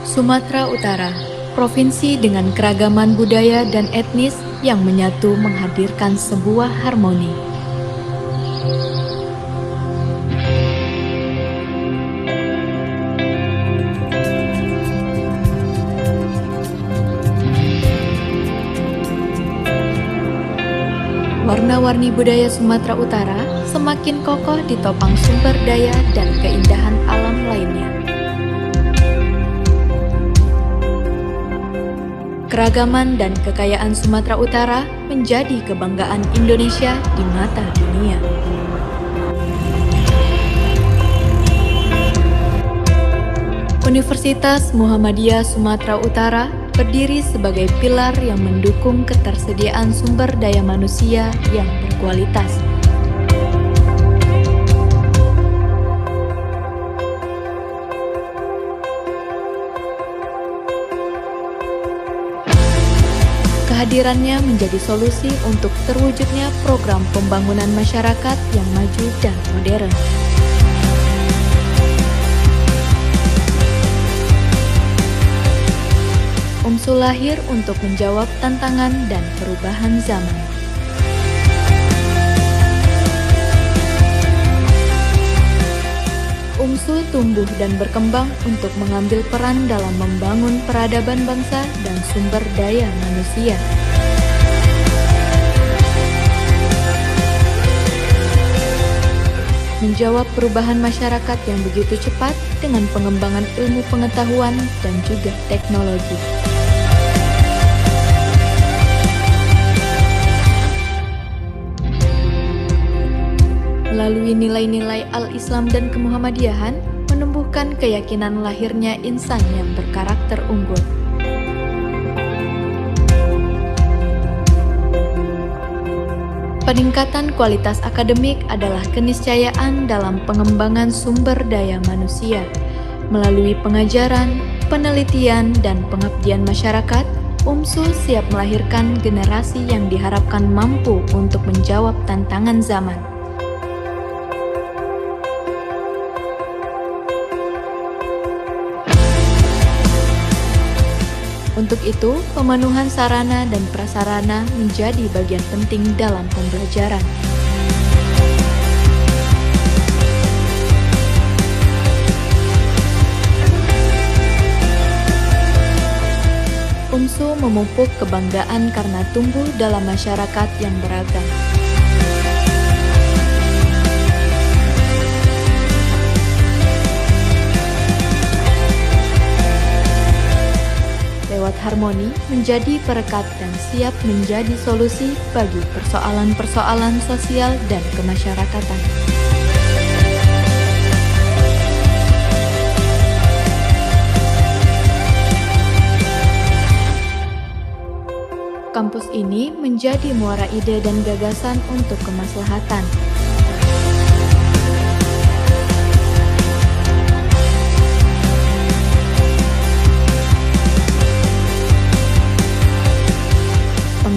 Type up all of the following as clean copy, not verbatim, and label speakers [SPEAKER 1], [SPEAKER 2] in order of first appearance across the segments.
[SPEAKER 1] Sumatera Utara, provinsi dengan keragaman budaya dan etnis yang menyatu menghadirkan sebuah harmoni. Warna-warni budaya Sumatera Utara semakin kokoh ditopang sumber daya dan keindahan alam lainnya. Keragaman dan kekayaan Sumatera Utara menjadi kebanggaan Indonesia di mata dunia. Universitas Muhammadiyah Sumatera Utara berdiri sebagai pilar yang mendukung ketersediaan sumber daya manusia yang berkualitas. Kehadirannya menjadi solusi untuk terwujudnya program pembangunan masyarakat yang maju dan modern. UMSU lahir untuk menjawab tantangan dan perubahan zaman. UMSU tumbuh dan berkembang untuk mengambil peran dalam membangun peradaban bangsa dan sumber daya manusia. Menjawab perubahan masyarakat yang begitu cepat dengan pengembangan ilmu pengetahuan dan juga teknologi. Melalui nilai-nilai al-Islam dan kemuhammadiyahan, menumbuhkan keyakinan lahirnya insan yang berkarakter unggul. Peningkatan kualitas akademik adalah keniscayaan dalam pengembangan sumber daya manusia. Melalui pengajaran, penelitian, dan pengabdian masyarakat, UMSU siap melahirkan generasi yang diharapkan mampu untuk menjawab tantangan zaman. Untuk itu, pemenuhan sarana dan prasarana menjadi bagian penting dalam pembelajaran. UMSU memupuk kebanggaan karena tumbuh dalam masyarakat yang beragam. Lewat harmoni menjadi perekat dan siap menjadi solusi bagi persoalan-persoalan sosial dan kemasyarakatan. Kampus ini menjadi muara ide dan gagasan untuk kemaslahatan.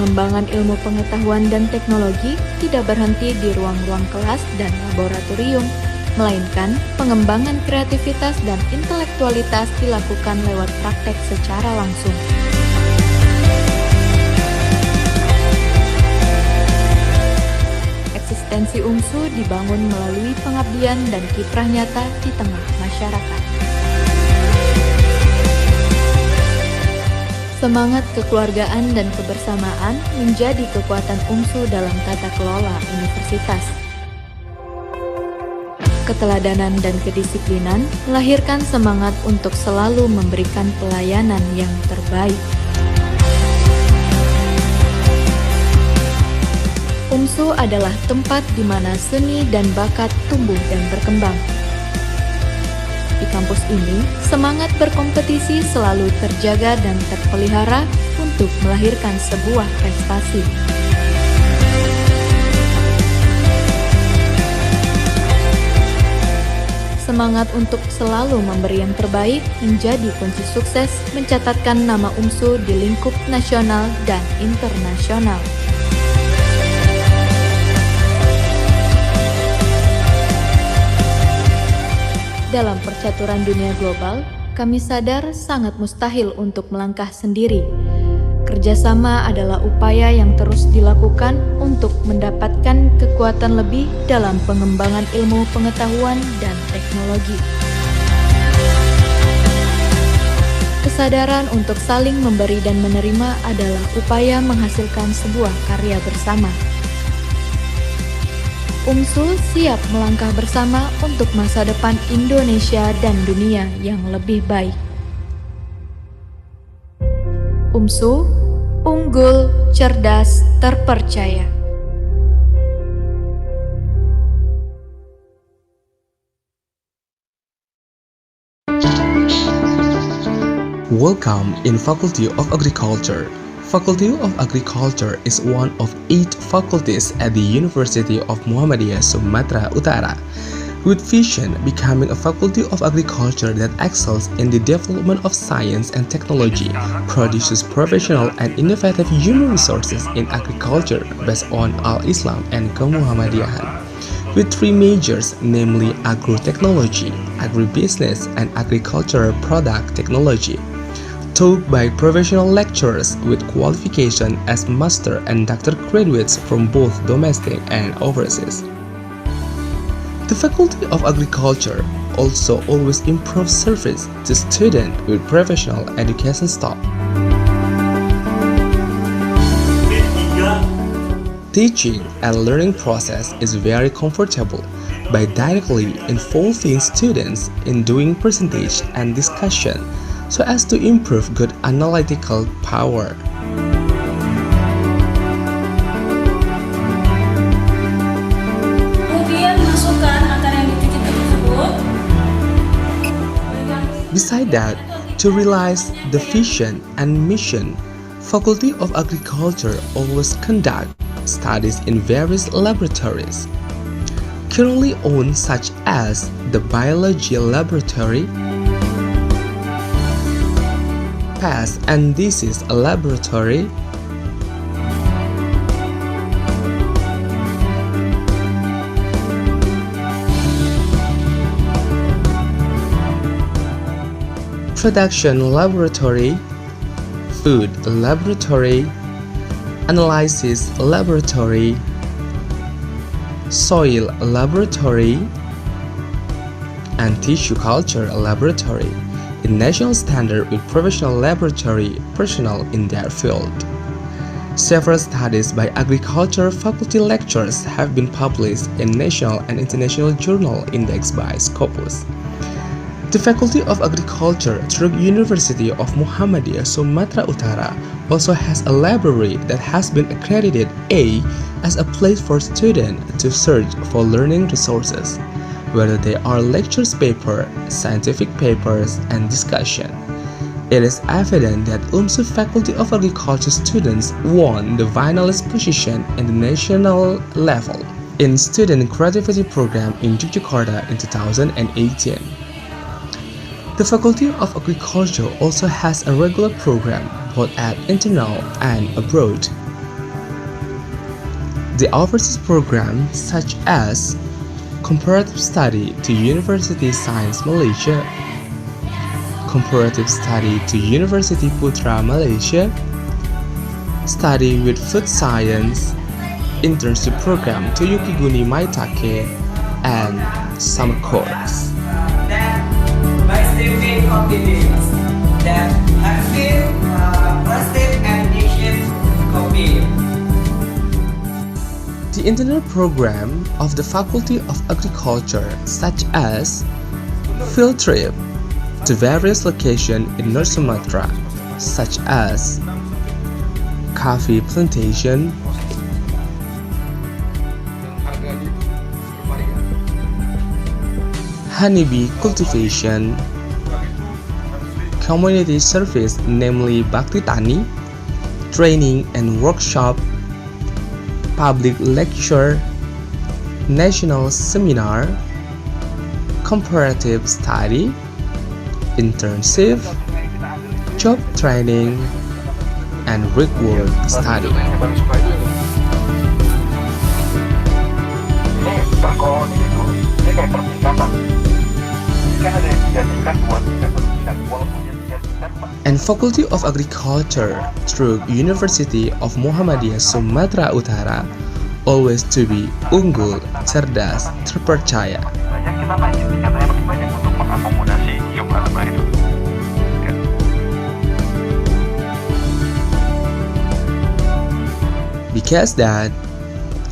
[SPEAKER 1] Pengembangan ilmu pengetahuan dan teknologi tidak berhenti di ruang-ruang kelas dan laboratorium, melainkan pengembangan kreativitas dan intelektualitas dilakukan lewat praktek secara langsung. Eksistensi UMSU dibangun melalui pengabdian dan kiprah nyata di tengah masyarakat. Semangat kekeluargaan dan kebersamaan menjadi kekuatan UMSU dalam tata kelola universitas. Keteladanan dan kedisiplinan melahirkan semangat untuk selalu memberikan pelayanan yang terbaik. UMSU adalah tempat di mana seni dan bakat tumbuh dan berkembang. Di kampus ini, semangat berkompetisi selalu terjaga dan terpelihara untuk melahirkan sebuah prestasi. Semangat untuk selalu memberi yang terbaik menjadi kunci sukses mencatatkan nama UMSU di lingkup nasional dan internasional. Dalam percaturan dunia global, kami sadar sangat mustahil untuk melangkah sendiri. Kerjasama adalah upaya yang terus dilakukan untuk mendapatkan kekuatan lebih dalam pengembangan ilmu pengetahuan dan teknologi. Kesadaran untuk saling memberi dan menerima adalah upaya menghasilkan sebuah karya bersama. UMSU siap melangkah bersama untuk masa depan Indonesia dan dunia yang lebih baik. UMSU, unggul, cerdas, terpercaya.
[SPEAKER 2] Welcome in Faculty of Agriculture. Faculty of Agriculture is one of 8 faculties at the University of Muhammadiyah Sumatera Utara, with vision becoming a Faculty of Agriculture that excels in the development of science and technology, produces professional and innovative human resources in agriculture based on Al-Islam and Kemuhammadiyahan, with 3 majors, namely Agrotechnology, Agribusiness, and Agricultural Product Technology, taught by professional lecturers with qualification as master and doctor graduates from both domestic and overseas. The Faculty of Agriculture also always improves service to students with professional education staff. Teaching and learning process is very comfortable by directly involving students in doing presentation and discussion so as to improve good analytical power.
[SPEAKER 3] Kemudian masukkan antara yang dicuci tersebut.
[SPEAKER 2] Besides that, to realize the vision and mission, Faculty of Agriculture always conduct studies in various laboratories, currently owned such as the Biology Laboratory, Pest and Disease Laboratory, Production Laboratory, Food Laboratory, Analysis Laboratory, Soil Laboratory, and Tissue Culture Laboratory in national standard with professional laboratory personnel in their field. Several studies by agriculture faculty lecturers have been published in national and international journal indexed by Scopus. The Faculty of Agriculture through University of Muhammadiyah Sumatera Utara also has a library that has been accredited A as a place for students to search for learning resources, whether they are lectures paper, scientific papers, and discussion. It is evident that UMSU Faculty of Agriculture students won the finalist position in the national level in Student Creativity Program in Yogyakarta in 2018. The Faculty of Agriculture also has a regular program both at internal and abroad. The overseas programs such as Comparative Study to University Science Malaysia, Comparative Study to University Putra Malaysia, Study with Food Science, Internship Program to Yukiguni Maitake, and Summer Course.
[SPEAKER 4] That by Stephen continues that has been plastic and dishes copy.
[SPEAKER 2] The internal program of the Faculty of Agriculture such as field trip to various locations in North Sumatra such as coffee plantation, honeybee cultivation, community service namely Bakti Tani, training and workshop, public lecture, national seminar, comparative study, internship, job training, and work study.
[SPEAKER 5] Ini berkon itu, ini kayak persiapan. Ini kan ada yang dijadikan buat persiapan.
[SPEAKER 2] and Faculty of Agriculture through University of Muhammadiyah Sumatera Utara always to be unggul, cerdas, terpercaya.
[SPEAKER 5] Banyak kita masih katanya lebih banyak untuk mengakomodasi jumlah lebah itu.
[SPEAKER 2] Because that,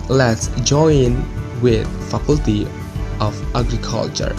[SPEAKER 2] let's join with Faculty of Agriculture.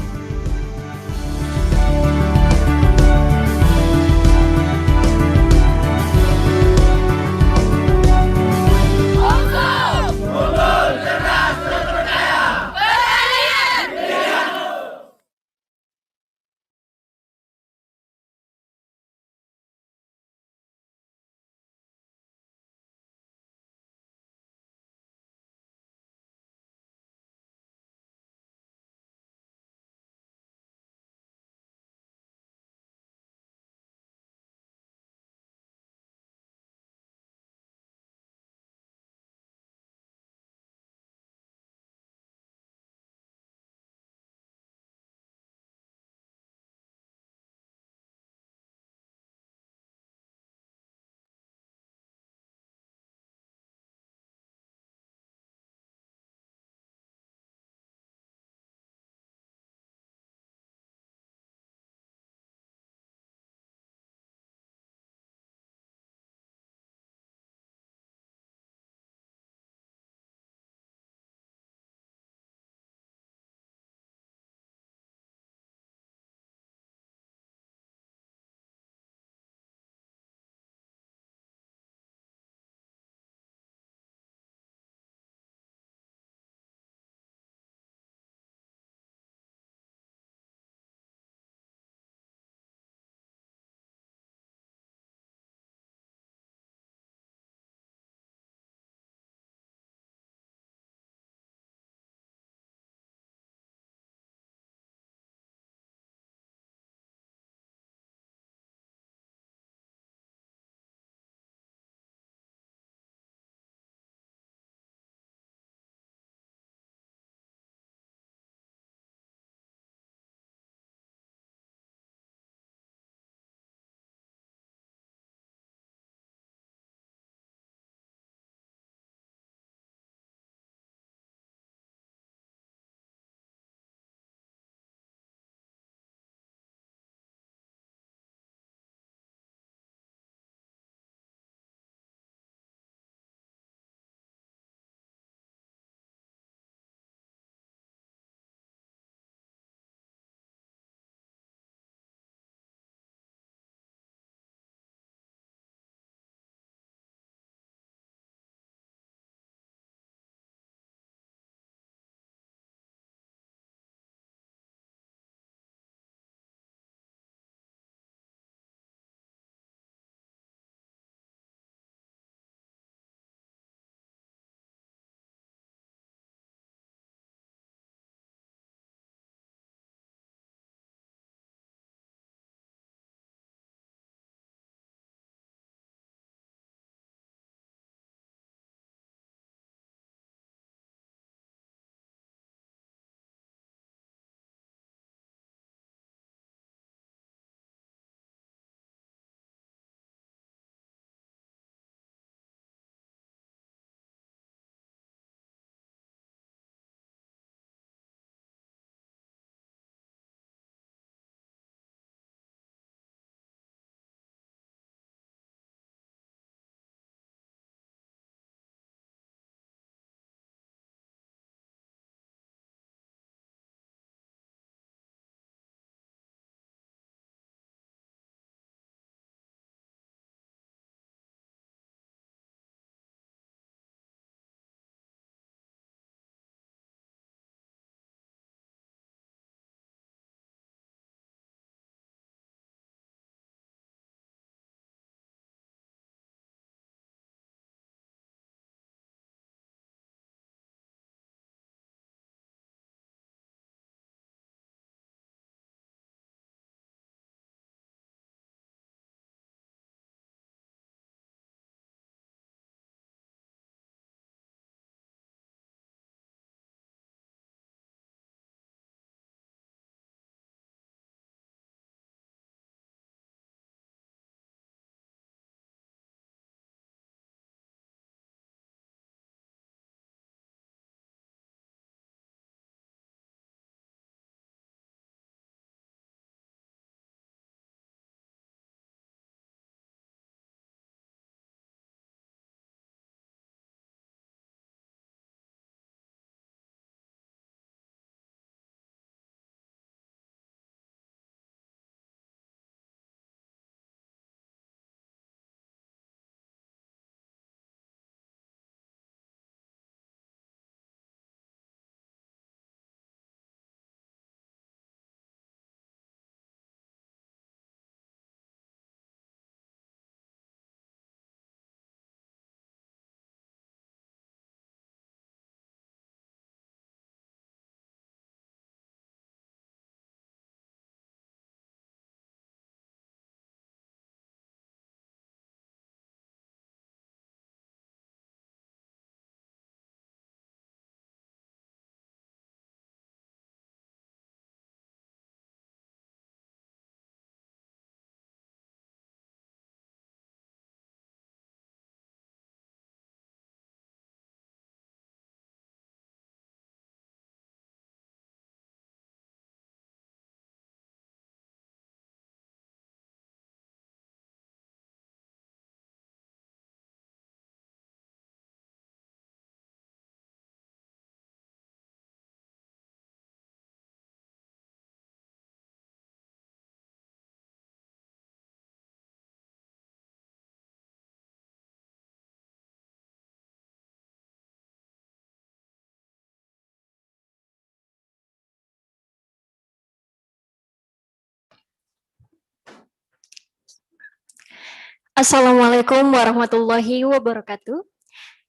[SPEAKER 6] Assalamualaikum warahmatullahi wabarakatuh.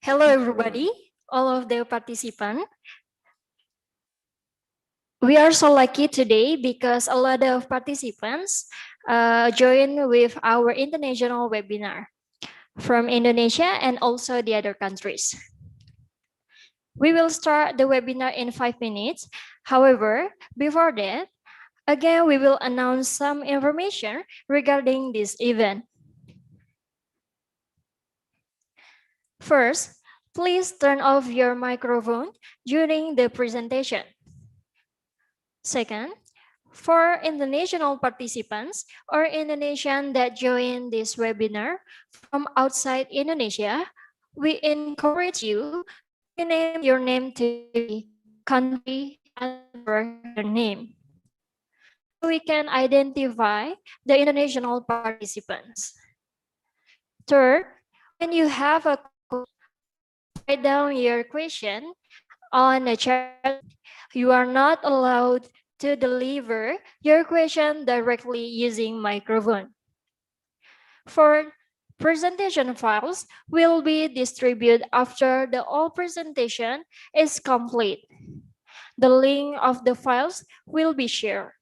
[SPEAKER 6] Hello everybody, all of the participants. We are so lucky today because a lot of participants join with our international webinar from Indonesia and also the other countries. We will start the webinar in 5 minutes. However, before that, again, we will announce some information regarding this event. First, please turn off your microphone during the presentation. Second, for international participants or Indonesian that join this webinar from outside Indonesia, we encourage you to name your name to the country under your name, so we can identify the international participants. Third, when you have a write down your question on the chat. You are not allowed to deliver your question directly using microphone. For presentation files will be distributed after the all presentation is complete. The link of the files will be shared.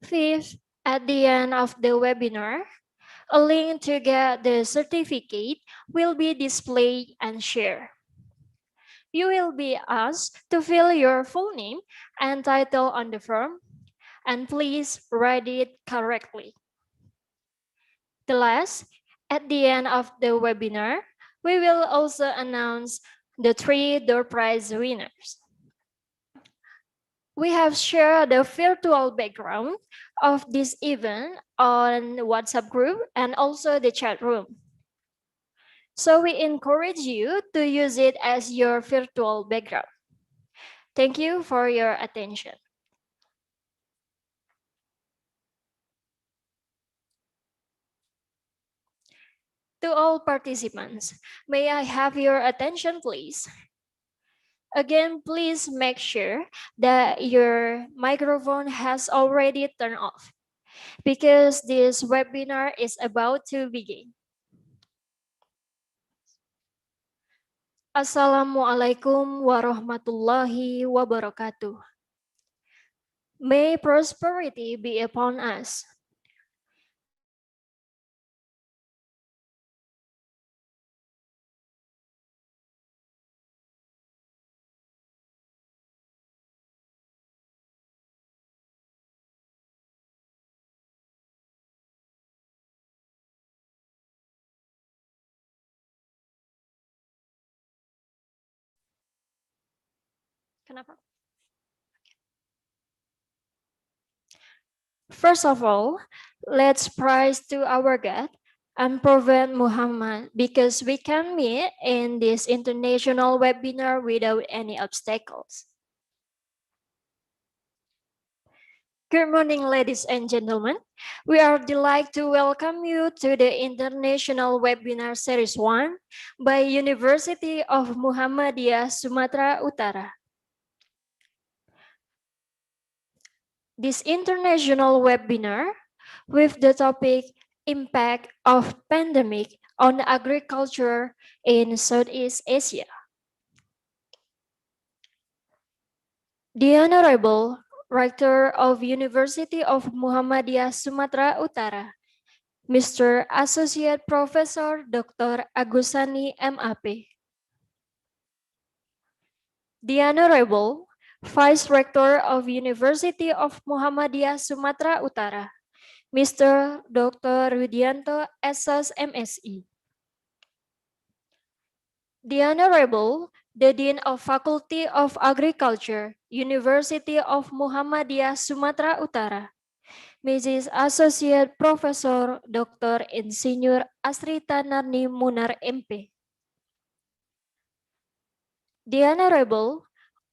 [SPEAKER 6] Fifth, at the end of the webinar, a link to get the certificate will be displayed and shared. You will be asked to fill your full name and title on the form, and please write it correctly. The last, at the end of the webinar, we will also announce the 3 door prize winners. We have shared the virtual background of this event on WhatsApp group and also the chat room. So we encourage you to use it as your virtual background. Thank you for your attention. To all participants, may I have your attention, please? Again, please make sure that your microphone has already turned off because this webinar is about to begin. Assalamualaikum warahmatullahi wabarakatuh. May prosperity be upon us. Kenapa? First of all, let's praise to our God and Prophet Muhammad because we can meet in this international webinar without any obstacles. Good morning, ladies and gentlemen. We are delighted to welcome you to the International Webinar Series 1 by University of Muhammadiyah Sumatera Utara. This international webinar with the topic Impact of Pandemic on Agriculture in Southeast Asia. The Honorable Rector of University of Muhammadiyah Sumatera Utara, Mr. Associate Professor Dr. Agusani MAP. The Honorable Vice Rector of University of Muhammadiyah Sumatera Utara, Mr. Dr. Widianto SS MSI. The Honorable the Dean of Faculty of Agriculture, University of Muhammadiyah Sumatera Utara, Mrs. Associate Professor Dr. Insinyur Asrita Narni Munar MP. The Honorable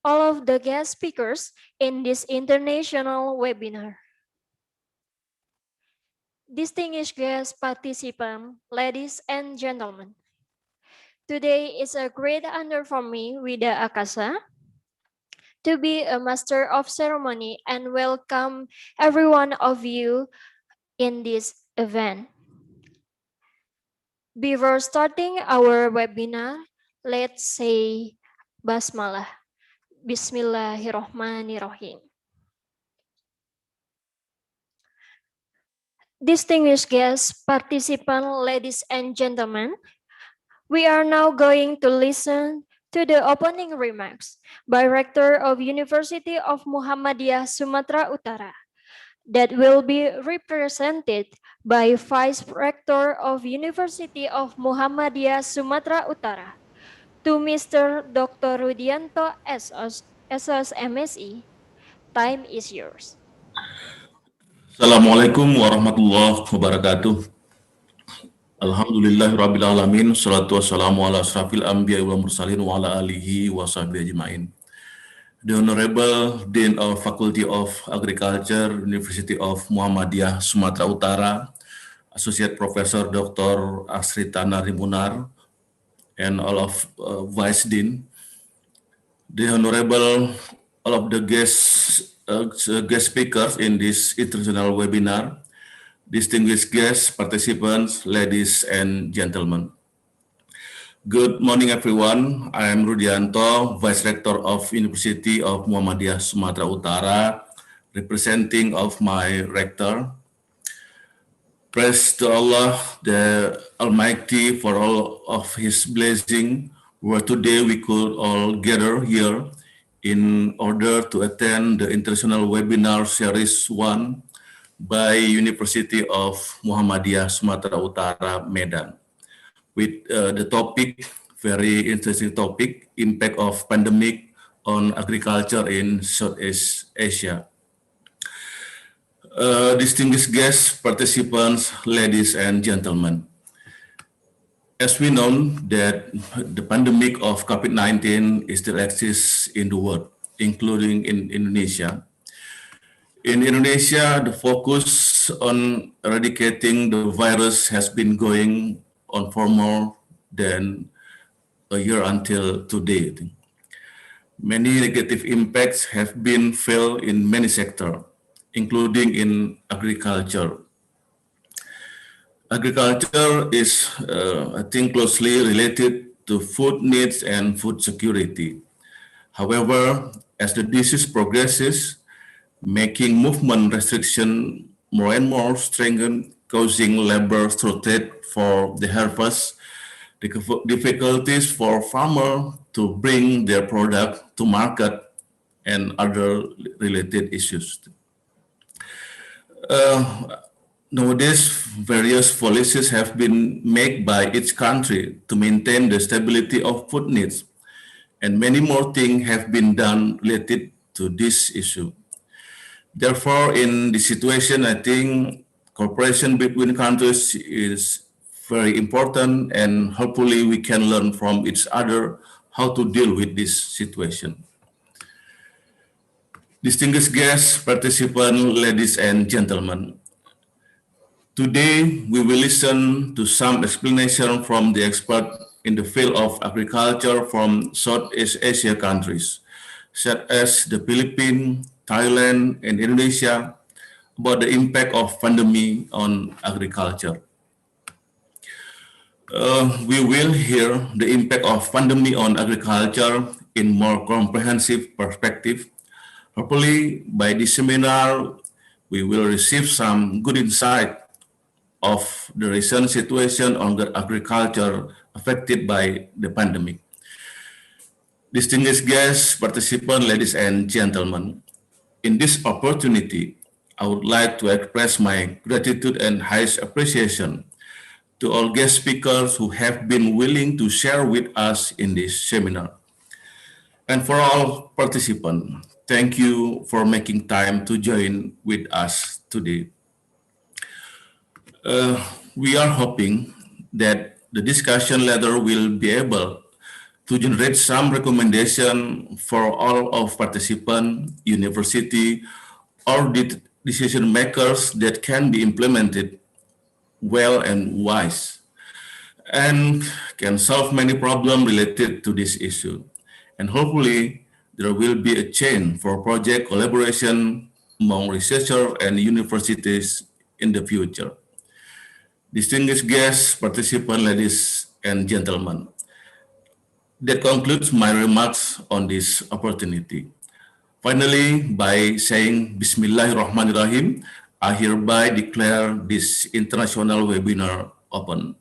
[SPEAKER 6] all of the guest speakers in this international webinar. Distinguished guest participants, ladies and gentlemen. Today is a great honor for me, Wida Akasa, to be a master of ceremony and welcome every one of you in this event. Before starting our webinar, let's say Basmalah. Bismillahirrahmanirrahim. Distinguished guests, participants, ladies and gentlemen, we are now going to listen to the opening remarks by Rector of University of Muhammadiyah Sumatera Utara that will be represented by Vice Rector of University of Muhammadiyah Sumatera Utara to Mr. Dr. Rudianto SOS MSI. Time is yours.
[SPEAKER 7] Assalamualaikum warahmatullahi wabarakatuh. Alhamdulillahirabbil alamin, salatu wassalamu ala asrafil anbiya wal mursalin wa ala alihi wa sahbihi ajmain. The Honorable Dean of Faculty of Agriculture, University of Muhammadiyah Sumatera Utara, Associate Professor Dr. Asrita Narimunar, and all of Vice Dean, the Honorable, all of the guest speakers in this international webinar, distinguished guests, participants, ladies and gentlemen. Good morning, everyone. I am Rudianto, Vice Rector of University of Muhammadiyah Sumatera Utara, representing of my rector. Praise to Allah, the Almighty, for all of His blessing, where today we could all gather here in order to attend the International Webinar Series 1 by University of Muhammadiyah Sumatera Utara, Medan, with the topic, very interesting topic, impact of pandemic on agriculture in Southeast Asia. Distinguished guests, participants, ladies and gentlemen. As we know that the pandemic of COVID-19 still exists in the world, including in Indonesia. In Indonesia, the focus on eradicating the virus has been going on for more than a year until today. Many negative impacts have been felt in many sectors, including in agriculture. Agriculture is, I think, closely related to food needs and food security. However, as the disease progresses, making movement restriction more and more stringent, causing labor shortage for the harvest, the difficulties for farmers to bring their product to market, and other related issues. Nowadays, various policies have been made by each country to maintain the stability of food needs, and many more things have been done related to this issue. Therefore, in this situation, I think cooperation between countries is very important, and hopefully we can learn from each other how to deal with this situation. Distinguished guests, participants, ladies and gentlemen, today we will listen to some explanation from the expert in the field of agriculture from Southeast Asia countries, such as the Philippines, Thailand, and Indonesia, about the impact of pandemic on agriculture. We will hear the impact of pandemic on agriculture in more comprehensive perspective. Hopefully, by this seminar, we will receive some good insight of the recent situation on the agriculture affected by the pandemic. Distinguished guests, participants, ladies and gentlemen, in this opportunity, I would like to express my gratitude and highest appreciation to all guest speakers who have been willing to share with us in this seminar. And for all participants, thank you for making time to join with us today. We are hoping that the discussion later will be able to generate some recommendation for all of participants, university, or decision makers that can be implemented well and wise, and can solve many problems related to this issue. And hopefully, there will be a chain for project collaboration among researchers and universities in the future. distinguished guests, participants, ladies and gentlemen. That concludes my remarks on this opportunity. Finally, by saying Bismillahirrahmanirrahim, I hereby declare this international webinar open.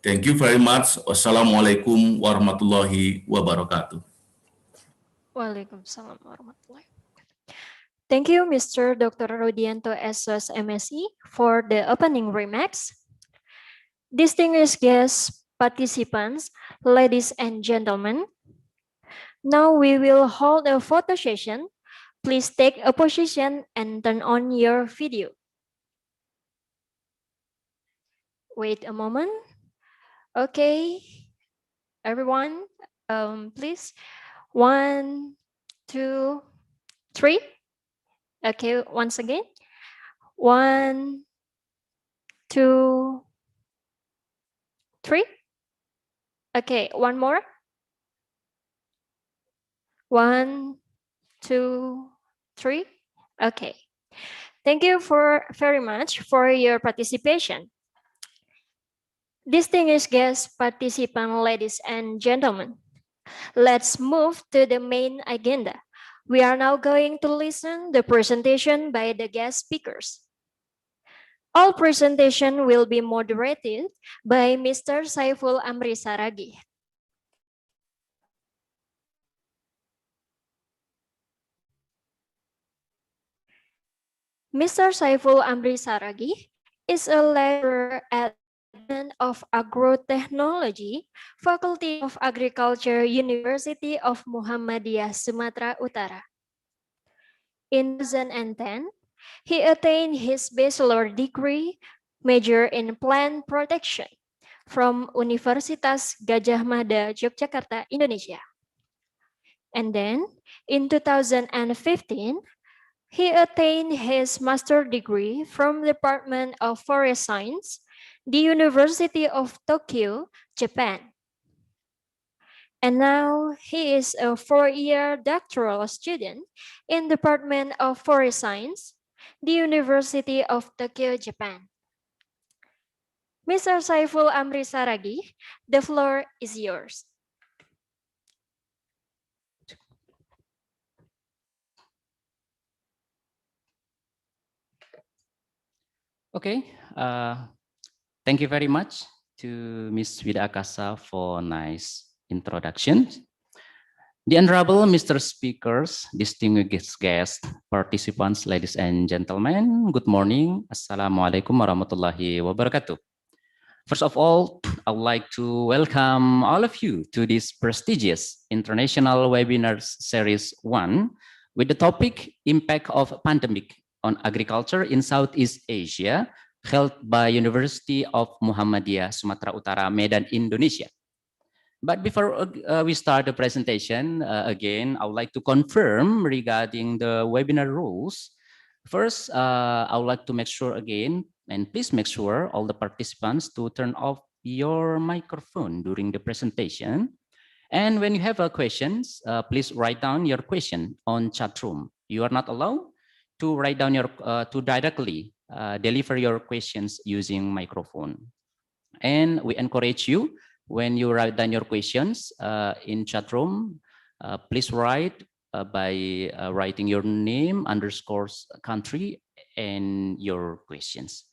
[SPEAKER 7] Thank you very much. Wassalamualaikum warahmatullahi wabarakatuh.
[SPEAKER 6] Waalaikumsalam warahmatullahi wabarakatuh. Thank you, Mr. Dr. Rodianto SOS MSc, for the opening remarks. Distinguished guests, participants, ladies and gentlemen, now we will hold a photo session. Please take a position and turn on your video. Wait a moment. Okay, everyone, please. 1, 2, 3. Okay, once again. 1, 2, 3. Okay, one more. 1, 2, 3. Okay. Thank you very much for your participation. Distinguished guests, participants, ladies and gentlemen, let's move to the main agenda. We are now going to listen the presentation by the guest speakers. All presentation will be moderated by Mr. Saiful Amri Saragi. Mr. Saiful Amri Saragi is a lecturer at of Agrotechnology, Faculty of Agriculture, University of Muhammadiyah, Sumatra Utara. In 2010, he attained his bachelor degree, major in plant protection from Universitas Gadjah Mada, Yogyakarta, Indonesia. And then, in 2015, he attained his master's degree from the Department of Forest Science, the University of Tokyo, Japan. And now he is a 4-year doctoral student in the Department of Forest Science, the University of Tokyo, Japan. Mr. Saiful Amri Saragi, the floor is yours.
[SPEAKER 8] Okay. Thank you very much to Ms. Vida Akasa for nice introduction. The Honorable Mr. Speakers, distinguished guests, participants, ladies and gentlemen, good morning. Assalamualaikum warahmatullahi wabarakatuh. First of all, I would like to welcome all of you to this prestigious International Webinars Series 1 with the topic Impact of Pandemic on Agriculture in Southeast Asia, held by University of Muhammadiyah, Sumatra Utara, Medan, Indonesia. But before we start the presentation, again, I would like to confirm regarding the webinar rules. First, I would like to make sure again, and please make sure all the participants to turn off your microphone during the presentation. And when you have questions, please write down your question on chat room. You are not allowed to write down your, to directly deliver your questions using microphone. And we encourage you, when you write down your questions in chat room, please write by writing your name, underscores country, and your questions.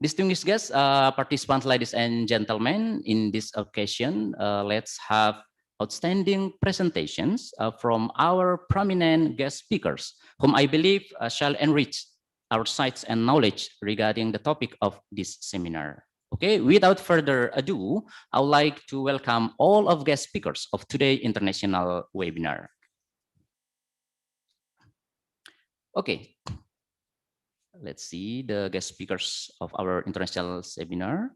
[SPEAKER 8] Distinguished guests, participants, ladies and gentlemen, in this occasion, let's have outstanding presentations from our prominent guest speakers, whom I believe shall enrich our sights and knowledge regarding the topic of this seminar. Okay, without further ado, I would like to welcome all of guest speakers of today's international webinar. Okay, let's see the guest speakers of our international seminar.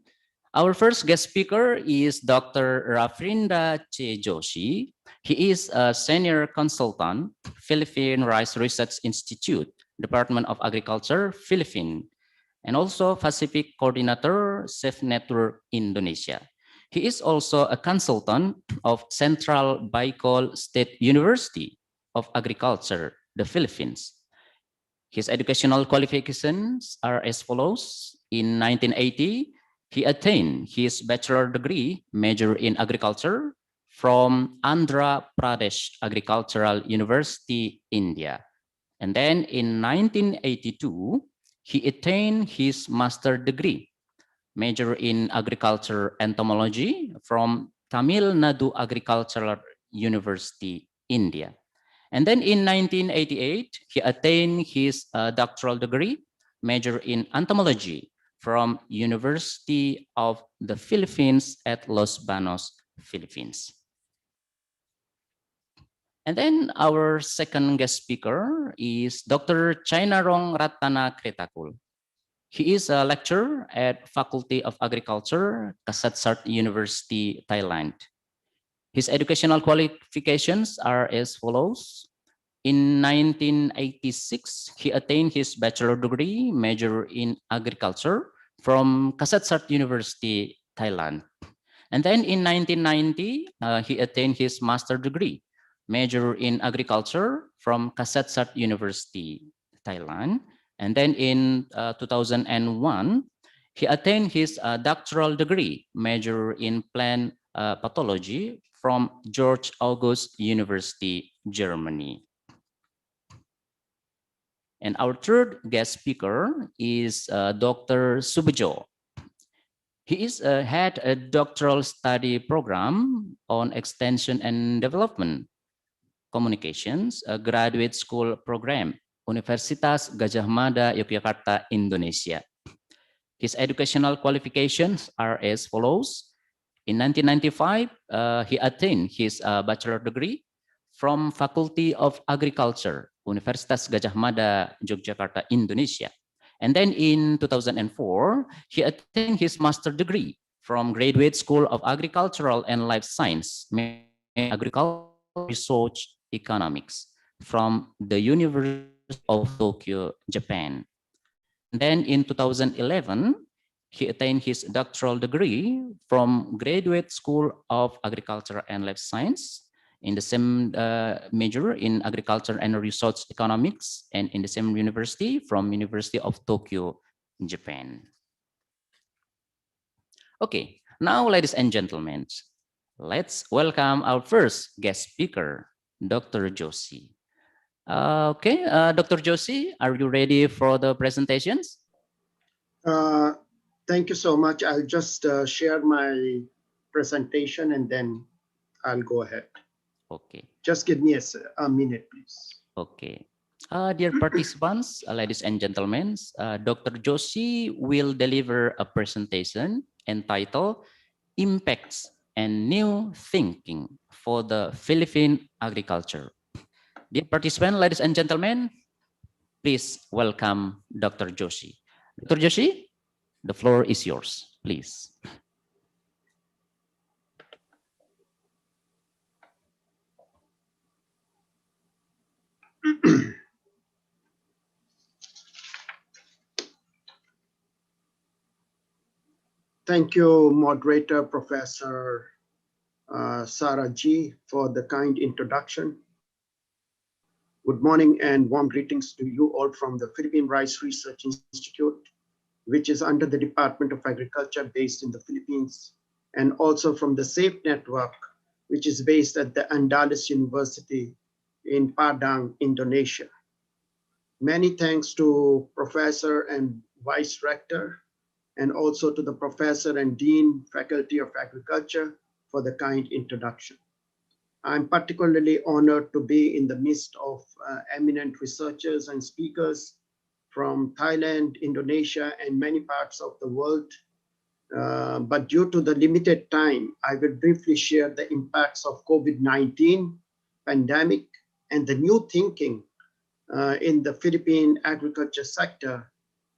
[SPEAKER 8] Our first guest speaker is Dr. Rafrinda C. Joshi. He is a senior consultant, Philippine Rice Research Institute, Department of Agriculture, Philippines, and also Pacific Coordinator, Safe Network, Indonesia. He is also a consultant of Central Bicol State University of Agriculture, the Philippines. His educational qualifications are as follows. In 1980, He attained his bachelor degree, major in agriculture, from Andhra Pradesh Agricultural University, India. And then in 1982, he attained his master degree, major in agriculture entomology from Tamil Nadu Agricultural University, India. And then in 1988, he attained his doctoral degree, major in entomology from University of the Philippines at Los Banos, Philippines. And then our second guest speaker is Dr. Chainarong Ratana Kretakul. He is a lecturer at Faculty of Agriculture, Kasatsart University, Thailand. His educational qualifications are as follows. In 1986, he attained his bachelor degree, major in agriculture from Kasatsart University, Thailand. And then in 1990, he attained his master degree, major in agriculture from Kasatsart University, Thailand. And then in 2001, he attained his doctoral degree, major in plant pathology from George August University, Germany. And our third guest speaker is Dr. Subejo. He had a doctoral study program on extension and development communications, a graduate school program, Universitas Gadjah Mada, Yogyakarta, Indonesia. His educational qualifications are as follows. In 1995, he attained his bachelor degree from Faculty of Agriculture, Universitas Gadjah Mada, Yogyakarta, Indonesia. And then in 2004, he attained his master degree from Graduate School of Agricultural and Life Science, Agricultural Research Economics from the University of Tokyo, Japan. And then in 2011, he attained his doctoral degree from Graduate School of Agriculture and Life Science in the same major in Agriculture and Research Economics, and in the same university from University of Tokyo, Japan. Okay, now ladies and gentlemen, let's welcome our first guest speaker, Dr. Joshi. Dr. Joshi, are you ready for the presentations?
[SPEAKER 9] Thank you so much. I'll just share my presentation and then I'll go ahead.
[SPEAKER 8] Okay.
[SPEAKER 9] Just give me a minute, please.
[SPEAKER 8] Okay. Dear participants, ladies and gentlemen, Dr. Joshi will deliver a presentation entitled Impacts and New Thinking for the Philippine Agriculture. Dear participants, ladies and gentlemen, please welcome Dr. Joshi. Dr. Joshi, the floor is yours, please.
[SPEAKER 9] Thank you, moderator, Professor Sarah G, for the kind introduction. Good morning and warm greetings to you all from the Philippine Rice Research Institute, which is under the Department of Agriculture based in the Philippines, and also from the SAFE network, which is based at the Andalas University in Padang, Indonesia. Many thanks to Professor and Vice Rector, and also to the Professor and Dean, Faculty of Agriculture, for the kind introduction. I'm particularly honored to be in the midst of eminent researchers and speakers from Thailand, Indonesia, and many parts of the world. But due to the limited time, I will briefly share the impacts of COVID-19 pandemic and the new thinking in the Philippine agriculture sector.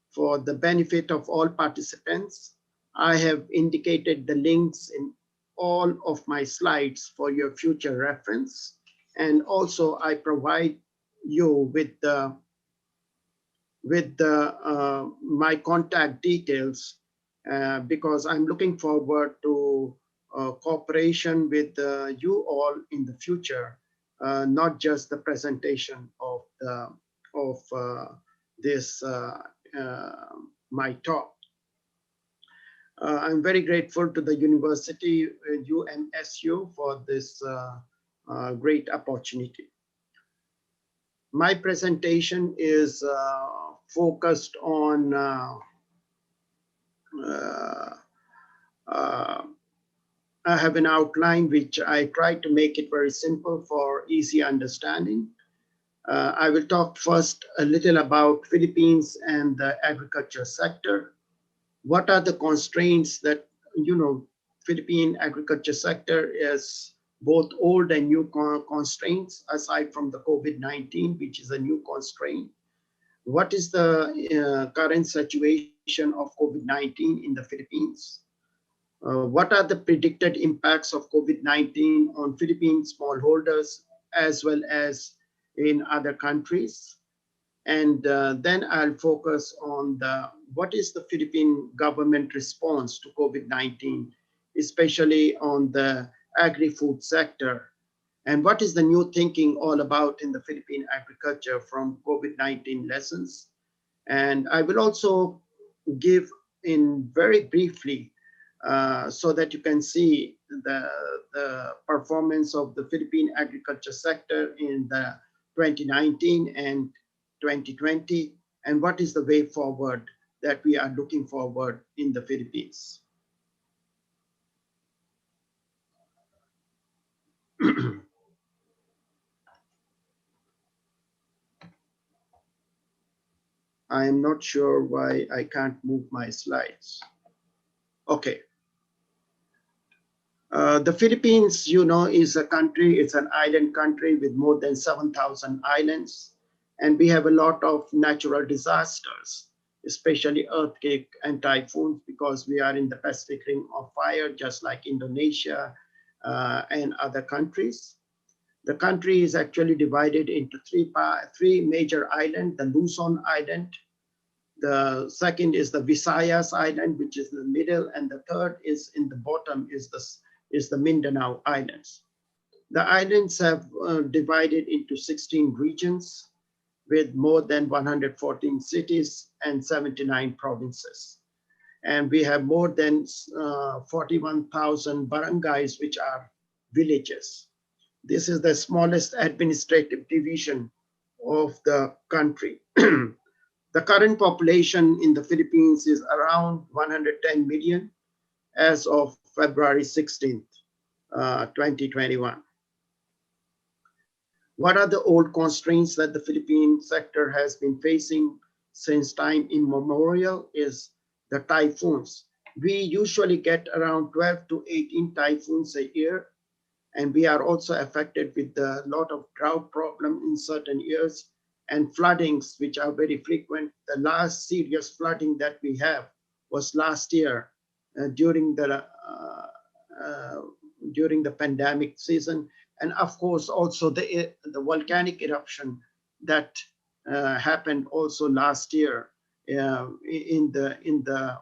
[SPEAKER 9] For the benefit of all participants, I have indicated the links in all of my slides for your future reference. And also I provide you with my contact details because I'm looking forward to cooperation with you all in the future, not just the presentation of this my talk. I'm very grateful to the university, UMSU, for this great opportunity. My presentation is focused on I have an outline which I try to make it very simple for easy understanding. I will talk first a little about Philippines and the agriculture sector. What are the constraints that, Philippine agriculture sector is both old and new constraints aside from the COVID-19, which is a new constraint. What is the current situation of COVID-19 in the Philippines? What are the predicted impacts of COVID-19 on Philippine smallholders as well as in other countries? And then I'll focus on what is the Philippine government response to COVID-19, especially on the agri-food sector, and what is the new thinking all about in the Philippine agriculture from COVID-19 lessons. And I will also give in very briefly so that you can see the performance of the Philippine agriculture sector in the 2019 and 2020, and what is the way forward that we are looking forward in the Philippines. I am not sure why I can't move my slides. Okay. The Philippines, is a country, it's an island country with more than 7,000 islands. And we have a lot of natural disasters, especially earthquake and typhoons, because we are in the Pacific Ring of Fire, just like Indonesia and other countries. The country is actually divided into three major islands: the Luzon Island, the second is the Visayas Island, which is in the middle, and the third is in the bottom is the Mindanao Islands. The islands have divided into 16 regions with more than 114 cities and 79 provinces. And we have more than 41,000 barangays, which are villages. This is the smallest administrative division of the country. The current population in the Philippines is around 110 million as of February 16th, 2021. What are the old constraints that the Philippine sector has been facing since time immemorial is the typhoons. We usually get around 12 to 18 typhoons a year, and we are also affected with a lot of drought problem in certain years and floodings, which are very frequent. The last serious flooding that we have was last year during the pandemic season. And of course, also the volcanic eruption that happened also last year in the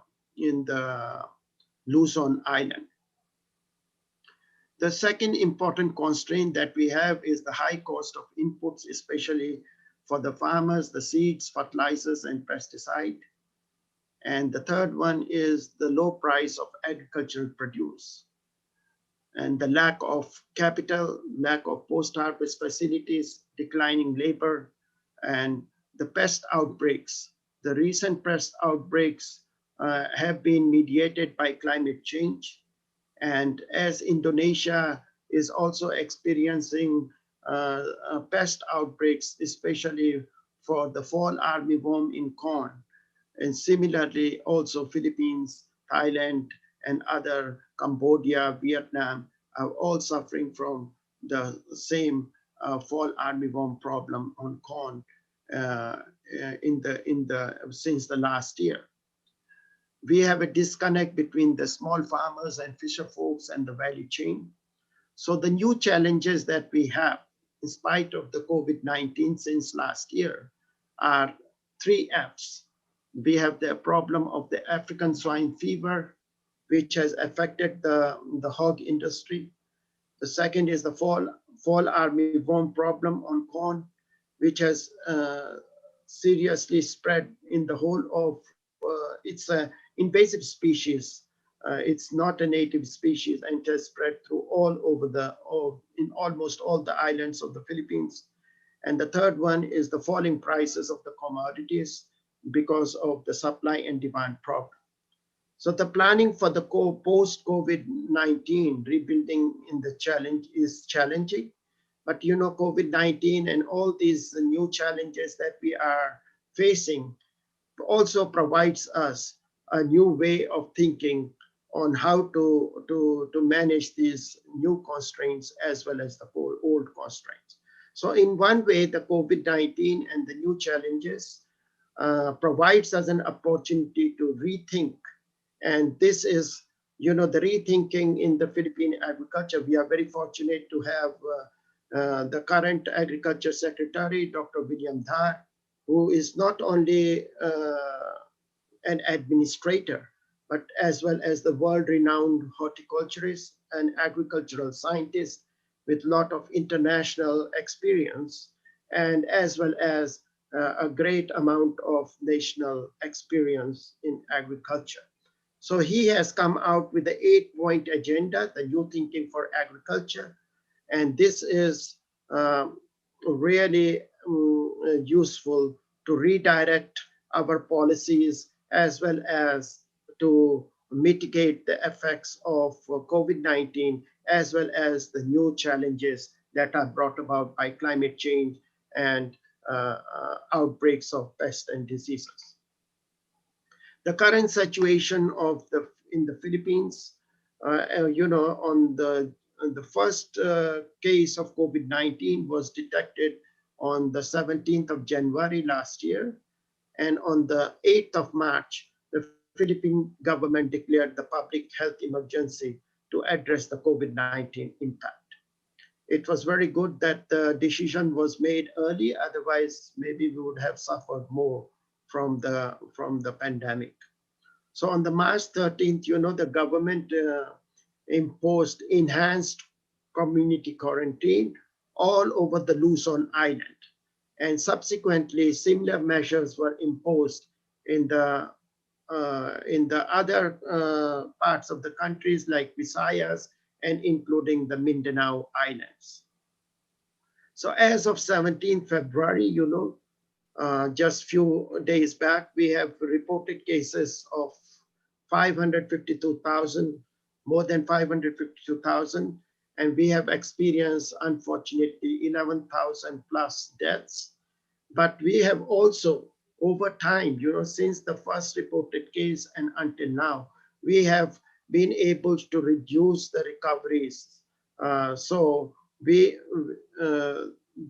[SPEAKER 9] Luzon Island. The second important constraint that we have is the high cost of inputs, especially for the farmers, the seeds, fertilizers, and pesticide. And the third one is the low price of agricultural produce, and the lack of capital, lack of post-harvest facilities, declining labor, and the pest outbreaks. The recent pest outbreaks have been mediated by climate change. And as Indonesia is also experiencing pest outbreaks, especially for the fall armyworm in corn. And similarly, also Philippines, Thailand, and other Cambodia, Vietnam are all suffering from the same fall armyworm problem on corn since the last year. We have a disconnect between the small farmers and fisher folks and the value chain. So the new challenges that we have, in spite of the COVID-19 since last year, are 3 Fs. We have the problem of the African swine fever, which has affected the hog industry. The second is the fall armyworm problem on corn, which has seriously spread in the whole of, it's an invasive species. It's not a native species and it has spread through in almost all the islands of the Philippines. And the third one is the falling prices of the commodities because of the supply and demand problem. So the planning for the post-COVID-19 rebuilding in the challenge is challenging. But you know, COVID-19 and all these new challenges that we are facing also provides us a new way of thinking on how to manage these new constraints as well as the old constraints. So in one way, the COVID-19 and the new challenges provides us an opportunity to rethink. And this is, you know, the rethinking in the Philippine agriculture. We are very fortunate to have the current Agriculture Secretary, Dr. William Dhar, who is not only an administrator, but as well as the world-renowned horticulturist and agricultural scientist with a lot of international experience, and as well as a great amount of national experience in agriculture. So he has come out with the 8-point agenda, the new thinking for agriculture. And this is really useful to redirect our policies as well as to mitigate the effects of COVID-19 as well as the new challenges that are brought about by climate change and outbreaks of pests and diseases. The current situation in the Philippines, you know, on the first case of COVID-19 was detected on the 17th of January last year. And on the 8th of March, the Philippine government declared the public health emergency to address the COVID-19 impact. It was very good that the decision was made early, otherwise maybe we would have suffered more from the pandemic. So on the March 13th, you know, the government imposed enhanced community quarantine all over the Luzon Island. And subsequently, similar measures were imposed in the other parts of the countries like Visayas and including the Mindanao Islands. So as of 17th February, you know, just few days back, we have reported cases of 552,000, more than 552,000, and we have experienced, unfortunately, 11,000 plus deaths. But we have also, over time, you know, since the first reported case and until now, we have been able to reduce the recoveries. So the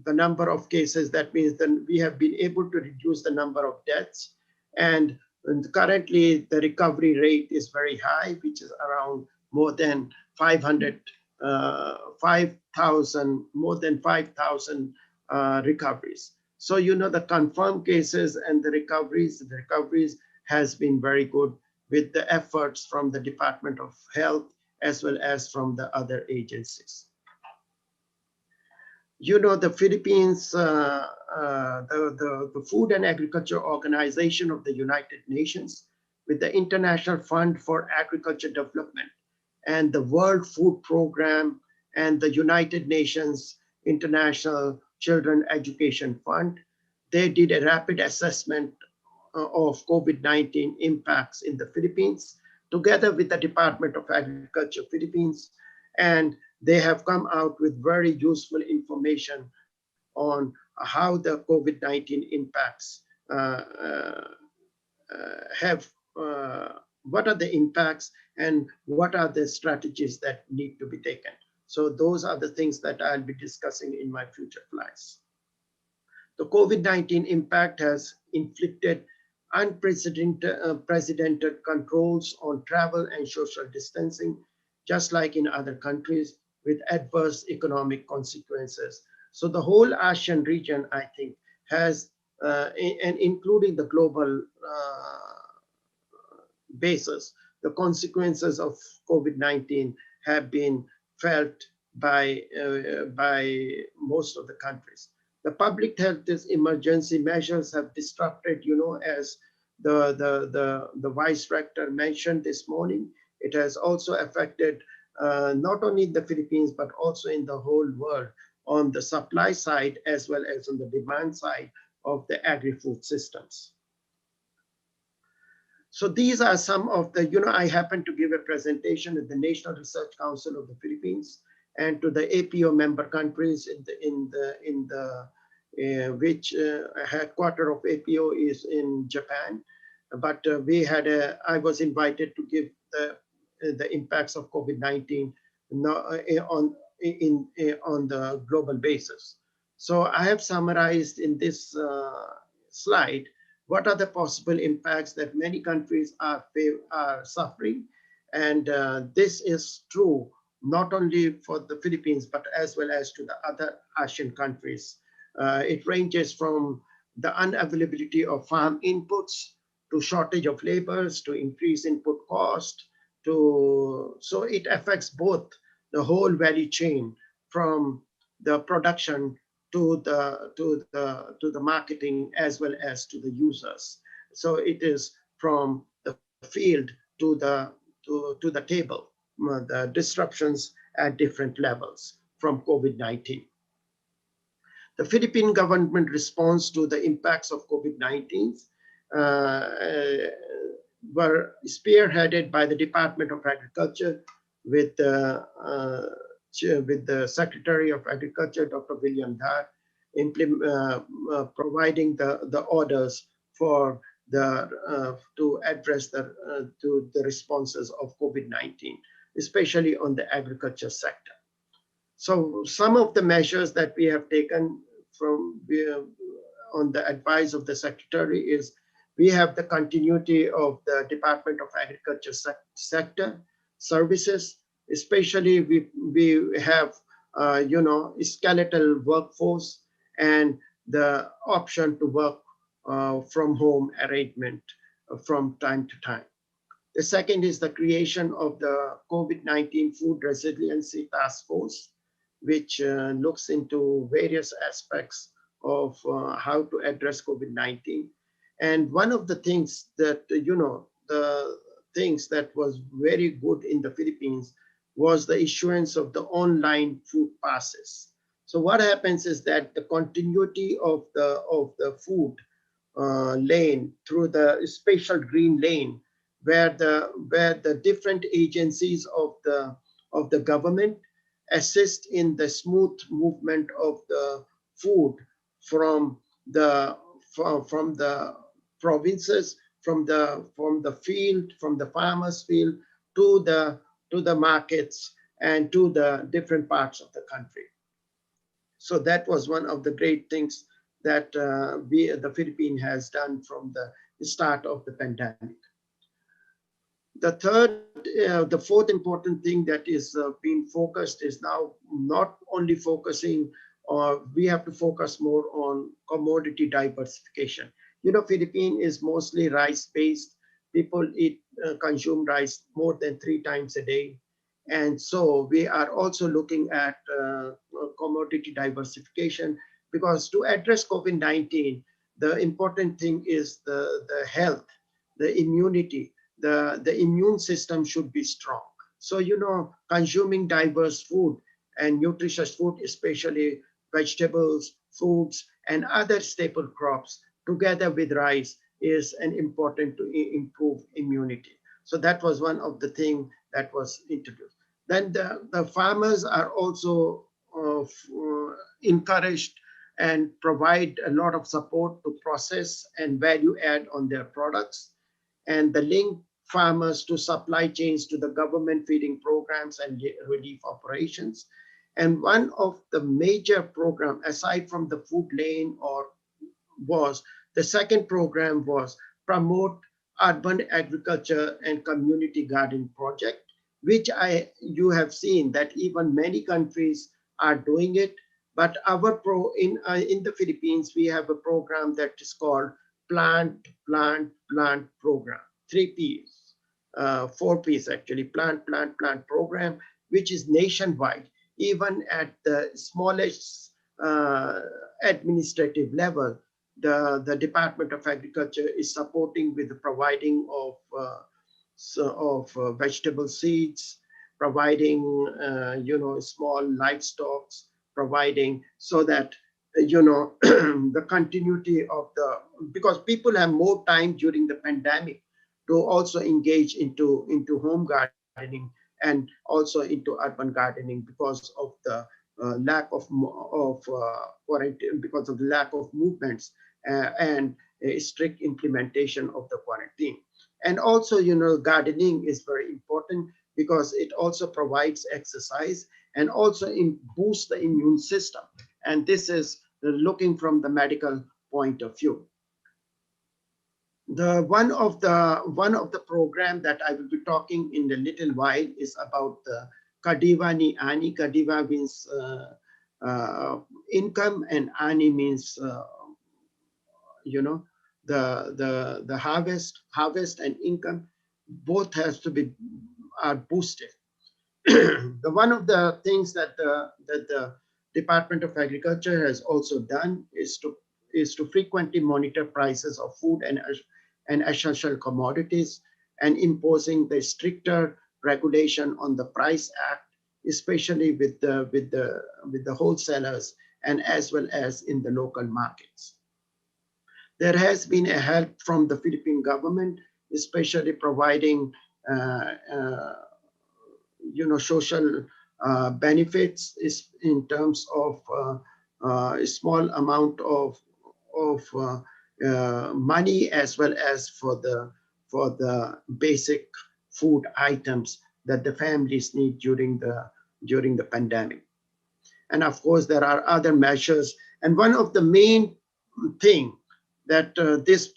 [SPEAKER 9] number of cases, that means that we have been able to reduce the number of deaths. And currently, the recovery rate is very high, which is around more than 5,000 recoveries. So, you know, the confirmed cases and the recoveries has been very good with the efforts from the Department of Health as well as from the other agencies. You know, the Philippines, the Food and Agriculture Organization of the United Nations, with the International Fund for Agriculture Development and the World Food Program and the United Nations International Children Education Fund, they did a rapid assessment of COVID-19 impacts in the Philippines, together with the Department of Agriculture Philippines, and they have come out with very useful information on how the COVID-19 impacts what are the impacts and what are the strategies that need to be taken. So those are the things that I'll be discussing in my future slides. The COVID-19 impact has inflicted unprecedented controls on travel and social distancing, just like in other countries, with adverse economic consequences. So the whole ASEAN region, I think, has, and including the global basis, the consequences of COVID-19 have been felt by most of the countries. The public health emergency measures have disrupted, you know, as the Vice Rector mentioned this morning, It has also affected not only the Philippines, but also in the whole world on the supply side as well as on the demand side of the agri-food systems. So these are some of the, I happened to give a presentation at the National Research Council of the Philippines and to the APO member countries which headquarter of APO is in Japan. But I was invited to give the impacts of COVID-19 on the global basis. So I have summarized in this slide what are the possible impacts that many countries are suffering. And this is true not only for the Philippines, but as well as to the other Asian countries. It ranges from the unavailability of farm inputs to shortage of laborers, to increase input cost, so it affects both the whole value chain from the production to the marketing as well as to the users. So it is from the field to the table, the disruptions at different levels from COVID-19. The Philippine government response to the impacts of COVID-19 were spearheaded by the Department of Agriculture with the Secretary of Agriculture, Dr. William Dar, providing the orders for to address the responses of COVID-19, especially on the agriculture sector. So some of the measures that we have taken on the advice of the Secretary is we have the continuity of the Department of Agriculture sector services, especially we have skeletal workforce and the option to work from home arrangement from time to time. The second is the creation of the COVID-19 Food Resiliency Task Force, which looks into various aspects of how to address COVID-19. And one of the things that, the things that was very good in the Philippines was the issuance of the online food passes. So what happens is that the continuity of the food lane through the special green lane, where the different agencies of the government assist in the smooth movement of the food from the provinces, from the field, from the farmers' field to the markets and to the different parts of the country. So that was one of the great things that the Philippines has done from the start of the pandemic. The fourth important thing that is being focused is now not only focusing, we have to focus more on commodity diversification. Philippines is mostly rice-based. People consume rice more than 3 times a day. And so we are also looking at commodity diversification, because to address COVID-19, the important thing is the health, the immunity, the immune system should be strong. So, consuming diverse food and nutritious food, especially vegetables, fruits, and other staple crops, together with rice, is an important to improve immunity. So that was one of the things that was introduced. Then the farmers are also encouraged and provide a lot of support to process and value add on their products, and the link farmers to supply chains to the government feeding programs and relief operations. And one of the major program, aside from the food lane, was the second program was promote urban agriculture and community garden project, which you have seen that even many countries are doing it. But in the Philippines, we have a program that is called Plant, Plant, Plant program. 3 Ps, 4 Ps actually, Plant, Plant, Plant program, which is nationwide. Even at the smallest administrative level, the Department of Agriculture is supporting with the providing of vegetable seeds, providing small livestock, providing so that the continuity of because people have more time during the pandemic to also engage into home gardening and also into urban gardening because of the lack of quarantine, because of the lack of movements and a strict implementation of the quarantine. And also, gardening is very important because it also provides exercise and also boosts the immune system. And this is looking from the medical point of view. One of the program that I will be talking in a little while is about the Kadiva ni Ani. Kadiva means income, and Ani means the harvest and income. Both has to be boosted. One of the things that the Department of Agriculture has also done is to frequently monitor prices of food and essential commodities, and imposing the stricter regulation on the Price Act, especially with the wholesalers and as well as in the local markets. There has been a help from the Philippine government, especially providing social benefits is in terms of a small amount of money, as well as for the basic food items that the families need during the pandemic. And of course, there are other measures. And one of the main thing that this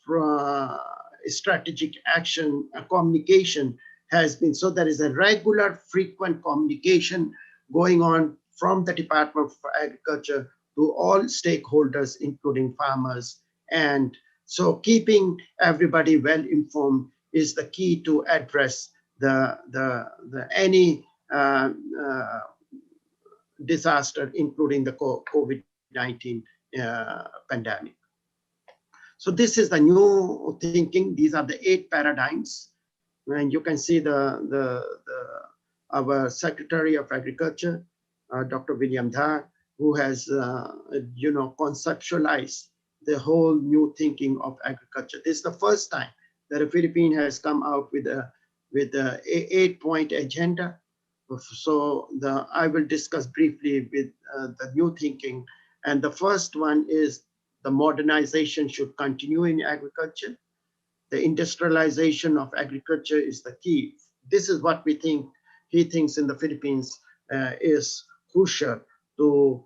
[SPEAKER 9] strategic action communication has been, so there is a regular, frequent communication going on from the Department of Agriculture to all stakeholders, including farmers. And so keeping everybody well informed is the key to address any disaster, including the COVID-19 pandemic. So this is the new thinking. These are the 8 paradigms. And you can see our Secretary of Agriculture, Dr. William Dhar, who has conceptualized the whole new thinking of agriculture. This is the first time that the Philippines has come out with a 8-point agenda. So I will discuss briefly with the new thinking. And the first one is the modernization should continue in agriculture. The industrialization of agriculture is the key. This is what we think. He thinks in the Philippines is crucial to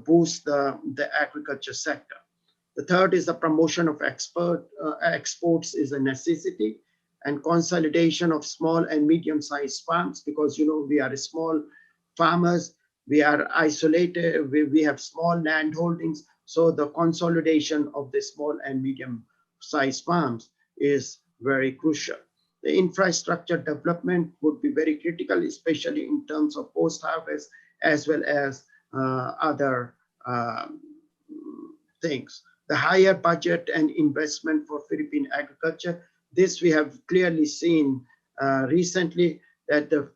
[SPEAKER 9] boost the agriculture sector. The third is the promotion of exports is a necessity, and consolidation of small and medium-sized farms, because we are small farmers, we are isolated, we have small land holdings. So the consolidation of the small and medium-sized farms is very crucial. The infrastructure development would be very critical, especially in terms of post-harvest as well as other things. The higher budget and investment for Philippine agriculture. This we have clearly seen recently that the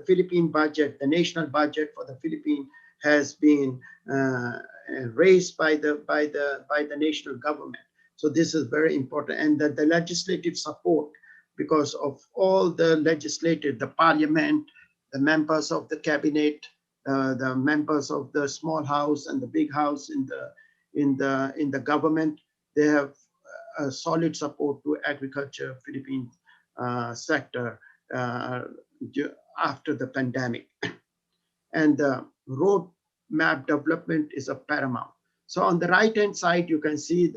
[SPEAKER 9] Philippine budget, the national budget for the Philippines, has been raised by the national government. So this is very important, and that the legislative support, because of all the legislative, the parliament, the members of the cabinet, the members of the small house and the big house in the government, they have a solid support to agriculture Philippine sector after the pandemic. And the road map development is a paramount. So on the right-hand side, you can see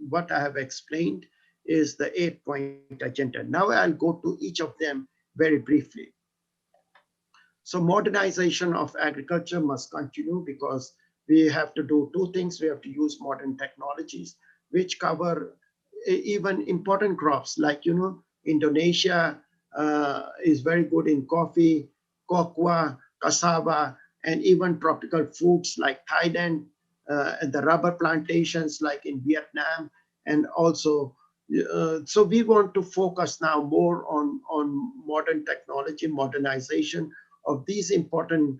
[SPEAKER 9] what I have explained is the 8-point agenda. Now I'll go to each of them very briefly. So modernization of agriculture must continue, because we have to do 2 things. We have to use modern technologies, which cover even important crops like, Indonesia is very good in coffee, cocoa, cassava, and even tropical fruits like Thailand, and the rubber plantations like in Vietnam. And also, so we want to focus now more on on modern technology, modernization of these important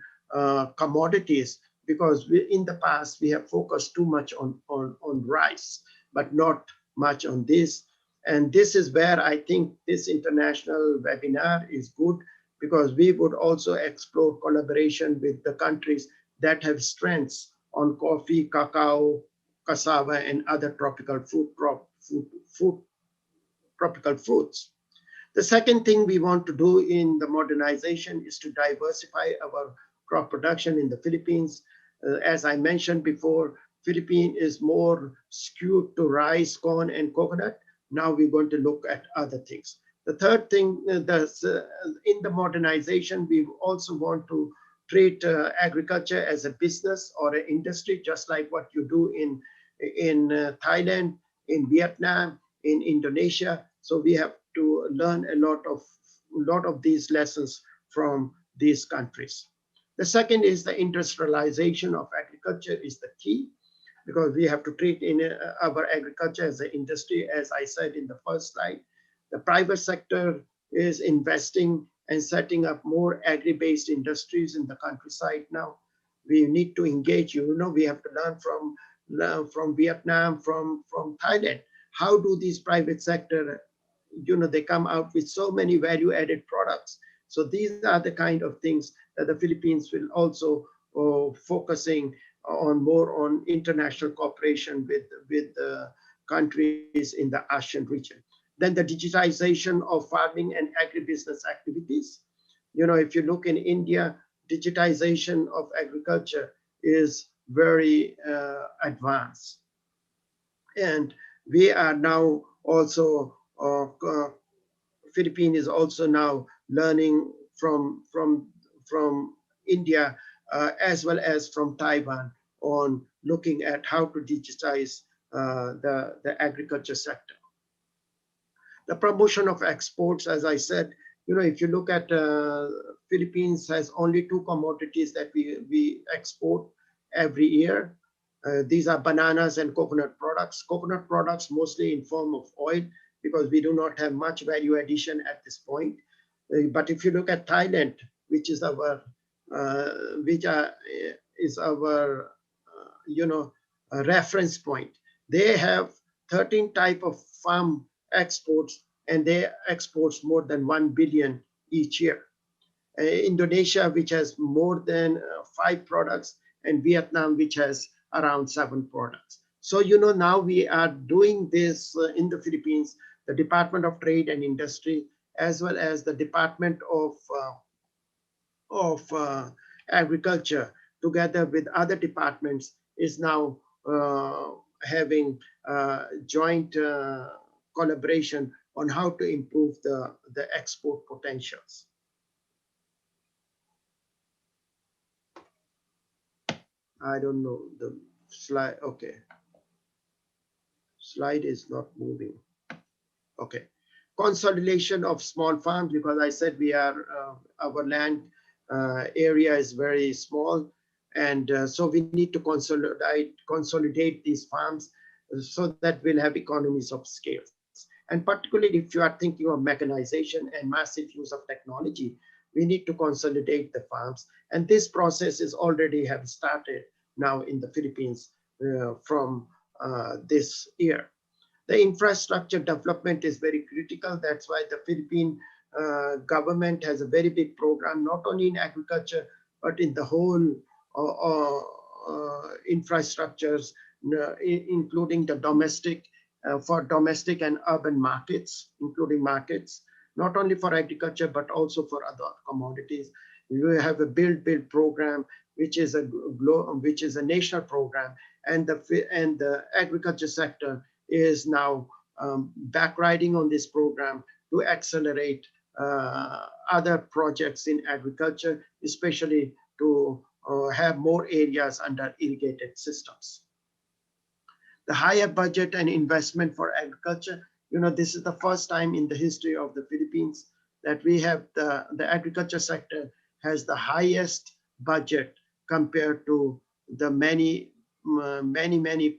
[SPEAKER 9] commodities, because in the past we have focused too much on rice, but not much on this. And this is where I think this international webinar is good, because we would also explore collaboration with the countries that have strengths on coffee, cacao, cassava, and other tropical tropical fruits. The second thing we want to do in the modernization is to diversify our crop production in the Philippines. As I mentioned before, Philippines is more skewed to rice, corn, and coconut. Now we're going to look at other things. The third thing, in the modernization, we also want to treat agriculture as a business or an industry, just like what you do in Thailand, in Vietnam, in Indonesia. So we have to learn a lot of these lessons from these countries. The second is the industrialization of agriculture is the key, because we have to treat our agriculture as an industry, as I said in the first slide. The private sector is investing and setting up more agri-based industries in the countryside now. We need to engage, we have to learn from Vietnam, from Thailand. How do these private sector, they come out with so many value-added products. So these are the kind of things that the Philippines will also focusing on more on international cooperation with the countries in the ASEAN region. Then the digitization of farming and agribusiness activities. If you look in India, digitization of agriculture is very advanced. And we are now also, Philippines is also now learning from India as well as from Taiwan on looking at how to digitize the agriculture sector. The promotion of exports, as I said, if you look at Philippines has only 2 commodities that we export every year. These are bananas and coconut products. Coconut products mostly in form of oil, because we do not have much value addition at this point. But if you look at Thailand, which is our reference point, they have 13 type of farm exports, and they export more than 1 billion each year. Indonesia, which has more than 5 products, and Vietnam, which has around 7 products. So, now we are doing this in the Philippines. The Department of Trade and Industry, as well as the Department of Agriculture, together with other departments, is now having joint collaboration on how to improve the export potentials. I don't know the slide. Okay. Slide is not moving. Okay. Consolidation of small farms, because I said we are, our land area is very small. And so we need to consolidate these farms so that we'll have economies of scale. And particularly if you are thinking of mechanization and massive use of technology, we need to consolidate the farms. And this process is already have started now in the Philippines from this year. The infrastructure development is very critical. That's why the Philippine government has a very big program, not only in agriculture, but in the whole infrastructures, including the domestic, for domestic and urban markets, including markets, not only for agriculture, but also for other commodities. We have a build program, which is a national program, and the agriculture sector is now backriding on this program to accelerate other projects in agriculture, especially to have more areas under irrigated systems. The higher budget and investment for agriculture, this is the first time in the history of the Philippines that we have the agriculture sector has the highest budget compared to the many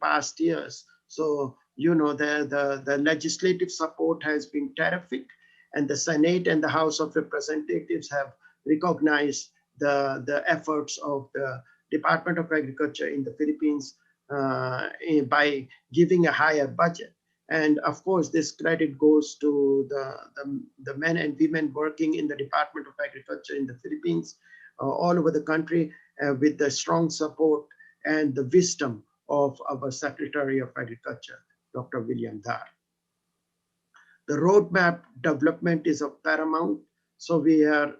[SPEAKER 9] past years. So, the legislative support has been terrific, And the Senate and the House of Representatives have recognized the efforts of the Department of Agriculture in the Philippines by giving a higher budget. And of course, this credit goes to the men and women working in the Department of Agriculture in the Philippines, all over the country, with the strong support and the wisdom of our Secretary of Agriculture, Dr. William Dar. The roadmap development is of paramount, so we are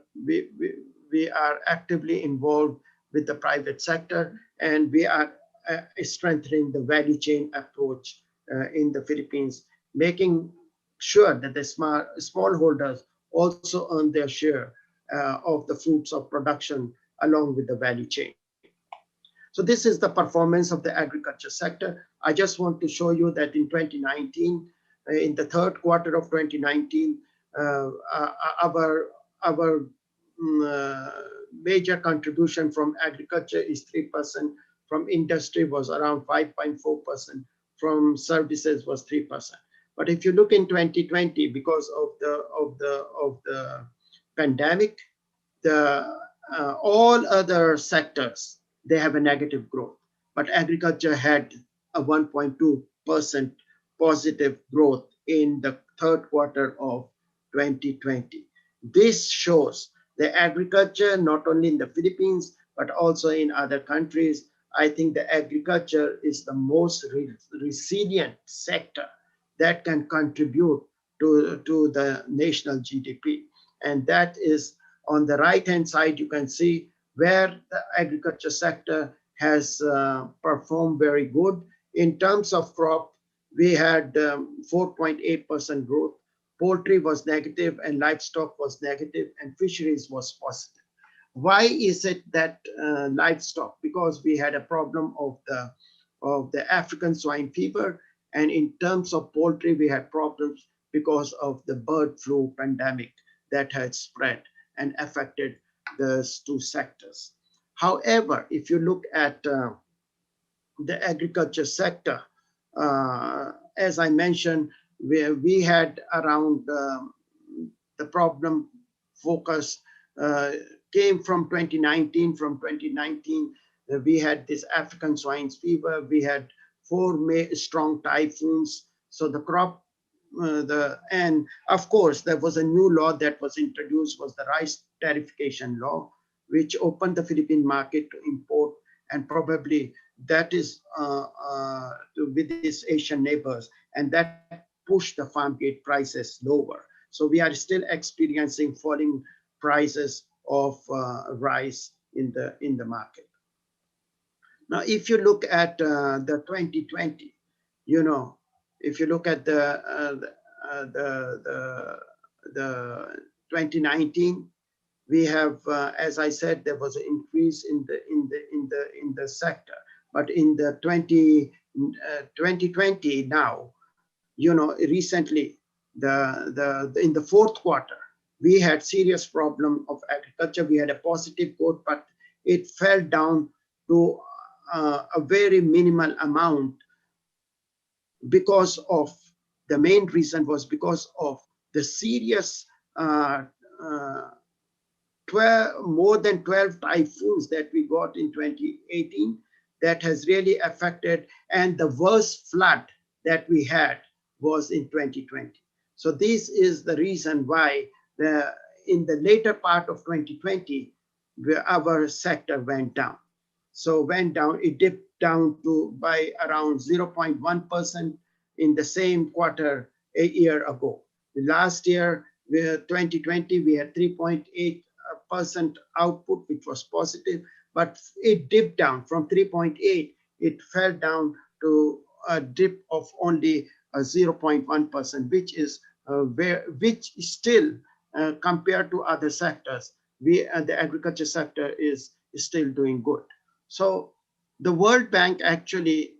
[SPEAKER 9] actively involved with the private sector, and we are strengthening the value chain approach in the Philippines, making sure that the smallholders also earn their share of the fruits of production along with the value chain. So this is the performance of the agriculture sector. I just want to show you that in 2019, in the third quarter of 2019, our major contribution from agriculture is 3%, from industry was around 5.4%, from services was 3%. But if you look in 2020, because of the pandemic, all other sectors, they have a negative growth, but agriculture had a 1.2% positive growth in the third quarter of 2020. This shows the agriculture, not only in the Philippines, but also in other countries. I think the agriculture is the most resilient sector that can contribute to the national GDP. And that is on the right-hand side, you can see where the agriculture sector has performed very good. In terms of crop, we had 4.8% growth. Poultry was negative, and livestock was negative, and fisheries was positive. Why is it that livestock? Because we had a problem of the African swine fever, and in terms of poultry, we had problems because of the bird flu pandemic that had spread and affected those two sectors. However, if you look at the agriculture sector, as I mentioned, we had around the problem focus came from 2019. From 2019, we had this African swine fever. We had 4 strong typhoons. So the crop, and of course, there was a new law that was introduced, was the rice tariffication law, which opened the Philippine market to import, and probably that is with its Asian neighbors, and that pushed the farm gate prices lower. So we are still experiencing falling prices of rice in the market. Now, if you look at the 2020, you know, if you look at the 2019, we have, as I said, there was an increase in the sector, but in the 2020 now, you know, recently in the fourth quarter, we had serious problem of agriculture. We had a positive growth, but it fell down to a very minimal amount because of the main reason was because of the serious more than 12 typhoons that we got in 2018 that has really affected, and the worst flood that we had was in 2020. So this is the reason why in the later part of 2020, our sector went down. So went down, it dipped down to by around 0.1% in the same quarter a year ago. Last year, 2020, we had 3.8% output, which was positive, but it dipped down from 3.8, it fell down to a dip of only 0.1%, which is still compared to other sectors, the agriculture sector is still doing good. So the World Bank actually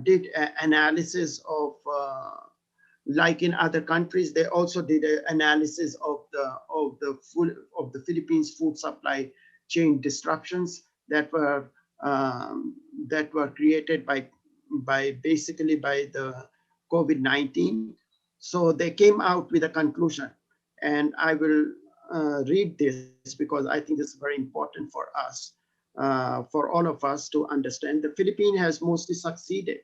[SPEAKER 9] did an analysis of, like in other countries, they also did an analysis of the Philippines food supply chain disruptions that were created by basically by the COVID-19. So they came out with a conclusion, And I will read this because I think this is very important for us, for all of us to understand. The Philippines has mostly succeeded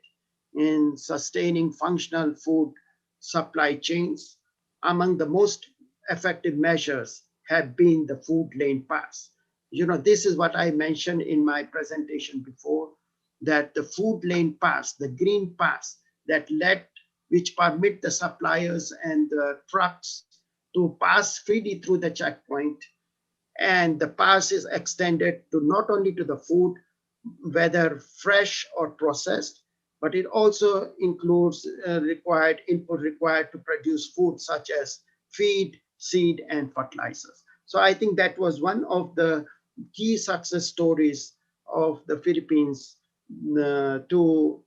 [SPEAKER 9] in sustaining functional food supply chains. Among the most effective measures have been the food lane pass. You know, this is what I mentioned in my presentation before, that the food lane pass, the green pass which permit the suppliers and the trucks to pass freely through the checkpoint. And the pass is extended to not only to the food, whether fresh or processed, but it also includes required input required to produce food such as feed, seed, and fertilizers. So I think that was one of the key success stories of the Philippines to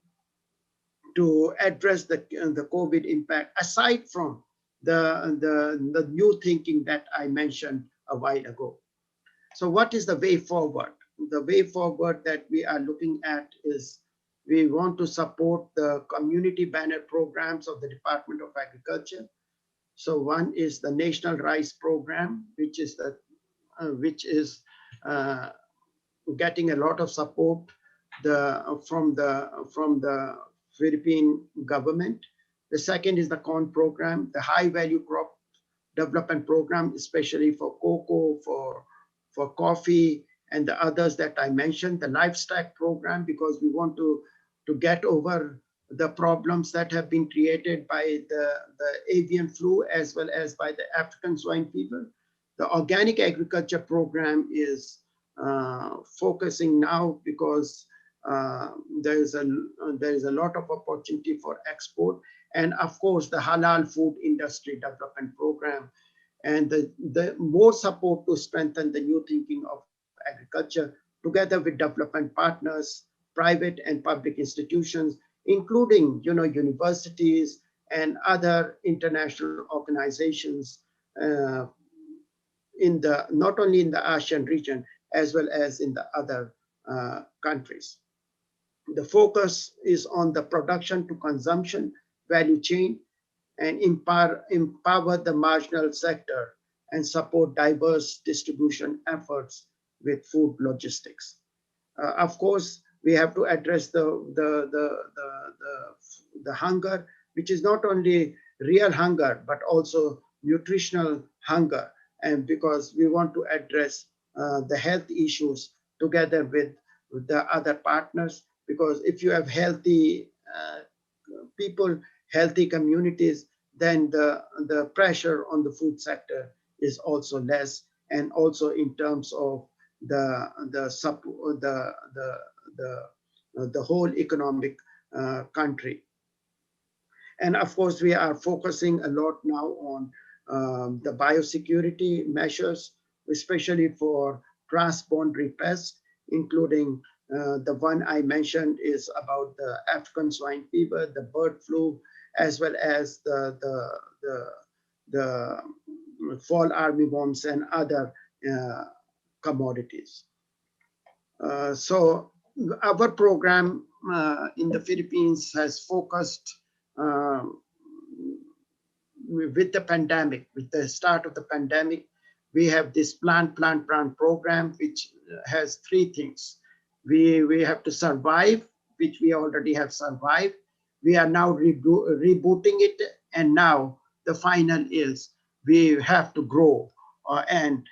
[SPEAKER 9] address the COVID impact, aside from the new thinking that I mentioned a while ago. So what is the way forward? The way forward that we are looking at is we want to support the community banner programs of the Department of Agriculture. So one is the National Rice Program, which is getting a lot of support from the Philippine government. The second is the corn program, the high value crop development program, especially for cocoa, for coffee, and the others that I mentioned, the livestock program, because we want to get over the problems that have been created by the avian flu as well as by the African swine fever. The organic agriculture program is focusing now because there is a lot of opportunity for export, and of course the halal food industry development program, and the more support to strengthen the new thinking of agriculture together with development partners, private and public institutions, including universities and other international organizations not only in the ASEAN region as well as in the other countries. The focus is on the production to consumption value chain and empower the marginal sector and support diverse distribution efforts with food logistics. Of course, we have to address the hunger, which is not only real hunger but also nutritional hunger, and because we want to address the health issues together with the other partners, because if you have healthy people, healthy communities, then the pressure on the food sector is also less, and also in terms of the whole economic country. And of course, we are focusing a lot now on the biosecurity measures, especially for transboundary pests, including the one I mentioned is about the African swine fever, the bird flu, as well as the fall armyworms and other commodities. So our program in the Philippines has focused with the pandemic, with the start of the pandemic. We have this plant program, which has three things. We have to survive, which we already have survived. We are now rebooting it, and now the final is we have to grow and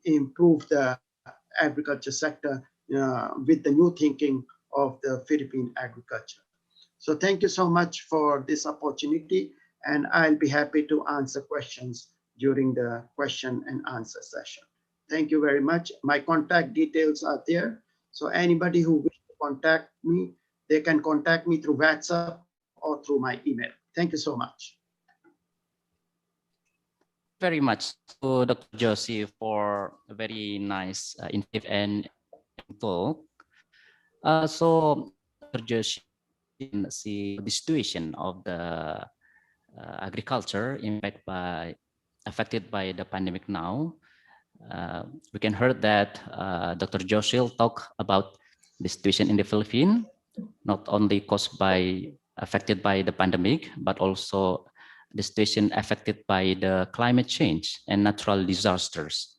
[SPEAKER 9] improve the agriculture sector with the new thinking of the Philippine agriculture. So thank you so much for this opportunity, and I'll be happy to answer questions during the question and answer session. Thank you very much. My contact details are there. So anybody who wishes to contact me, they can contact me through WhatsApp or through my email. Thank you so much.
[SPEAKER 8] Very much to Dr. Josie for a very nice initiative and talk. So Dr. Josie, see the situation of the agriculture affected by the pandemic now. We can hear that Dr. Josie talk about the situation in the Philippines, not only affected by the pandemic, but also the situation affected by the climate change and natural disasters.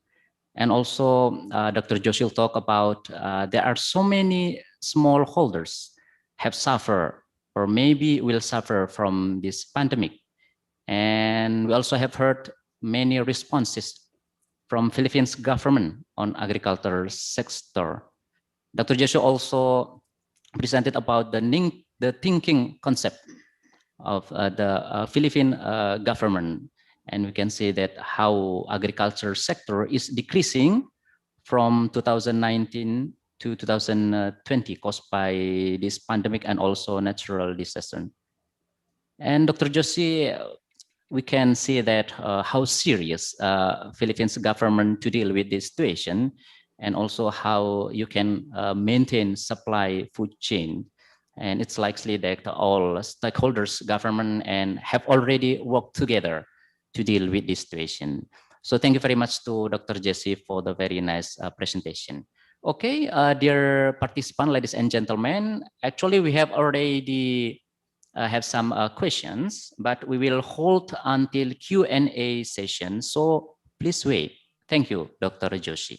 [SPEAKER 8] And also, Dr. Joshi will talk about there are so many smallholders have suffered or maybe will suffer from this pandemic. And we also have heard many responses from Philippines government on agricultural sector. Dr. Joshi also presented about the thinking concept of the Philippine government. And we can see that how agriculture sector is decreasing from 2019 to 2020 caused by this pandemic and also natural disaster. And Dr. Joshi, we can see that how serious Philippines government to deal with this situation, and also how you can maintain supply food chain. And it's likely that all stakeholders, government, and have already worked together to deal with this situation. So thank you very much to Dr. Jesse for the very nice presentation. Okay, dear participants, ladies and gentlemen, actually we have already have some questions, but we will hold until Q&A session. So please wait. Thank you, Dr. Joshi.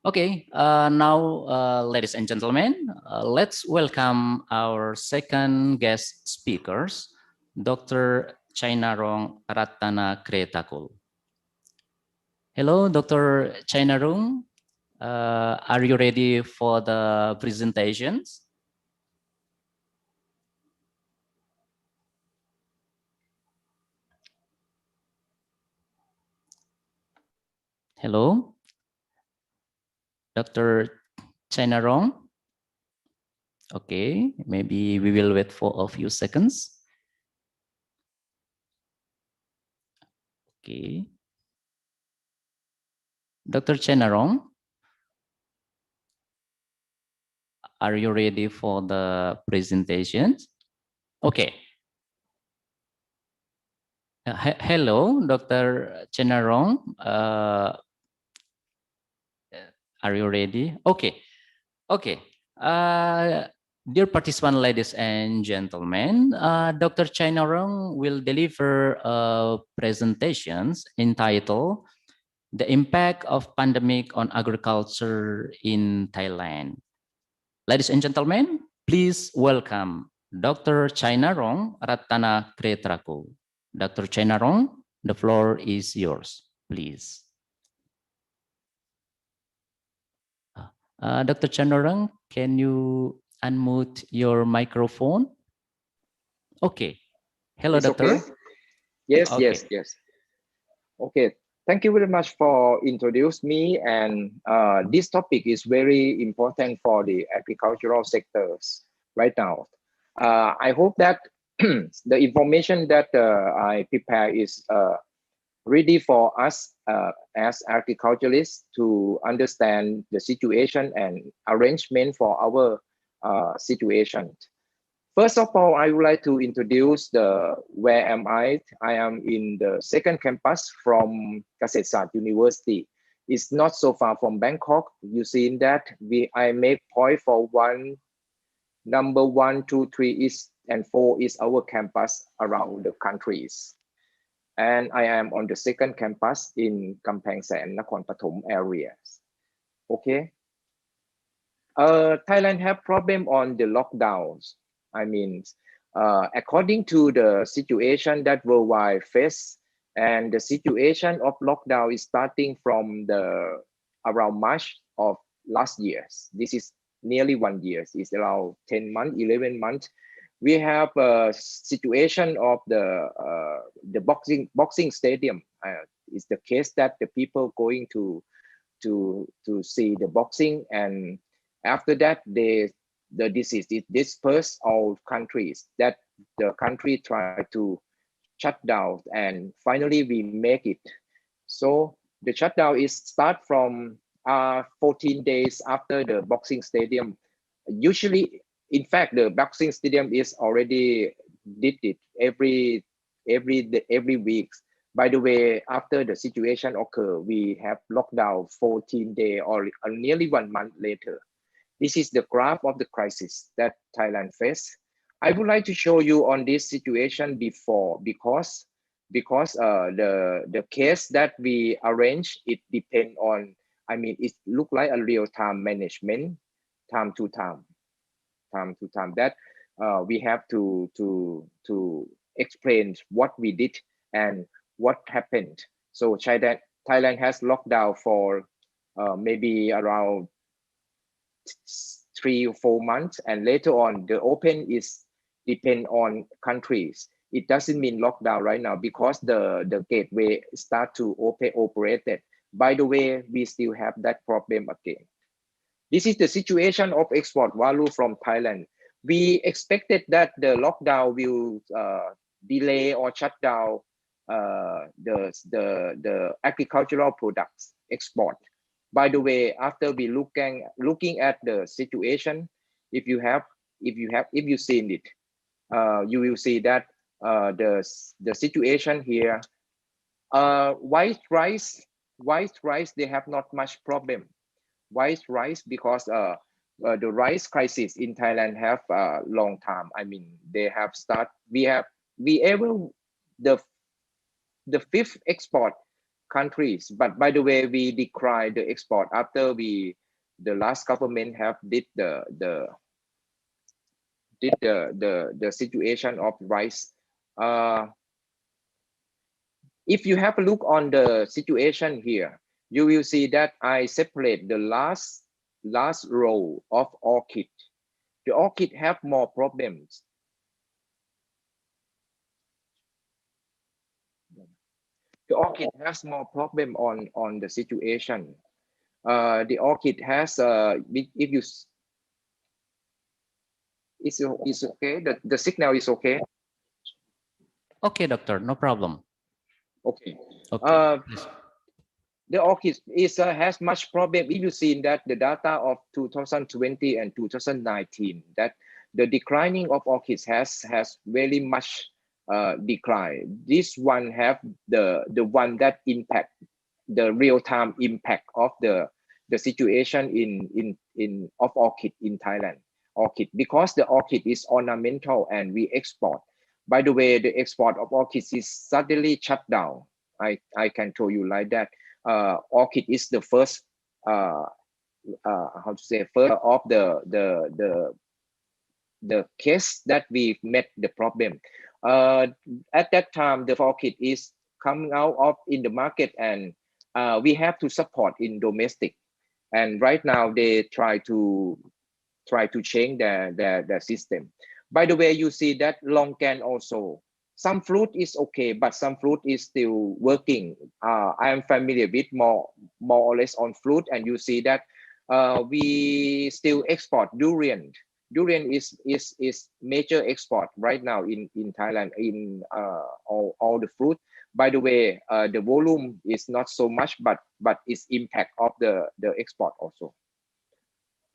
[SPEAKER 8] Okay, now, ladies and gentlemen, let's welcome our second guest speakers, Dr. Chainarong Rattanakretakul. Hello, Dr. Chainarong. Are you ready for the presentations? Hello, Dr. Chainarong. Okay, maybe we will wait for a few seconds. Okay. Dr. Chainarong, are you ready for the presentations? Okay. Hello, Dr. Chainarong. Are you ready? Okay. Okay. Dear participants, ladies and gentlemen, Dr. Chainarong will deliver presentations entitled The Impact of Pandemic on Agriculture in Thailand. Ladies and gentlemen, please welcome Dr. Chainarong Rattanakretakul. Dr. Chainarong, the floor is yours, please. Dr. Chainarong, can you unmute your microphone? Okay. Hello,
[SPEAKER 10] It's
[SPEAKER 8] doctor.
[SPEAKER 10] okay. Yes,
[SPEAKER 8] Okay.
[SPEAKER 10] yes. Okay. Thank you very much for introducing me. And this topic is very important for the agricultural sectors right now. I hope that the information that I prepare is ready for us as agriculturalists to understand the situation and arrangement for our situation. First of all, I would like to introduce where am I. I am in the second campus from Kasetsart University. It's not so far from Bangkok. You see in that I make point for number 1, 2, 3 and 4 is our campus around the countries. And I am on the second campus in Kamphaeng Sen, Nakhon Pathom areas. Okay. Thailand have problem on the lockdowns. I mean, according to the situation that worldwide face, and the situation of lockdown is starting from around March of last year. This is nearly 1 year. It's around 10 months, 11 months. We have a situation of the boxing stadium. It's the case that the people going to see the boxing, and after that the disease is dispersed all countries. That the country try to shut down, and finally we make it. So the shutdown is start from 14 days after the boxing stadium. Usually, in fact, the boxing stadium is already did it every week. By the way, after the situation occur, we have lockdown 14 days or nearly 1 month later. This is the graph of the crisis that Thailand faced. I would like to show you on this situation before because the case that we arrange, it depend on, I mean, it look like a real-time management, time to time that we have to explain what we did and what happened. So Thailand has locked down for maybe around 3 or 4 months, and later on the open is depend on countries. It doesn't mean lockdown right now because the gateway start to operate it. By the way, we still have that problem again. This is the situation of export value from Thailand. We expected that the lockdown will delay or shut down the agricultural products export. By the way, after we looking at the situation, if you seen it, you will see that the situation here, white rice, they have not much problem. White rice because the rice crisis in Thailand have a long time. I mean, they have we able the fifth export countries, but by the way, we decry the export after the last government have did the situation of rice. If you have a look on the situation here, you will see that I separate the last row of orchid. The orchid have more problems. The orchid has more problem on the situation. The orchid has if you it's okay. The signal is okay.
[SPEAKER 8] Okay, doctor, no problem.
[SPEAKER 10] Okay.
[SPEAKER 8] Okay.
[SPEAKER 10] The orchid has much problem. If you see that the data of 2020 and 2019, that the declining of orchids has very much decline. This one have the one that impact the real-time impact of the situation in of orchid in Thailand. Orchid, because the orchid is ornamental and we export. By the way, the export of orchids is suddenly shut down. I can tell you like that. Orchid is the first how to say, first of the case that we met the problem. At that time, the orchid is coming out of in the market, and we have to support in domestic. And right now they try to change their system. By the way, you see that longan also. Some fruit is okay, but some fruit is still working. I am familiar with more or less on fruit, and you see that we still export durian. Durian is major export right now in Thailand in all the fruit. By the way, the volume is not so much, but it's impact of the export also.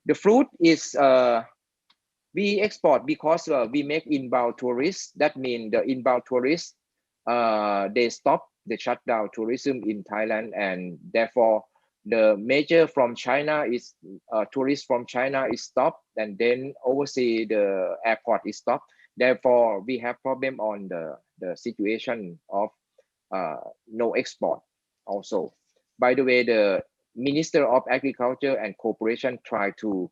[SPEAKER 10] The fruit is we export because we make inbound tourists. That means the inbound tourists, they stop the shutdown tourism in Thailand, and therefore the major from China is tourists from China is stopped, and then overseas the airport is stopped. Therefore, we have problem on the situation of no export also. By the way, the Minister of Agriculture and Cooperation try to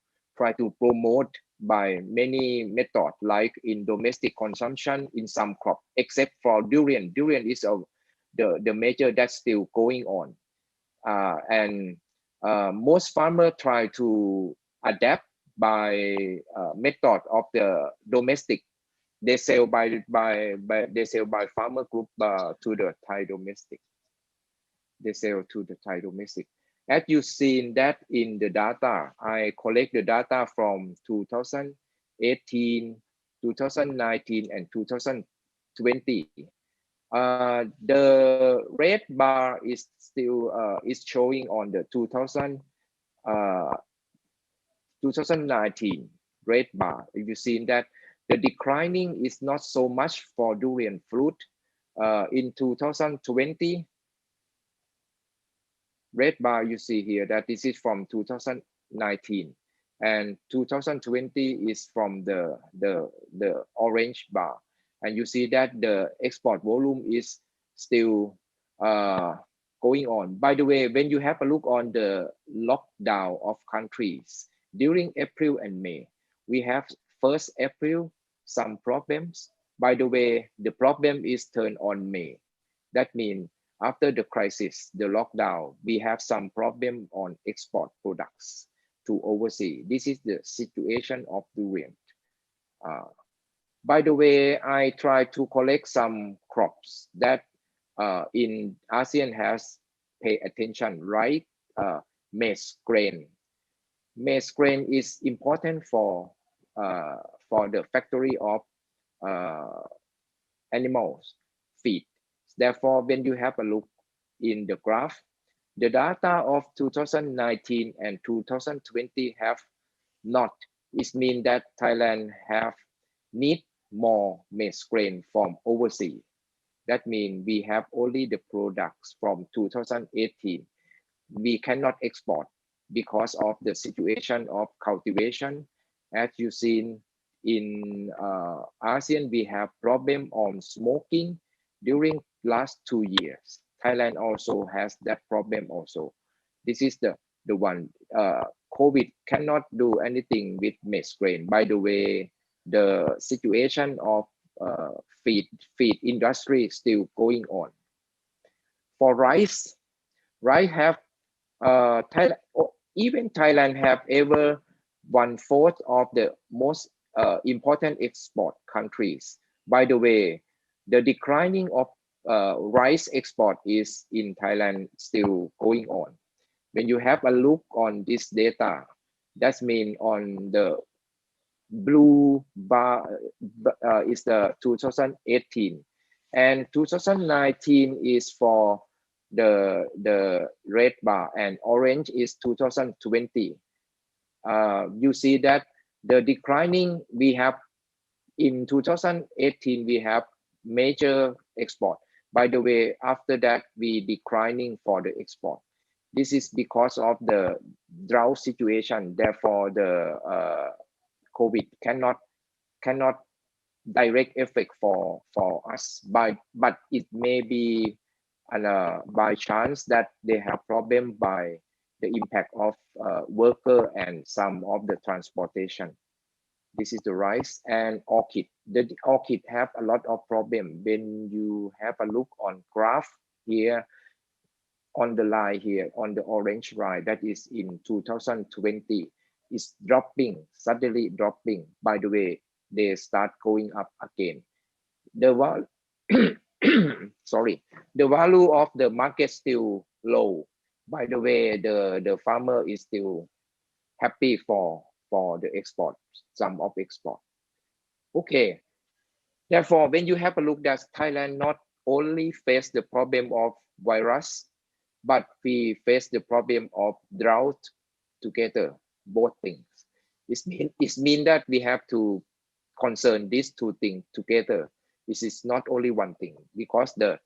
[SPEAKER 10] promote by many methods, like in domestic consumption in some crop, except for durian. Durian is the major that's still going on. And most farmers try to adapt by method of the domestic. They sell by farmer group to the Thai domestic. They sell to the Thai domestic. As you seen that in the data, I collect the data from 2018, 2019, and 2020. The red bar is still is showing on the 2019 red bar. If you seen that the declining is not so much for durian fruit. In 2020, red bar you see here that this is from 2019, and 2020 is from the orange bar, and you see that the export volume is still going on. By the way, when you have a look on the lockdown of countries during April and May, we have 1st April some problems. By the way, the problem is turned on May. That means after the crisis, the lockdown, we have some problem on export products to overseas. This is the situation of durian. By the way, I try to collect some crops that in ASEAN has pay attention, right? Maize grain. Maize grain is important for the factory of animals feed. Therefore, when you have a look in the graph, the data of 2019 and 2020 have not. It means that Thailand have need more maize grain from overseas. That means we have only the products from 2018. We cannot export because of the situation of cultivation. As you've seen in ASEAN, we have problem on smoking during last 2 years. Thailand also has that problem also. This is the one. COVID cannot do anything with maize grain. By the way, the situation of feed industry is still going on. For rice have Thailand, even Thailand have ever 1/4 of the most important export countries. By the way, the declining of rice export is in Thailand still going on. When you have a look on this data, that means on the blue bar is the 2018, and 2019 is for the red bar, and orange is 2020. You see that the declining we have in 2018 we have major export. By the way, after that we declining for the export. This is because of the drought situation. Therefore, the COVID cannot direct effect for us. But it may be by chance that they have problem by the impact of worker and some of the transportation. This is the rice and orchid. The orchid have a lot of problem. When you have a look on graph here, on the line here, on the orange line, that is in 2020, is dropping, suddenly dropping. By the way, they start going up again. The sorry, the value of the market still low. By the way, the farmer is still happy for the export, some of export. Okay. Therefore, when you have a look that Thailand not only face the problem of virus, but we face the problem of drought together, both things. It means that we have to concern these two things together. This is not only one thing, because the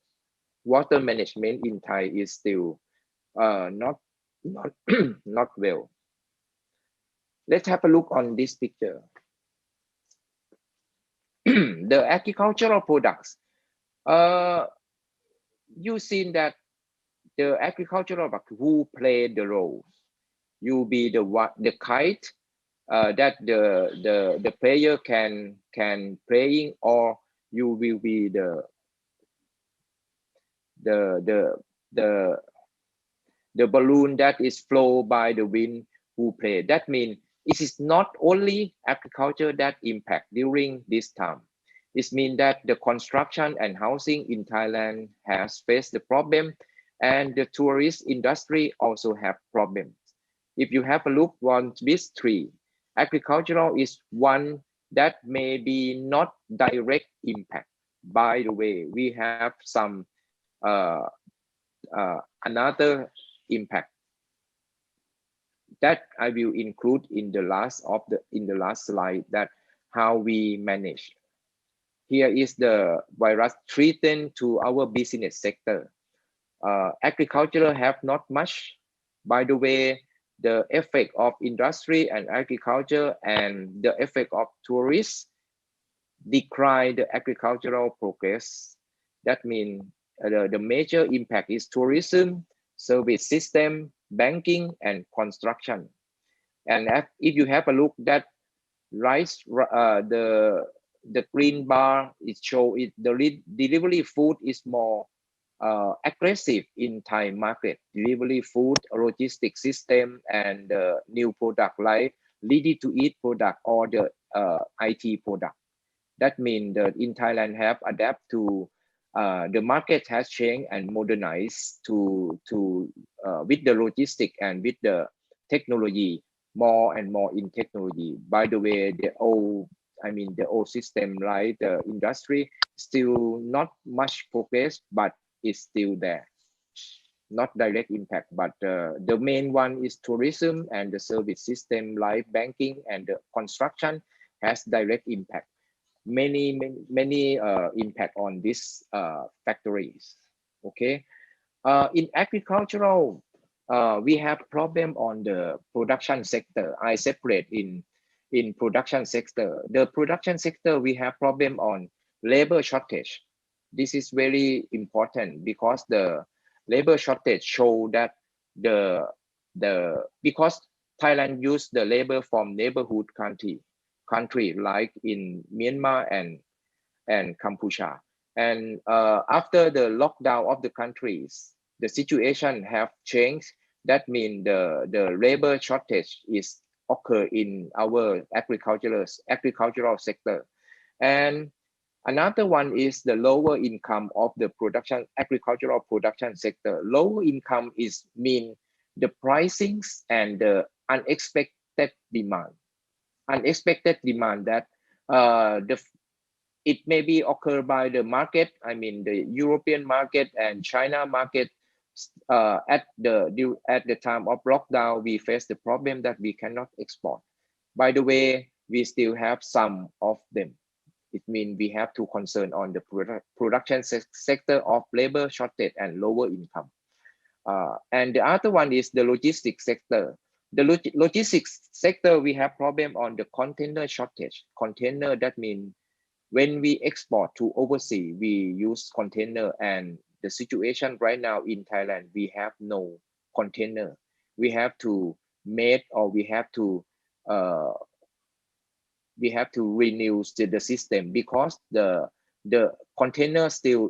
[SPEAKER 10] water management in Thai is still not well. Let's have a look on this picture. The agricultural products. You've seen that the agricultural product, who play the roles? You be the kite that the player can playing, or you will be the balloon that is flow by the wind who play. That means it is not only agriculture that impact during this time. It means that the construction and housing in Thailand has faced the problem, and the tourist industry also have problems. If you have a look on these three, agricultural is one that may be not direct impact. By the way, we have some another impact that I will include in the last slide, that how we manage. Here is the virus threatened to our business sector. Agriculture have not much. By the way, the effect of industry and agriculture and the effect of tourists decline the agricultural progress. That means the major impact is tourism, service system, banking, and construction. And if you have a look that the green bar, it show it the delivery food is more aggressive in Thai market. Delivery food, logistic system, and new product like ready to eat product or the IT product. That means that in Thailand have adapt to the market has changed and modernized to with the logistic and with the technology more and more in technology. By the way, the old system like the industry still not much progress, but it's still there. Not direct impact, but the main one is tourism and the service system like banking and the construction has direct impact. Many impact on these factories. Okay, in agricultural, we have problem on the production sector. I separate in production sector. The production sector we have problem on labor shortage. This is very important because the labor shortage show that because Thailand use the labor from neighborhood country like in Myanmar and Cambodia. And after the lockdown of the countries, the situation have changed. That means the labor shortage is occur in our agricultural sector. And another one is the lower income of the agricultural production sector. Lower income is mean the pricings and the unexpected demand. Unexpected demand that it may be occur by the market. I mean the European market and China market. At the time of lockdown, we face the problem that we cannot export. By the way, we still have some of them. It means we have to concern on the production sector of labor shortage and lower income. And the other one is the logistics sector. The logistics sector, we have problem on the container shortage. Container, that means when we export to overseas, we use container, and the situation right now in Thailand, we have no container. We have to make, or we have to renew the system because the container still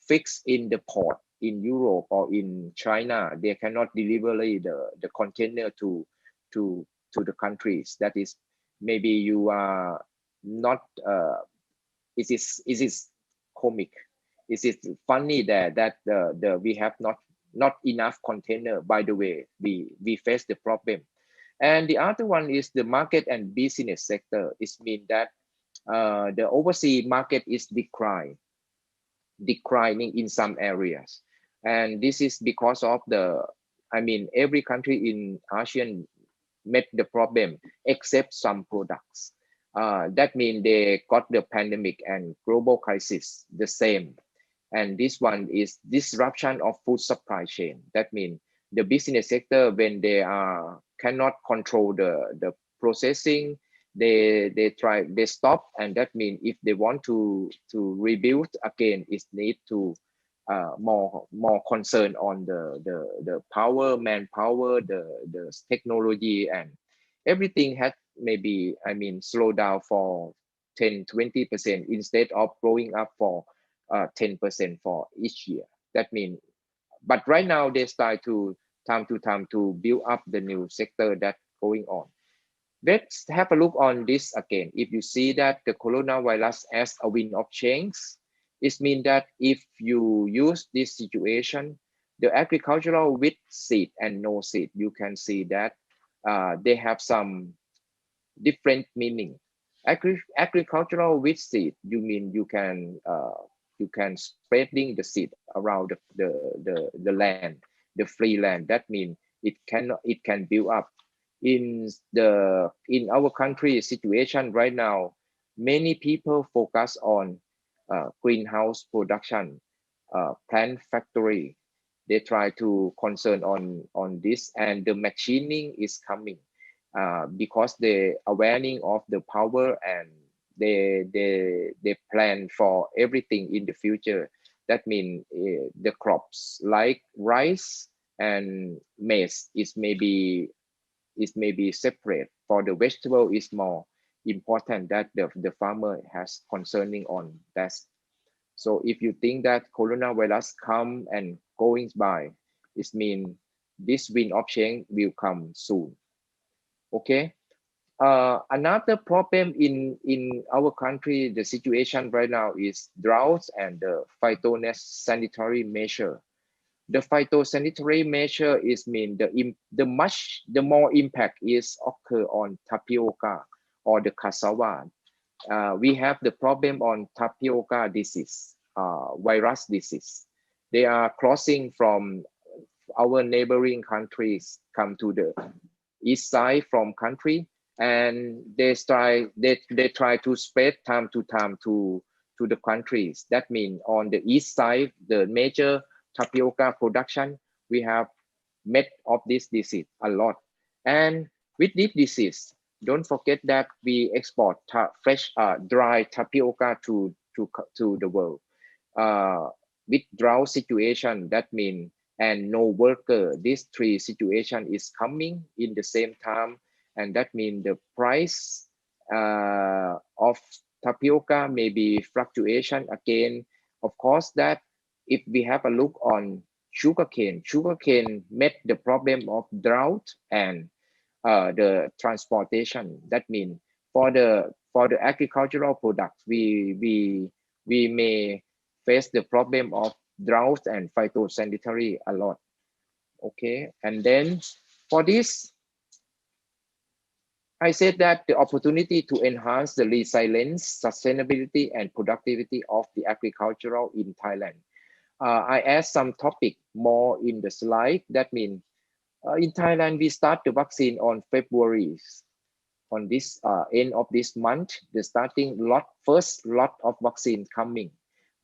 [SPEAKER 10] fixed in the port in Europe or in China. They cannot deliver the container to the countries. That is, maybe you are not. It is comic. It is funny that we have not enough container. By the way, we face the problem. And the other one is the market and business sector. It means that the overseas market is declining in some areas. And this is because of every country in ASEAN met the problem except some products. That means they got the pandemic and global crisis the same. And this one is disruption of food supply chain. That means the business sector, when they cannot control the processing, they stop. And that means if they want to rebuild again, it need to more concern on the power, manpower, the technology, and everything had maybe slow down for 10-20% instead of growing up for 10% for each year. That means, but right now they start to time to build up the new sector that going on. Let's have a look on this again. If you see that the coronavirus as a wind of change, it means that if you use this situation, the agricultural with seed and no seed, you can see that they have some different meaning. Agricultural with seed, you mean you can spreading the seed around the land, the free land. That means it can build up. In our country situation right now, many people focus on greenhouse production, plant factory, they try to concern on this, and the machining is coming because they awareness of the power, and they plan for everything in the future. That means the crops like rice and maize is maybe separate. For the vegetable is more important that the farmer has concerning on that. So if you think that coronavirus come and going by, it means this wind of change will come soon. Okay. Another problem in our country, the situation right now is droughts and the phytosanitary measure. The phytosanitary measure is mean the more impact is occur on tapioca or the cassava. We have the problem on tapioca disease, virus disease. They are crossing from our neighboring countries, come to the east side from country, and they try to spread time to time to the countries. That means on the east side, the major tapioca production, we have met of this disease a lot. And with this disease, don't forget that we export fresh dry tapioca to the world. With drought situation, that means and no worker, this three situation is coming in the same time, and that means the price of tapioca may be fluctuation again. Of course, that if we have a look on sugarcane met the problem of drought and the transportation. That means for the agricultural products, we may face the problem of drought and phytosanitary a lot. Okay, and then for this, I said that the opportunity to enhance the resilience, sustainability, and productivity of the agricultural in Thailand. I add some topic more in the slide. That means in Thailand, we start the vaccine on February. On this end of this month, the first lot of vaccine coming.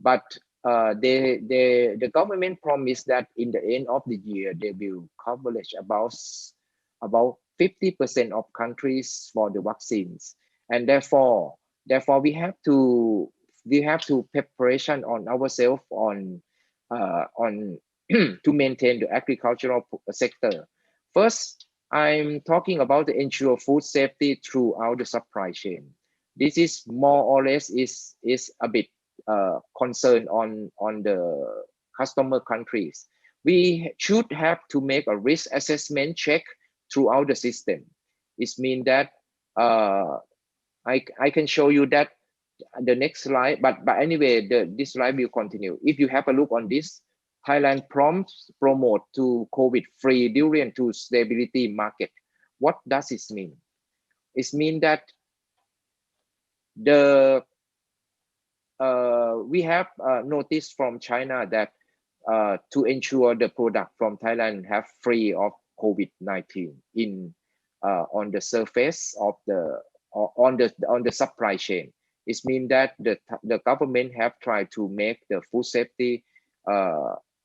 [SPEAKER 10] But the government promised that in the end of the year, they will coverage about 50% of countries for the vaccines. And therefore we have to preparation on ourselves on to maintain the agricultural sector. First, I'm talking about the ensure food safety throughout the supply chain. This is more or less is a bit concern on the customer countries. We should have to make a risk assessment check throughout the system. It means that I can show you that the next slide, but anyway, this slide will continue. If you have a look on this, Thailand promote to COVID-free durian to stability market. What does it mean? It means that we have noticed from China that to ensure the product from Thailand have free of COVID-19 in on the surface of on the supply chain. It means that the government have tried to make the food safety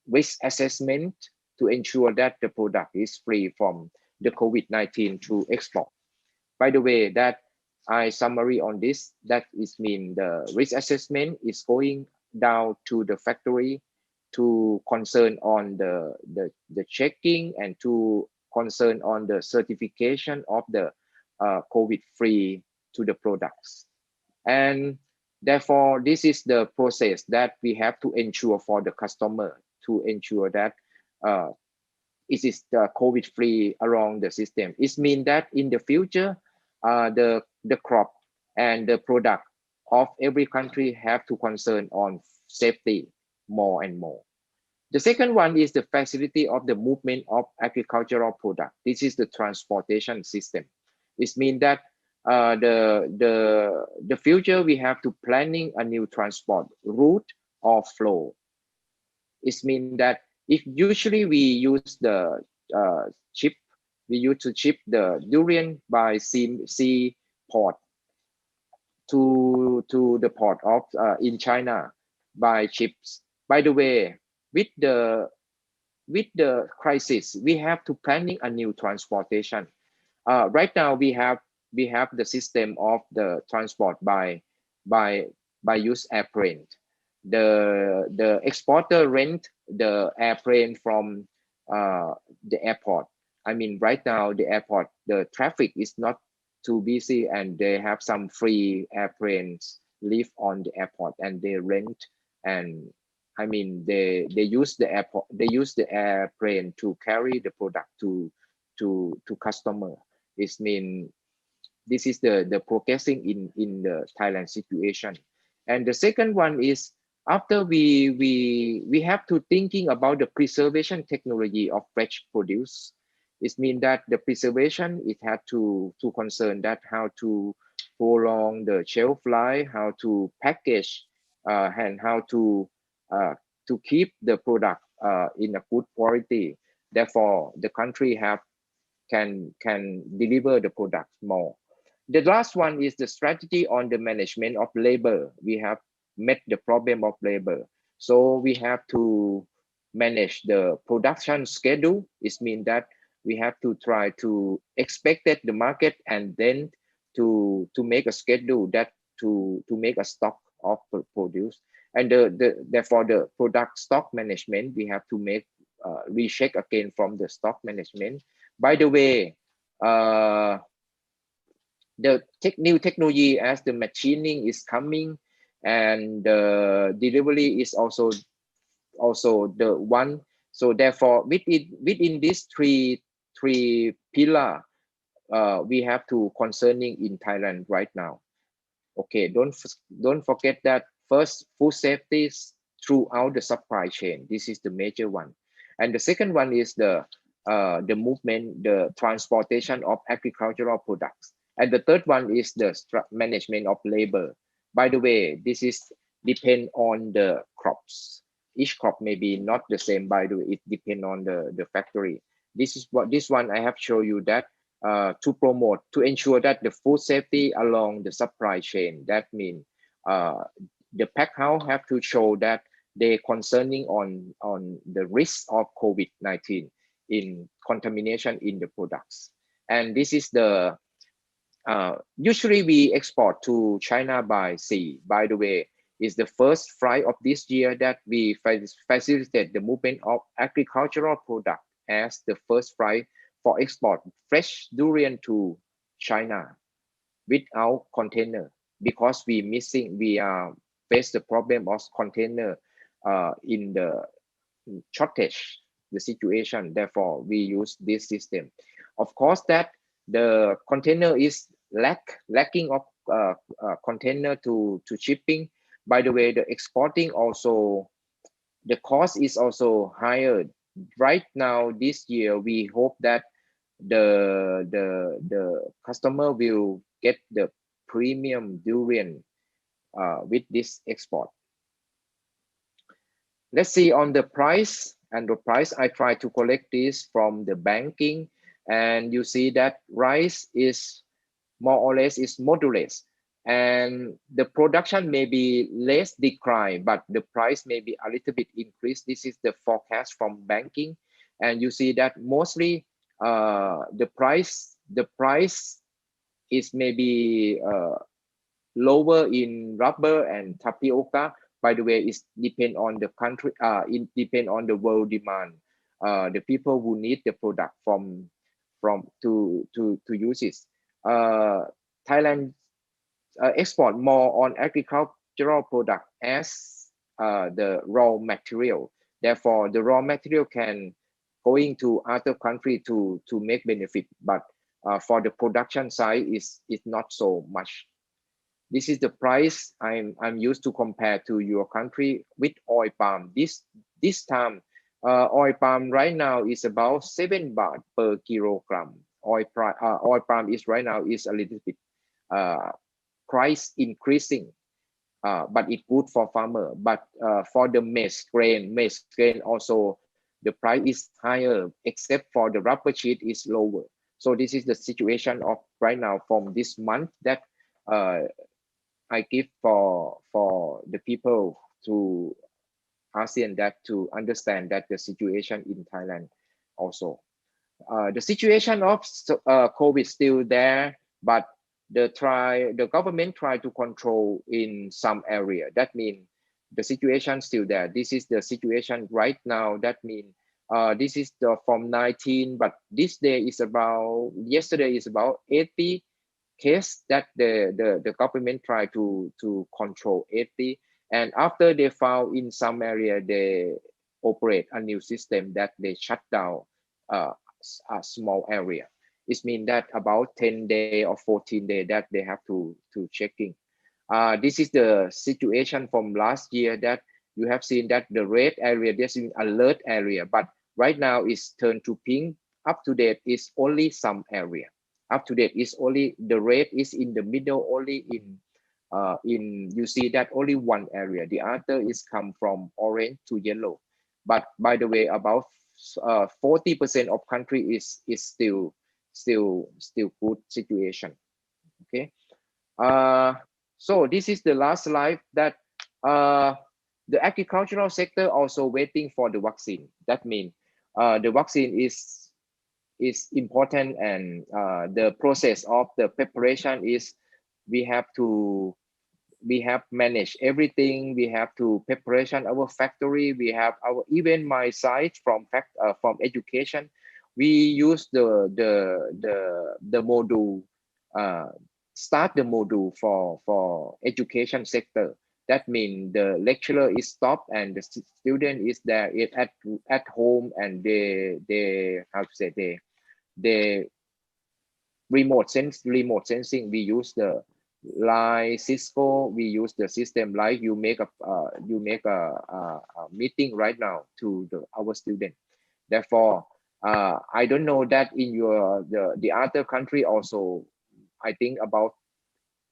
[SPEAKER 10] risk assessment to ensure that the product is free from the COVID-19 to export. By the way, that I summary on this, that is mean the risk assessment is going down to the factory to concern on the checking and to concern on the certification of the COVID-free to the products. And therefore, this is the process that we have to ensure for the customer to ensure that it is COVID-free around the system. It means that in the future, the crop and the product of every country have to concern on safety more and more. The second one is the facility of the movement of agricultural product. This is the transportation system. It means that the future we have to planning a new transport route or flow. It means that if usually we use the ship, we used to ship the durian by sea port to the port of in China by ships. By the way, with the the crisis, we have to planning a new transportation. Right now we have the system of the transport by use airplane. The exporter rent the airplane from the airport. I mean, right now the airport, the traffic is not too busy, and they have some free airplanes live on the airport, and they rent, and I mean they use the airport, they use the airplane to carry the product to customer. This mean this is the progressing in the Thailand situation. And the second one is, after we have to thinking about the preservation technology of fresh produce. It means that the preservation, it had to concern that how to prolong the shelf life, how to package, and how to keep the product in a good quality. Therefore, the country have can deliver the product more. The last one is the strategy on the management of labor. We have met the problem of labor, so we have to manage the production schedule. It means that we have to try to expect the market, and then to make a schedule that to make a stock of produce. And therefore the product stock management, we have to make recheck again from the stock management. By the way, the new technology as the machining is coming, and the delivery is also the one. So therefore, within these three pillar, we have to concerning in Thailand right now. Okay, don't forget that first, food safety throughout the supply chain. This is the major one, and the second one is the movement, the transportation of agricultural products, and the third one is the management of labor. By the way, this is depend on the crops. Each crop may be not the same. By the way, it depend on the factory. This is what this one I have shown you, that to promote, to ensure that the food safety along the supply chain. That means the pack house have to show that they concerning on the risk of COVID-19 in contamination in the products. And this is the usually we export to China by sea. By the way, is the first flight of this year that we facilitate the movement of agricultural product as the first flight for export fresh durian to China without container, because we are face the problem of container in the shortage the situation. Therefore, we use this system. Of course, that the container is lacking of container to shipping. By the way, the exporting also, the cost is also higher. Right now, this year, we hope that the customer will get the premium durian with this export. Let's see on the price. And the price, I try to collect this from the banking, and you see that rice is more or less is moderate, and the production may be less decline, but the price may be a little bit increased. This is the forecast from banking, and you see that mostly the price is maybe lower in rubber and tapioca. By the way, it depend on the country. It depend on the world demand. The people who need the product from to use it. Thailand export more on agricultural product as the raw material. Therefore, the raw material can going to other country to make benefit, but for the production side is not so much. This is the price I'm used to compare to your country with oil palm. This time, oil palm right now is about 7 baht per kilogram. Oil palm is right now is a little bit price increasing, but it's good for farmer. But for the maize grain also the price is higher, except for the rubber sheet is lower. So this is the situation of right now from this month that I give for the people to ASEAN that to understand that the situation in Thailand also. The situation of COVID still there, but the government try to control in some area. That means the situation still there. This is the situation right now. That means this is the from 19, but this day is about, yesterday is about 80 case that the government try to control 80. And after they found in some area, they operate a new system that they shut down a small area. It means that about 10 day or 14 day that they have to checking. This is the situation from last year that you have seen that the red area, there's an alert area, but right now it's turned to pink. Up to date is only some area. Up to date is only the red is in the middle, only in you see that only one area. The other is come from orange to yellow. But by the way, about 40% of country is still good situation. Okay. So this is the last slide that the agricultural sector also waiting for the vaccine. That means the vaccine is important, and the process of the preparation is we have managed everything. We have to preparation our factory. We have our, even my site from education. We use the module, start the module for education sector. That means the lecturer is stopped and the student is there at home, and they how to say they remote sensing. We use the like Cisco. We use the system like you make a meeting right now to our student. Therefore, I don't know that in the other country also. I think about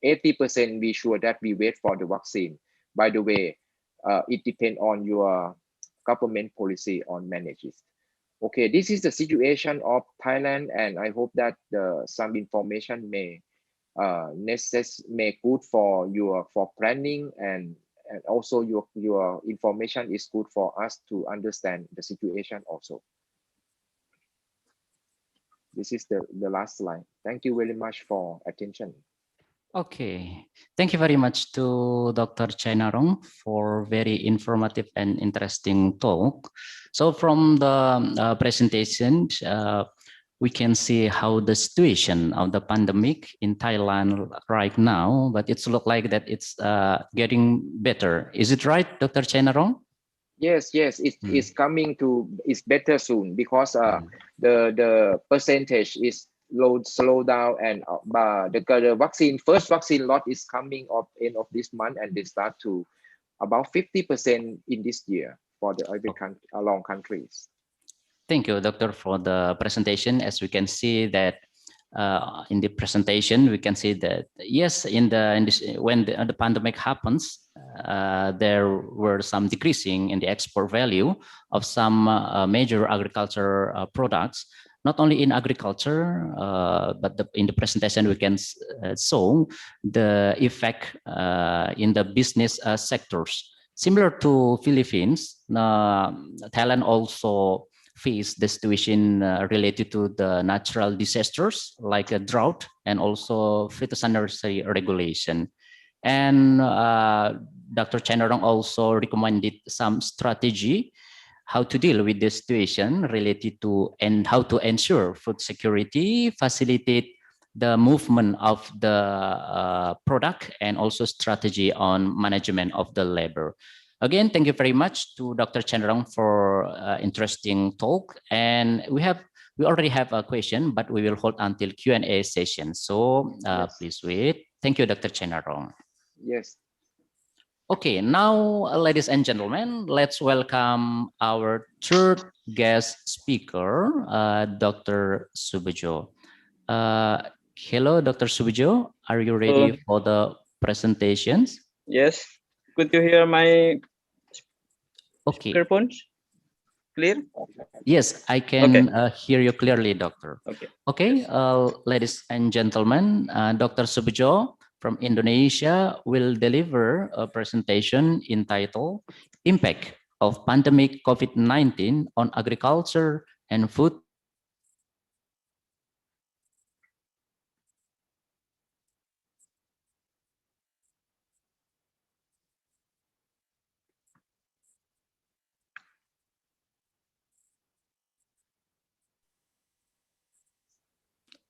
[SPEAKER 10] 80% be sure that we wait for the vaccine. By the way, it depends on your government policy on manages. Okay, this is the situation of Thailand, and I hope that some information may good for planning, and also your information is good for us to understand the situation also. This is the last slide. Thank you very much for attention.
[SPEAKER 8] Okay, thank you very much to Dr. Chainarong for very informative and interesting talk. So from the presentation, we can see how the situation of the pandemic in Thailand right now, but it's look like that it's getting better. Is it right, Dr. Chainarong?
[SPEAKER 10] Yes, it's coming to, it's better soon, because the percentage is slow down, and the vaccine, first vaccine lot is coming up end of this month, and they start to about 50% in this year for the every country, along countries.
[SPEAKER 8] Thank you, Doctor, for the presentation. As we can see that in the presentation, we can see that yes, when the pandemic happens, there were some decreasing in the export value of some major agriculture products. Not only in agriculture, but in the presentation we can show the effect in the business sectors. Similar to Philippines, Thailand also faced the situation related to the natural disasters like a drought and also phytosanitary regulation. And Dr. Chainarong also recommended some strategy how to deal with this situation related to, and how to ensure food security, facilitate the movement of the product, and also strategy on management of the labor. Again, thank you very much to Dr. Chainarong for interesting talk. And we already have a question, but we will hold until Q&A session. So yes. Please wait. Thank you, Dr. Chainarong.
[SPEAKER 10] Yes.
[SPEAKER 8] Okay, now, ladies and gentlemen, let's welcome our third guest speaker, Dr. Subedjo. Hello, Dr. Subedjo. Are you ready for the presentations?
[SPEAKER 11] Yes. Could you hear my
[SPEAKER 8] microphones?
[SPEAKER 11] Clear?
[SPEAKER 8] Yes, I can hear you clearly, Doctor. Okay, ladies and gentlemen, Dr. Subedjo from Indonesia will deliver a presentation entitled Impact of pandemic COVID-19 on agriculture and food.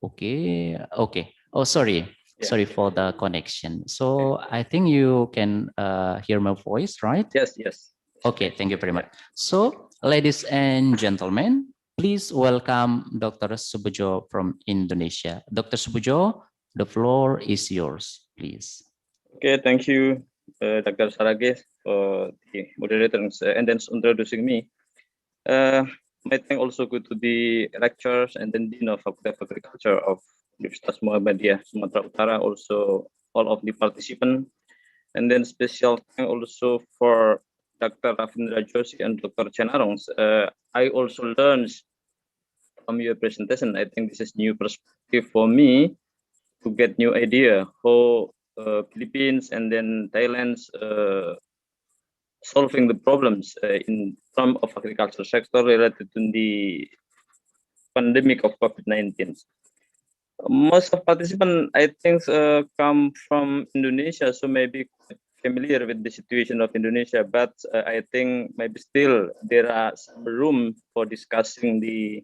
[SPEAKER 8] Okay. Oh, sorry.
[SPEAKER 11] Yeah.
[SPEAKER 8] Sorry for the connection. So I think you can hear my voice, right?
[SPEAKER 11] Yes.
[SPEAKER 8] Okay, thank you very much. So, ladies and gentlemen, please welcome Dr. Subujo from Indonesia. Dr. Subujo, the floor is yours, please.
[SPEAKER 11] Okay, thank you, Dr. Saraghe, for the moderator and then introducing me. My thank also go to the lecturers and then Dean of Faculty of Agriculture of Universitas Muhammadiyah Sumatera Utara, also all of the participants, and then special thank also for Dr. Ravindra Joshi and Dr. Chenarong. I also learned from your presentation. I think this is new perspective for me to get new idea how Philippines and then Thailand's solving the problems in terms of agriculture sector related to the pandemic of COVID-19. Most of participants, I think, come from Indonesia, so maybe quite familiar with the situation of Indonesia, but I think maybe still there are some room for discussing the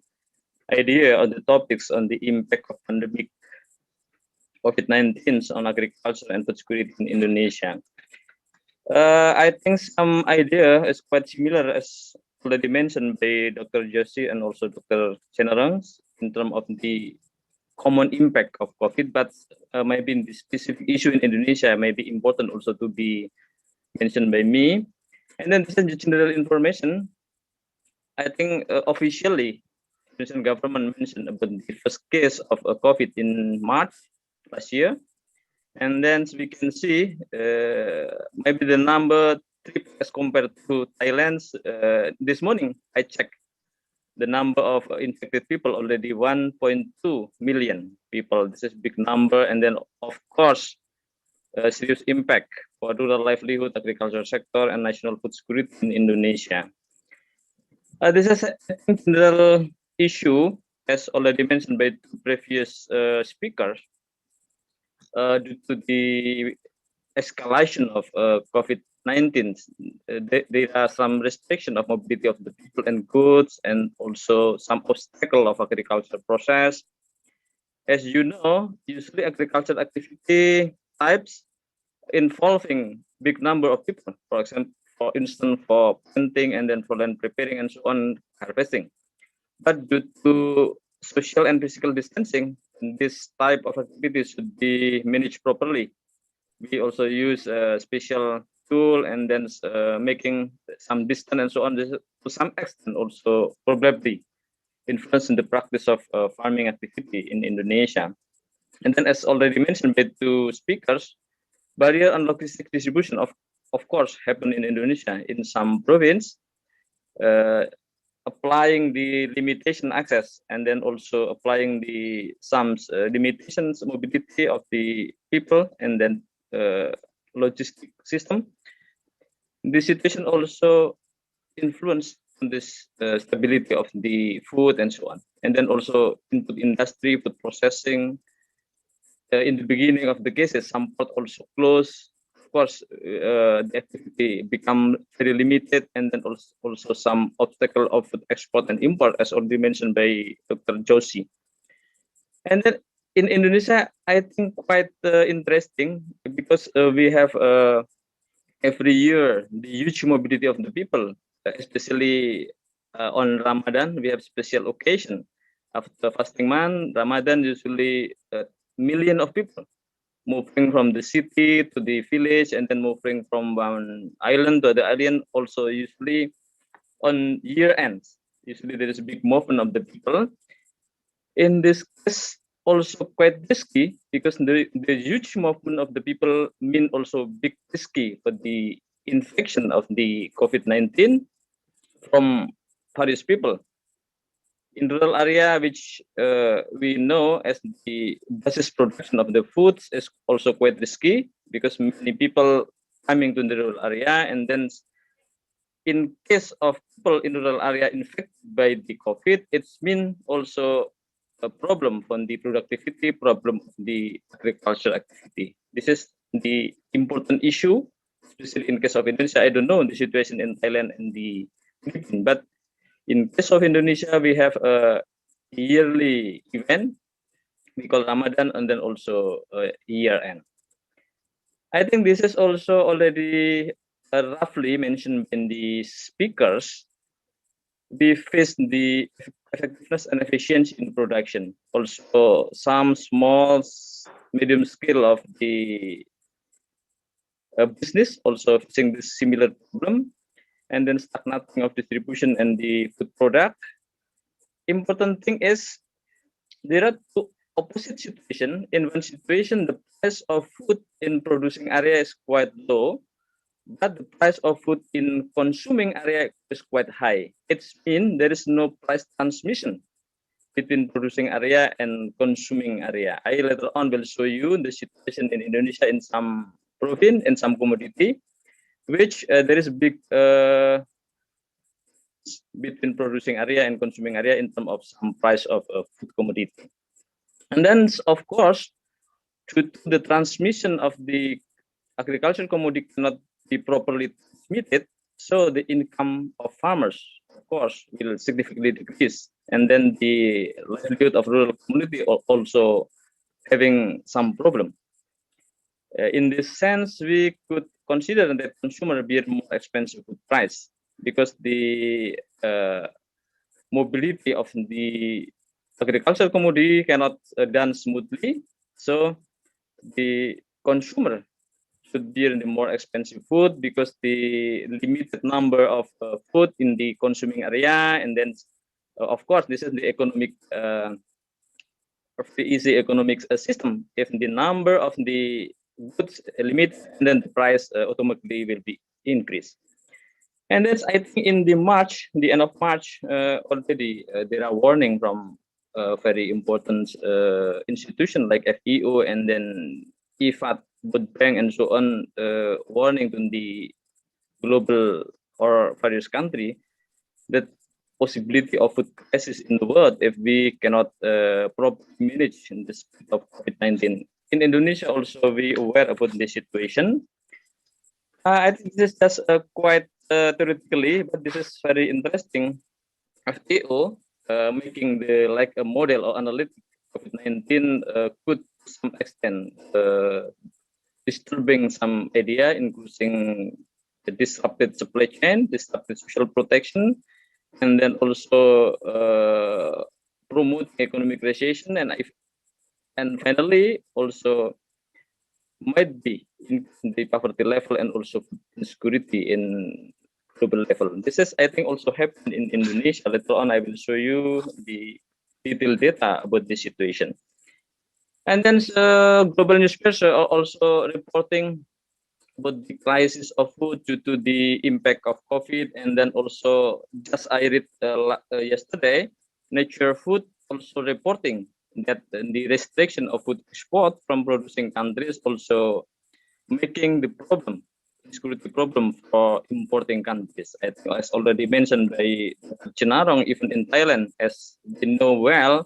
[SPEAKER 11] idea or the topics on the impact of pandemic COVID-19 on agriculture and food security in Indonesia. I think some idea is quite similar as already mentioned by Dr. Joshi and also Dr. Chenarong in terms of the common impact of COVID, but maybe in this specific issue in Indonesia may be important also to be mentioned by me. And then this is general information. I think officially, the Indonesian government mentioned about the first case of COVID in March last year. And then we can see maybe the number tripled as compared to Thailand's. This morning, I checked the number of infected people already 1.2 million people. This is a big number. And then, of course, serious impact for rural livelihood, agriculture sector, and national food security in Indonesia. This is a general issue, as already mentioned by the previous speakers. Due to the escalation of COVID-19, there are some restriction of mobility of the people and goods, and also some obstacle of agriculture process. As you know, usually agricultural activity types involving big number of people, for example, for instance, for planting and then for land preparing and so on, harvesting. But due to social and physical distancing, this type of activity should be managed properly. We also use a special tool and then making some distance and so on. This, to some extent, also probably influencing the practice of farming activity in Indonesia. And then, as already mentioned by two speakers, barrier and logistic distribution of course happen in Indonesia in some province. Applying the limitation access and then also applying the some limitations mobility of the people and then logistic system. This situation also influenced this stability of the food and so on. And then also input industry, food processing. In the beginning of the cases, some port also closed. Of course, the activity become very limited, and then also some obstacle of food export and import, as already mentioned by Dr. Joshi. And then in Indonesia, I think quite interesting because we have every year the huge mobility of the people, especially on Ramadan. We have special occasion after fasting month. Ramadan usually million of people moving from the city to the village and then moving from one island to the island. Also usually on year ends, usually there is a big movement of the people. In this case, also quite risky because the huge movement of the people mean also big risky for the infection of the COVID-19 from various people. In rural area, which we know as the basis production of the foods is also quite risky because many people coming to the rural area and then in case of people in rural area infected by the COVID, it's mean also a problem from the productivity, problem of the agricultural activity. This is the important issue, especially in case of Indonesia. I don't know the situation in Thailand and the Philippines, but in case of Indonesia, we have a yearly event we call Ramadan, and then also year end. I think this is also already roughly mentioned in the speakers. We face the effectiveness and efficiency in production. Also, some small, medium scale of the business also facing this similar problem, and then stagnating of distribution and the food product. Important thing is there are two opposite situation. In one situation, the price of food in producing area is quite low, but the price of food in consuming area is quite high. It means there is no price transmission between producing area and consuming area. I later on will show you the situation in Indonesia in some province and some commodity, which there is big between producing area and consuming area in terms of some price of food commodity. And then, of course, due to the transmission of the agricultural commodity cannot be properly transmitted, so the income of farmers, of course, will significantly decrease. And then the livelihood of rural community also having some problem. In this sense, we could consider that consumer bear more expensive food price because the mobility of the agricultural commodity cannot done smoothly. So the consumer should bear the more expensive food because the limited number of food in the consuming area, and then of course this is the economic the easy economic system. If the number of the goods limit, then the price automatically will be increased. And that's, I think, in the end of March, already there are warning from very important institution like FEO and then IFAD, World Bank, and so on, warning to the global or various country that possibility of food crisis in the world if we cannot properly manage in the spread of COVID-19. In Indonesia, also we aware about this situation. I think this is just quite theoretically, but this is very interesting. FAO making the like a model or analytic COVID-19 could to some extent disturbing some idea, including the disrupted supply chain, disrupted social protection, and then also promote economic recession, and finally also might be in the poverty level and also insecurity in global level. This is, I think, also happened in Indonesia. Later on, I will show you the detailed data about this situation. And then global newspapers are also reporting about the crisis of food due to the impact of COVID. And then also, just I read yesterday, Nature Food also reporting that the restriction of food export from producing countries also making the problem, security problem for importing countries. I think as already mentioned by Chinarong, even in Thailand, as we know well,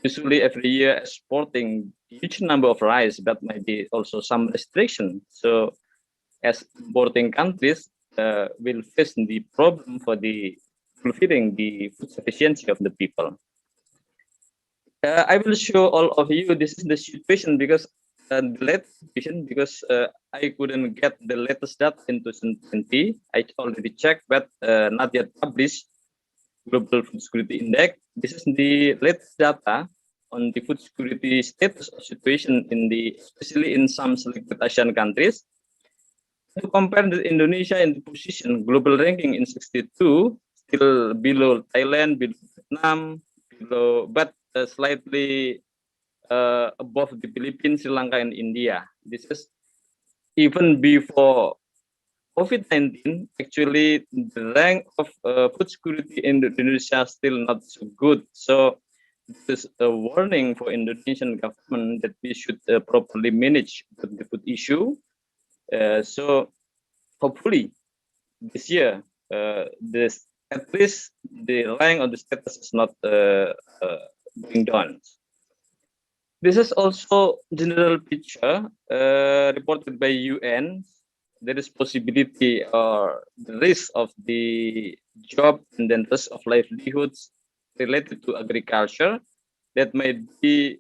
[SPEAKER 11] usually every year exporting huge number of rice, but might be also some restriction. So as importing countries will face the problem for the fulfilling the food sufficiency of the people. I will show all of you this is the situation because the latest situation because I couldn't get the latest data in 2020. I already checked, but not yet published. Global Food Security Index. This is the latest data on the food security status or situation in the, especially in some selected Asian countries. To compare the Indonesia in the position global ranking in 62, still below Thailand, below Vietnam, below but slightly above the Philippines, Sri Lanka, and India. This is even before COVID-19. Actually, the rank of food security in Indonesia still not so good. So this is a warning for Indonesian government that we should properly manage the food issue. So hopefully this year this at least the relying on the status is not being done. This is also general picture reported by UN. There is possibility or the risk of the job and then risk of livelihoods related to agriculture that might be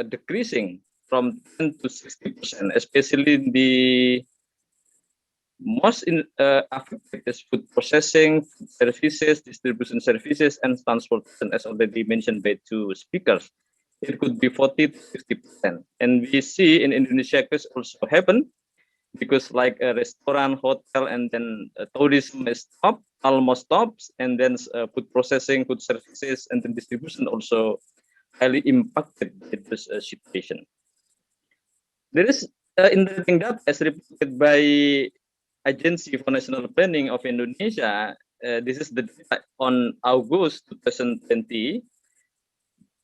[SPEAKER 11] decreasing from 10 to 60%, especially in the most affected is food processing, food services, distribution services, and transportation, as already mentioned by two speakers. It could be 40 to 60%. And we see in Indonesia this also happen because like a restaurant, hotel, and then tourism is almost stops, and then food processing, food services, and then distribution also highly impacted by this situation. There is interesting data as reported by Agency for National Planning of Indonesia. This is the data on August 2020.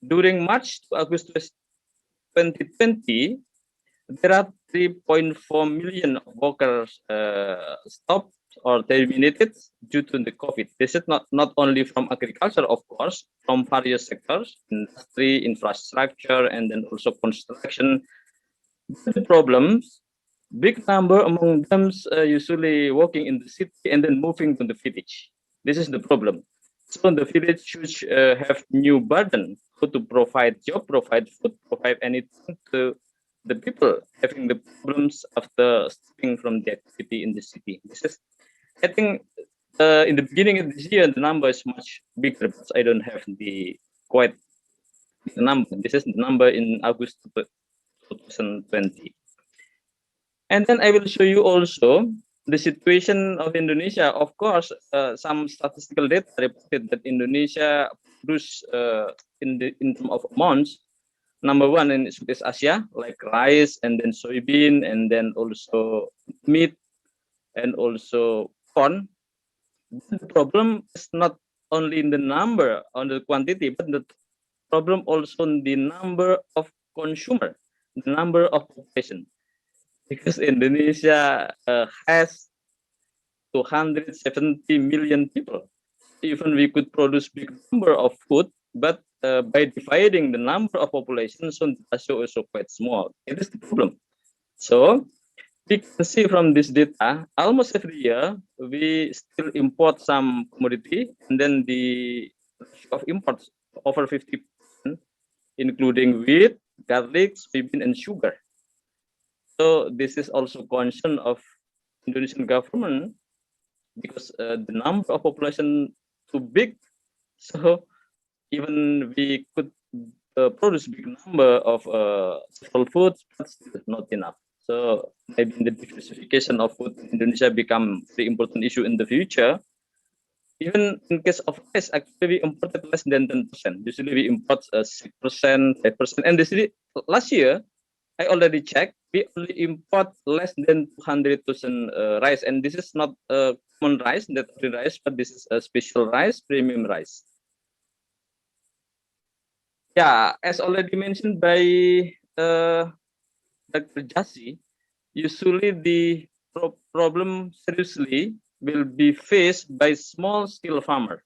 [SPEAKER 11] During March to August 2020, there are 3.4 million workers stopped or terminated due to the COVID. This is not only from agriculture, of course, from various sectors, industry, infrastructure, and then also construction. The problems, big number among them usually working in the city and then moving to the village. This is the problem. So the village should have new burden to provide job, provide food, provide anything to the people having the problems after stepping from the activity in the city. This is, I think, in the beginning of this year, the number is much bigger, but I don't have the quite the number. This is the number in August 2020. And then I will show you also the situation of Indonesia. Of course, some statistical data reported that Indonesia produced in terms of amounts, number one in Southeast Asia, like rice and then soybean and then also meat and also corn. The problem is not only in the number, on the quantity, but the problem also in the number of consumer, the number of population. Because Indonesia has 270 million people. Even we could produce big number of food, but by dividing the number of population, so the ratio is also quite small. It is the problem. So we can see from this data, almost every year we still import some commodity, and then the ratio of imports over 50%, including wheat, garlic, soybean, and sugar. So this is also concern of Indonesian government because the number of population too big. So even we could produce big number of several foods, but still not enough. So maybe the diversification of food in Indonesia become the important issue in the future. Even in case of rice, actually we imported less than 10%. Usually we import 6%, 5%. And this last year, I already checked, we only import less than 200,000 rice. And this is not common rice, but this is a special rice, premium rice. Yeah, as already mentioned by Dr. Jassi, usually the problem seriously will be faced by small-scale farmer.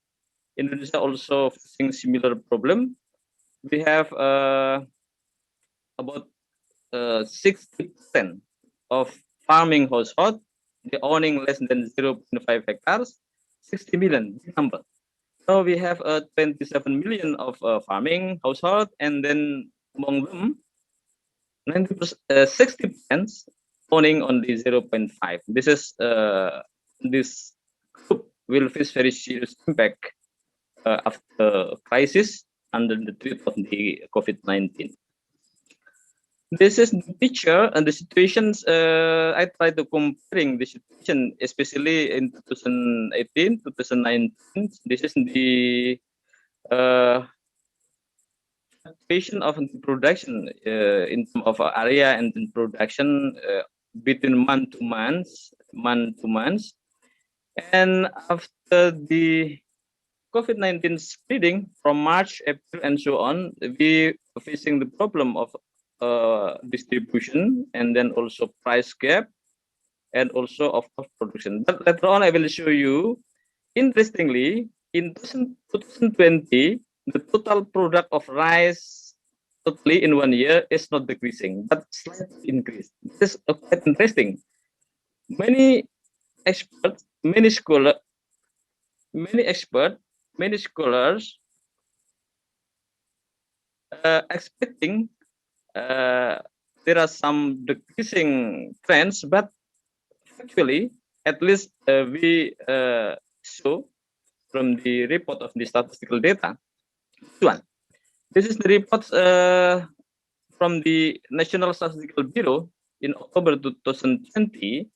[SPEAKER 11] Indonesia also facing similar problem. We have about 60% of farming household, they owning less than 0.5 hectares, 60 million number. So we have 27 million of farming household, and then among them, 60% owning only 0.5. This is this group will face very serious impact after crisis under the threat of the COVID-19. This is the picture and the situations. I try to comparing the situation, especially in 2018, 2019. This is the situation of the production in terms of area and in production between month to month. And after the COVID-19 spreading from March, April, and so on, we are facing the problem of distribution and then also price gap and also of cost production. But later on, I will show you Interestingly, in 2020, the total product of rice totally in 1 year is not decreasing, but slightly increased. This is quite interesting. Many experts, many scholars, expecting there are some decreasing trends, but actually, at least we show from the report of the statistical data. This is the report from the National Statistical Bureau in October 2020.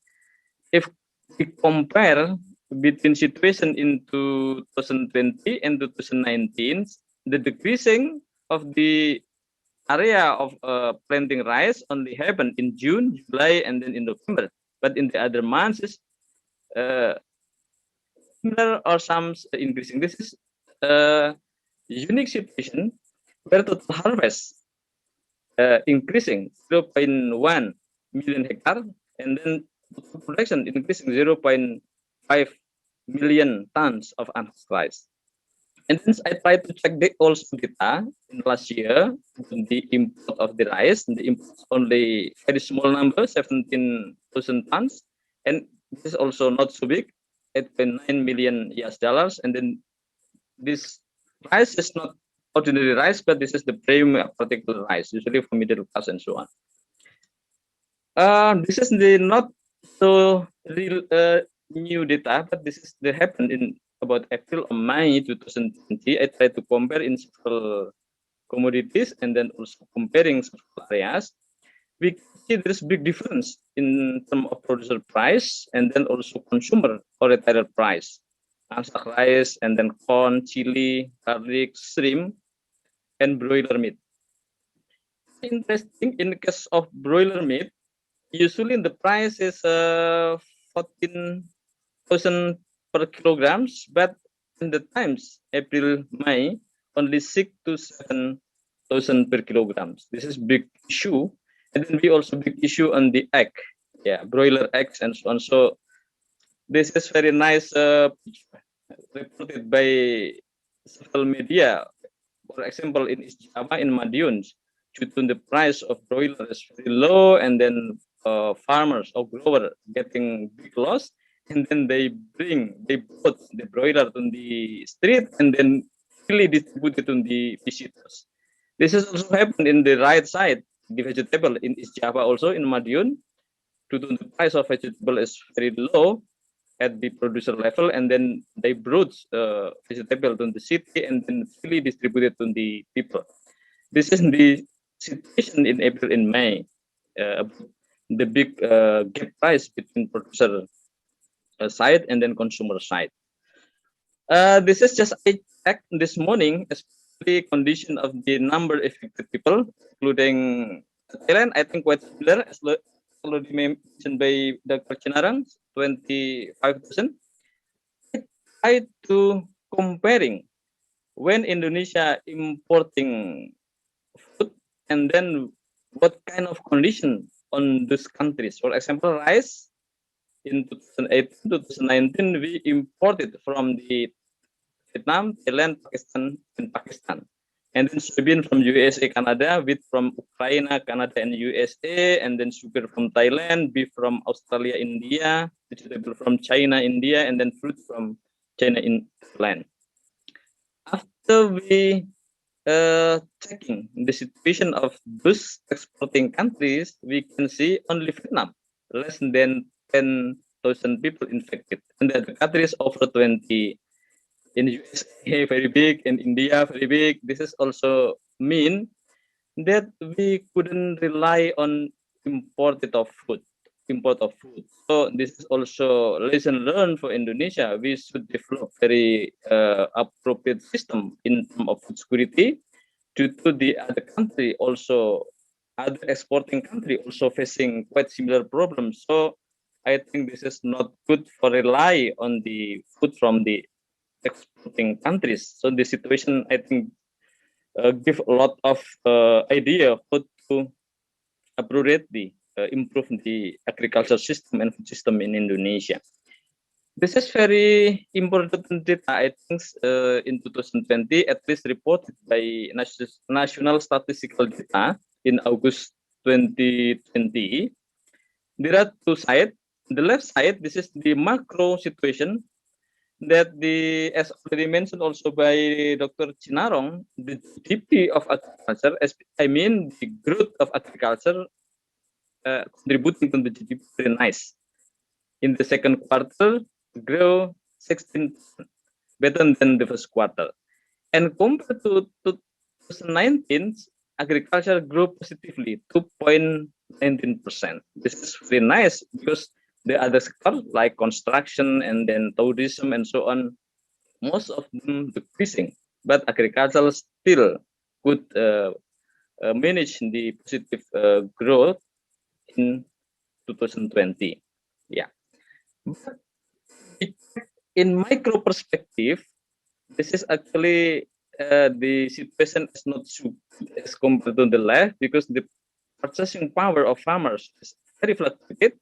[SPEAKER 11] If we compare between situation in 2020 and 2019, the decreasing of the area of planting rice only happened in June, July, and then in November. But in the other months, similar or some increasing. This is a unique situation where total harvest increasing 0.1 million hectare, and then total production increasing 0.5 million tons of unharvested rice. And then I tried to check the also data in last year, the import of the rice, the import only very small number, 17,000 tons, and this is also not so big, 8.9 million US dollars. And then this rice is not ordinary rice, but this is the premium particular rice, usually for middle class and so on. This is the not so real new data, but this is the happened in about April or May 2020. I tried to compare in several commodities and then also comparing several areas. We see there's big difference in terms of producer price and then also consumer or retailer price. Rice and then corn, chili, garlic, shrimp, and broiler meat. Interesting, in the case of broiler meat, usually the price is 14,000 per kilograms, but in the times April, May, only 6 to 7,000 per kilograms. This is big issue, and then we also big issue on the egg, broiler eggs and so on. So this is very nice reported by several media. For example, in East Java, in Madiun, due to the price of broiler is very low, and then farmers or growers getting big loss, and then they put the broiler on the street and then really distribute it to the visitors. This has also happened in the right side, the vegetable in East Java, also in Madiun, due to the price of vegetable is very low at the producer level, and then they brought vegetable to the city and then really distributed to the people. This is the situation in April and May, the big gap price between producer side and then consumer side. This is just a check this morning, especially condition of the number affected people, including Thailand. I think quite similar as already mentioned by Dr. Chinarang, 25%. I to comparing when Indonesia importing food and then what kind of condition on those countries. For example, rice in 2018, 2019, we imported from the Vietnam, Thailand, Pakistan. And then soybean from USA, Canada, wheat from Ukraine, Canada, and USA, and then sugar from Thailand, beef from Australia, India, vegetable from China, India, and then fruit from China in Thailand. After we checking the situation of those exporting countries, we can see only Vietnam, less than 10,000 people infected, and the other countries over 20. In USA, very big, in India, very big. This is also mean that we couldn't rely on import of food. So this is also lesson learned for Indonesia. We should develop very appropriate system in terms of food security, due to the other country also, other exporting country also facing quite similar problems. So I think this is not good for rely on the food from the exporting countries. So the situation, I think, give a lot of idea how to appropriately improve the agriculture system and food system in Indonesia. This is very important data, I think, in 2020, at least reported by National Statistical Data in August 2020. There are two sides. The left side, this is the macro situation that as already mentioned also by Dr. Chinarong, the GDP of agriculture, the growth of agriculture contributing to the GDP very nice. In the second quarter, grow 16%, better than the first quarter. And compared to 2019, agriculture grew positively, 2.19%. This is very nice because the other sector like construction and then tourism and so on, most of them decreasing, but agriculture still could manage the positive growth in 2020. Yeah. But in micro perspective, this is actually the situation is not so good as compared to the left because the purchasing power of farmers is very fluctuated.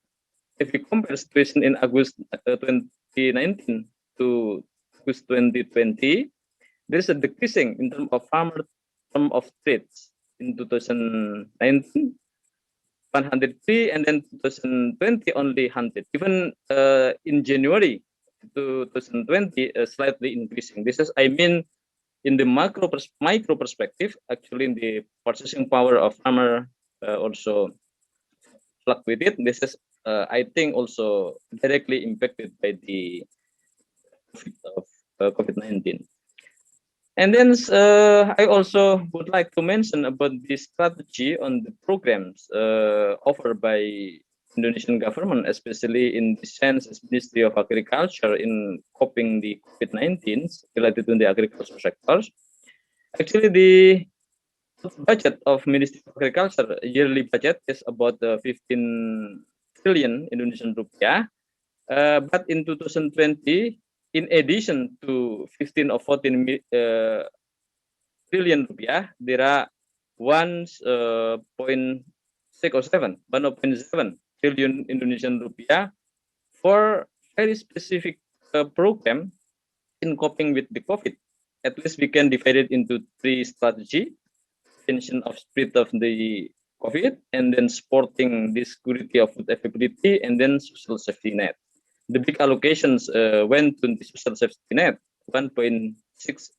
[SPEAKER 11] If we compare the situation in August 2019 to August 2020, there is a decreasing in terms of farmer term of trades in 2019. 103 and then 2020 only 100. Even in January 2020 slightly increasing. This is in the micro perspective, actually in the purchasing power of farmer also fluctuated. This is I think also directly impacted by the COVID-19. And then I also would like to mention about the strategy on the programs offered by Indonesian government, especially in the sense as Ministry of Agriculture in coping the COVID-19 related to the agriculture sectors. Actually, the budget of Ministry of Agriculture yearly budget is about 15 trillion Indonesian rupiah. But in 2020, in addition to 15 or 14 trillion rupiah, there are 1.7 trillion Indonesian rupiah for very specific program in coping with the COVID. At least we can divide it into three strategy: prevention of spread of the COVID, and then supporting the security of food availability, and then social safety net. The big allocations went to the social safety net, 1.6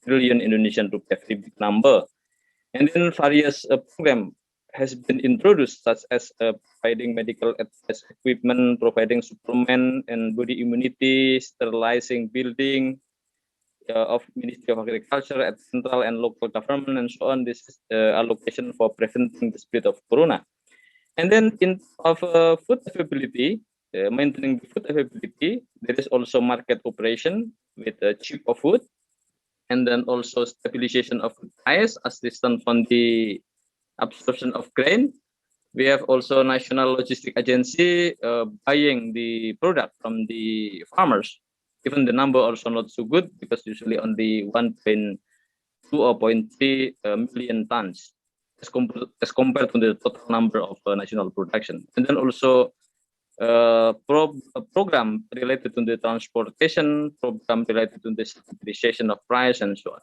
[SPEAKER 11] trillion Indonesian rupiah, very big number. And then various program has been introduced, such as providing medical advice equipment, providing supplement and body immunity, sterilizing building of Ministry of Agriculture at central and local government, and so on. This is allocation for preventing the spread of corona. And then in of food availability, maintaining the food availability, there is also market operation with cheaper food, and then also stabilization of price, assistance from the absorption of grain. We have also National Logistic Agency buying the product from the farmers. Even the number also not so good because usually only 1.2 or 0.3 million tons as compared to the total number of national production. And then also program related to the transportation, program related to the stabilization of price, and so on.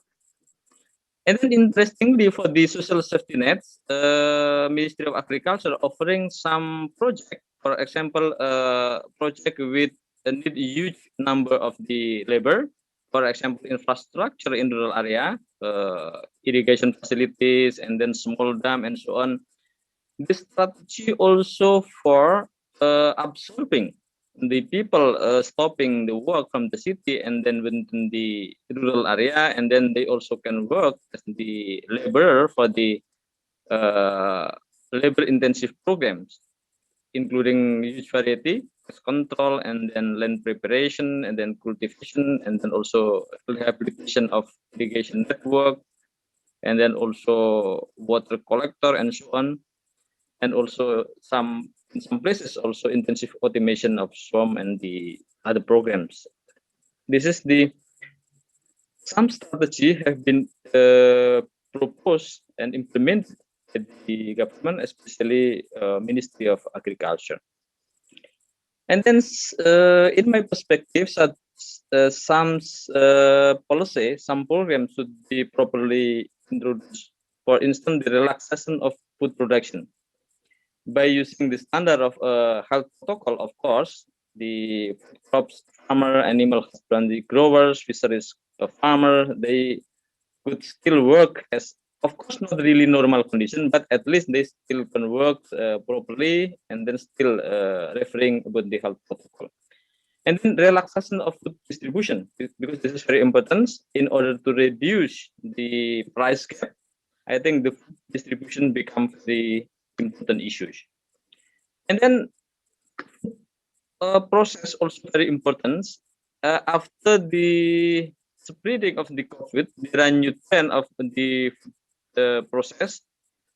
[SPEAKER 11] And then interestingly, for the social safety nets, Ministry of Agriculture offering some project, for example, project with a huge number of the labor, for example, infrastructure in rural area, irrigation facilities, and then small dam, and so on. This strategy also for absorbing the people stopping the work from the city and then within the rural area, and then they also can work as the laborer for the labor intensive programs, including huge variety, pest control, and then land preparation, and then cultivation, and then also rehabilitation of irrigation network, and then also water collector, and so on. And also in some places also intensive automation of swarm and the other programs. This is some strategy have been proposed and implemented by the government, especially Ministry of Agriculture. And then in my perspective, some policy, some programs should be properly introduced. For instance, the relaxation of food production. By using the standard of health protocol, of course, the crops farmer, animal husbandry growers, fisheries farmer, they could still work as, of course, not really normal condition, but at least they still can work properly and then still referring about the health protocol. And then relaxation of food distribution, because this is very important in order to reduce the price gap. I think the food distribution becomes the important issues. And then process also very important. After the spreading of the COVID, there are new trend of the process.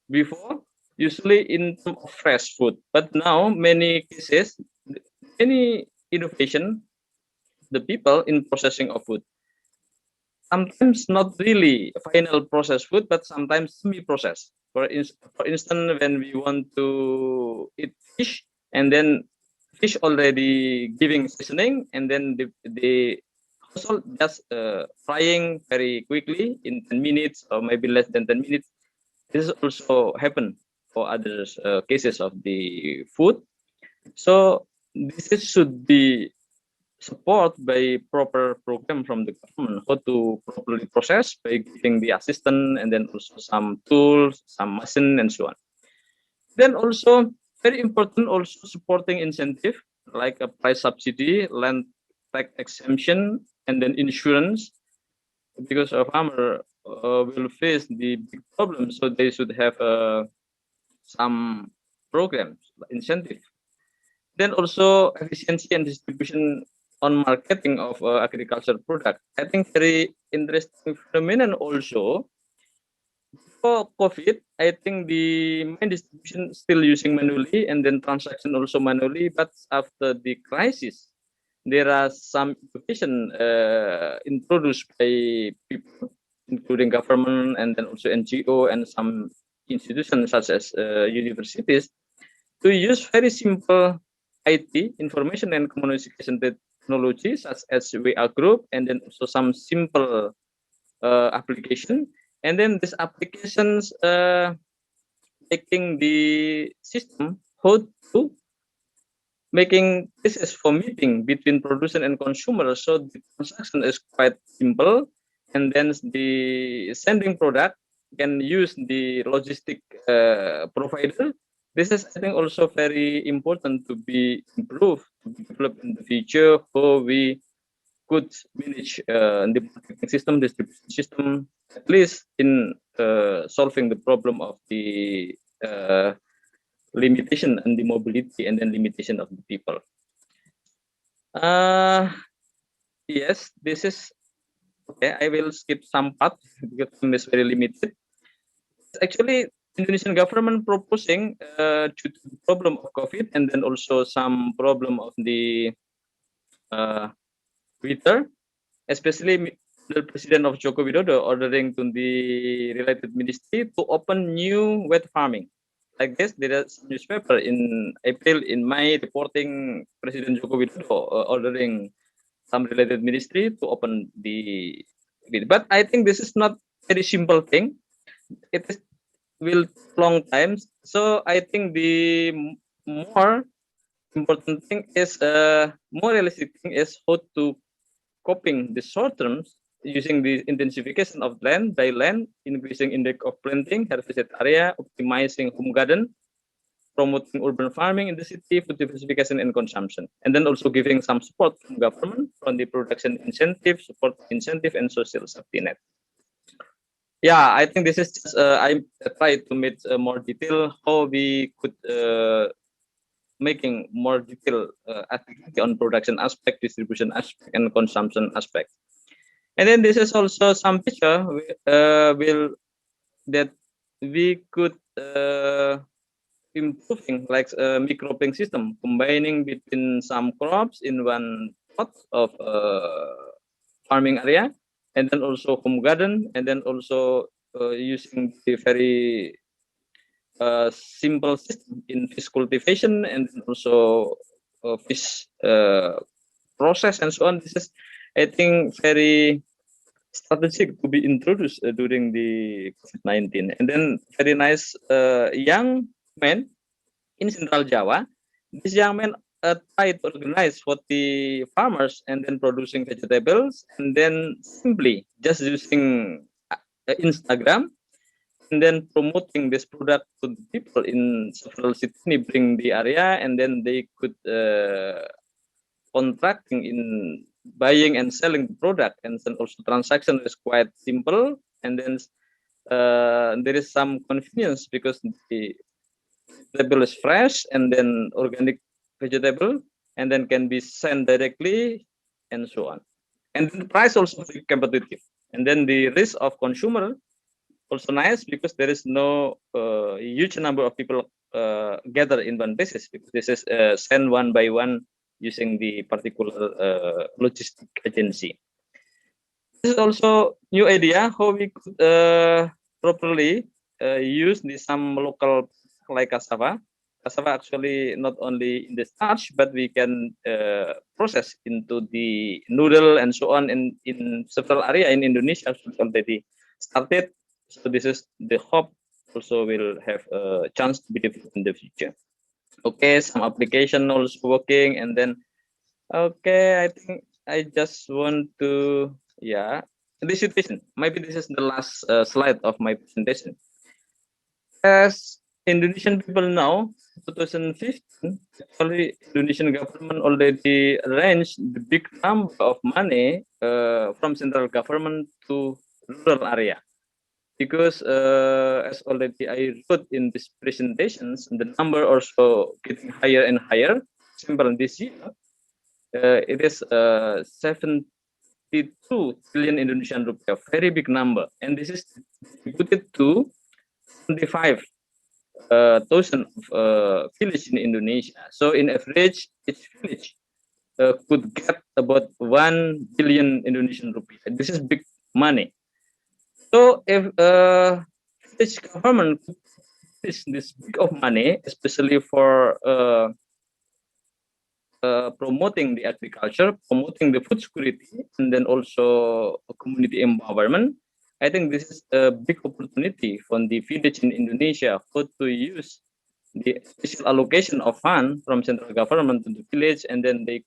[SPEAKER 11] Before, usually in terms of fresh food, but now many cases, any innovation, the people in processing of food, sometimes not really final processed food, but sometimes semi-processed. For instance, when we want to eat fish, and then fish already giving seasoning, and then the household just frying very quickly in 10 minutes or maybe less than 10 minutes. This also happen for other cases of the food. So this should be support by proper program from the government, how to properly process by giving the assistant and then also some tools, some machine and so on. Then also very important, also supporting incentive like a price subsidy, land tax exemption, and then insurance, because a farmer will face the big problem, so they should have some programs, incentive. Then also efficiency and distribution on marketing of agricultural product. I think very interesting phenomenon also. For COVID, I think the main distribution still using manually and then transaction also manually. But after the crisis, there are some innovation introduced by people, including government and then also NGO and some institutions such as universities, to use very simple IT, information and communication technology, such as VR group, and then also some simple application. And then these applications taking the system how to making this is for meeting between producer and consumer. So the transaction is quite simple, and then the sending product can use the logistic provider. This is, I think, also very important to be improved, to be developed in the future, how we could manage the marketing system, distribution system, at least in solving the problem of the limitation and the mobility and then limitation of the people. Yes, this is okay. I will skip some part because time is very limited. Actually, Indonesian government proposing due to the problem of COVID and then also some problem of the weather, especially the President of Joko Widodo ordering to the related ministry to open new wet farming. Like this, there is newspaper in April, in May, reporting President Joko Widodo ordering some related ministry to open the. But I think this is not very simple thing. It is will long times. So I think the more important thing is more realistic thing is how to coping the short terms using the intensification of land by land, increasing index of planting, harvested area, optimizing home garden, promoting urban farming in the city, food diversification and consumption, and then also giving some support from government on the production incentive, support incentive, and social safety net. Yeah, I think this is just, I try to make more detail how we could making more detailed activity on production aspect, distribution aspect, and consumption aspect. And then this is also some picture will that we could improving like micro-cropping system, combining between some crops in one plot of farming area, and then also home garden, and then also using the very simple system in fish cultivation and also fish process and so on. This is, I think, very strategic to be introduced during the COVID-19. And then very nice young men in Central Java. These young men try to organize for the farmers and then producing vegetables and then simply just using Instagram and then promoting this product to the people in several cities, neighboring the area, and then they could contracting in buying and selling the product, and then also transaction is quite simple, and then there is some convenience because the vegetable is fresh and then organic vegetable, and then can be sent directly and so on, and the price also very competitive, and then the risk of consumer also nice because there is no huge number of people gather in one basis, because this is sent one by one using the particular logistic agency. This is also new idea how we could properly use some local like cassava. Cassava actually not only in the starch, but we can process into the noodle and so on in several area in Indonesia already started. So this is the hope also will have a chance to be developed in the future. Okay, some application also working, and then okay, I think I just want to this situation. Maybe this is the last slide of my presentation. As Indonesian people know, 2015, actually Indonesian government already arranged the big number of money from central government to rural area. Because as already I wrote in these presentations, the number also getting higher and higher. Example, this year, it is 72 billion Indonesian rupiah, very big number, and this is distributed to 25,000 villages in Indonesia. So in average, each village could get about 1 billion Indonesian rupiah. This is big money. So if each government puts this big of money, especially for promoting the agriculture, promoting the food security, and then also community empowerment, I think this is a big opportunity for the village in Indonesia for to use the special allocation of fund from central government to the village, and then they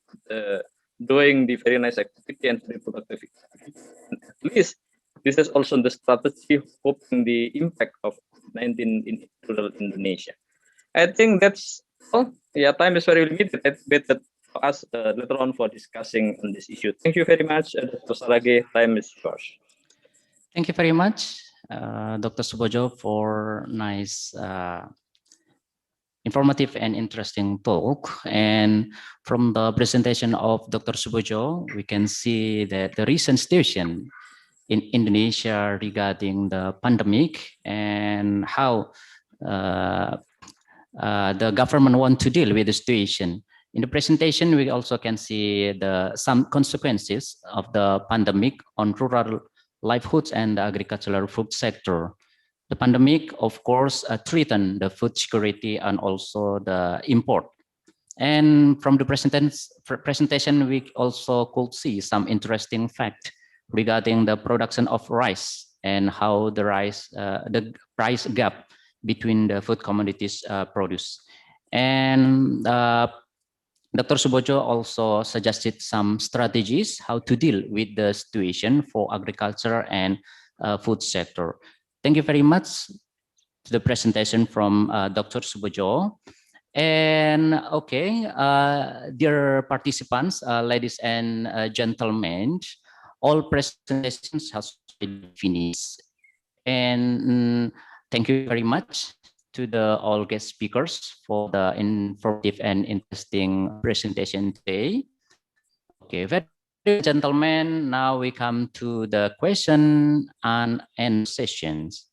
[SPEAKER 11] doing the very nice activity and very productive activity. At least this is also the strategy of coping the impact of COVID-19 in rural Indonesia. I think that's all. Yeah, time is very limited. It's better for us later on for discussing on this issue. Thank you very much, Dr. Saraghe. Time is yours.
[SPEAKER 8] Thank you very much, Dr. Subojo, for nice informative and interesting talk. And from the presentation of Dr. Subojo, we can see that the recent situation in Indonesia regarding the pandemic and how the government want to deal with the situation. In the presentation, we also can see some consequences of the pandemic on rural livelihoods and the agricultural food sector. The pandemic, of course, threatened the food security and also the import. And from the presentation, we also could see some interesting fact regarding the production of rice and how the price gap between the food commodities produced. And Dr. Subojo also suggested some strategies how to deal with the situation for agriculture and food sector. Thank you very much to the presentation from Dr. Subojo. And okay, dear participants, ladies and gentlemen, all presentations have been finished. And thank you very much to all guest speakers for the informative and interesting presentation today. Okay, very gentlemen, now we come to the question and answer sessions.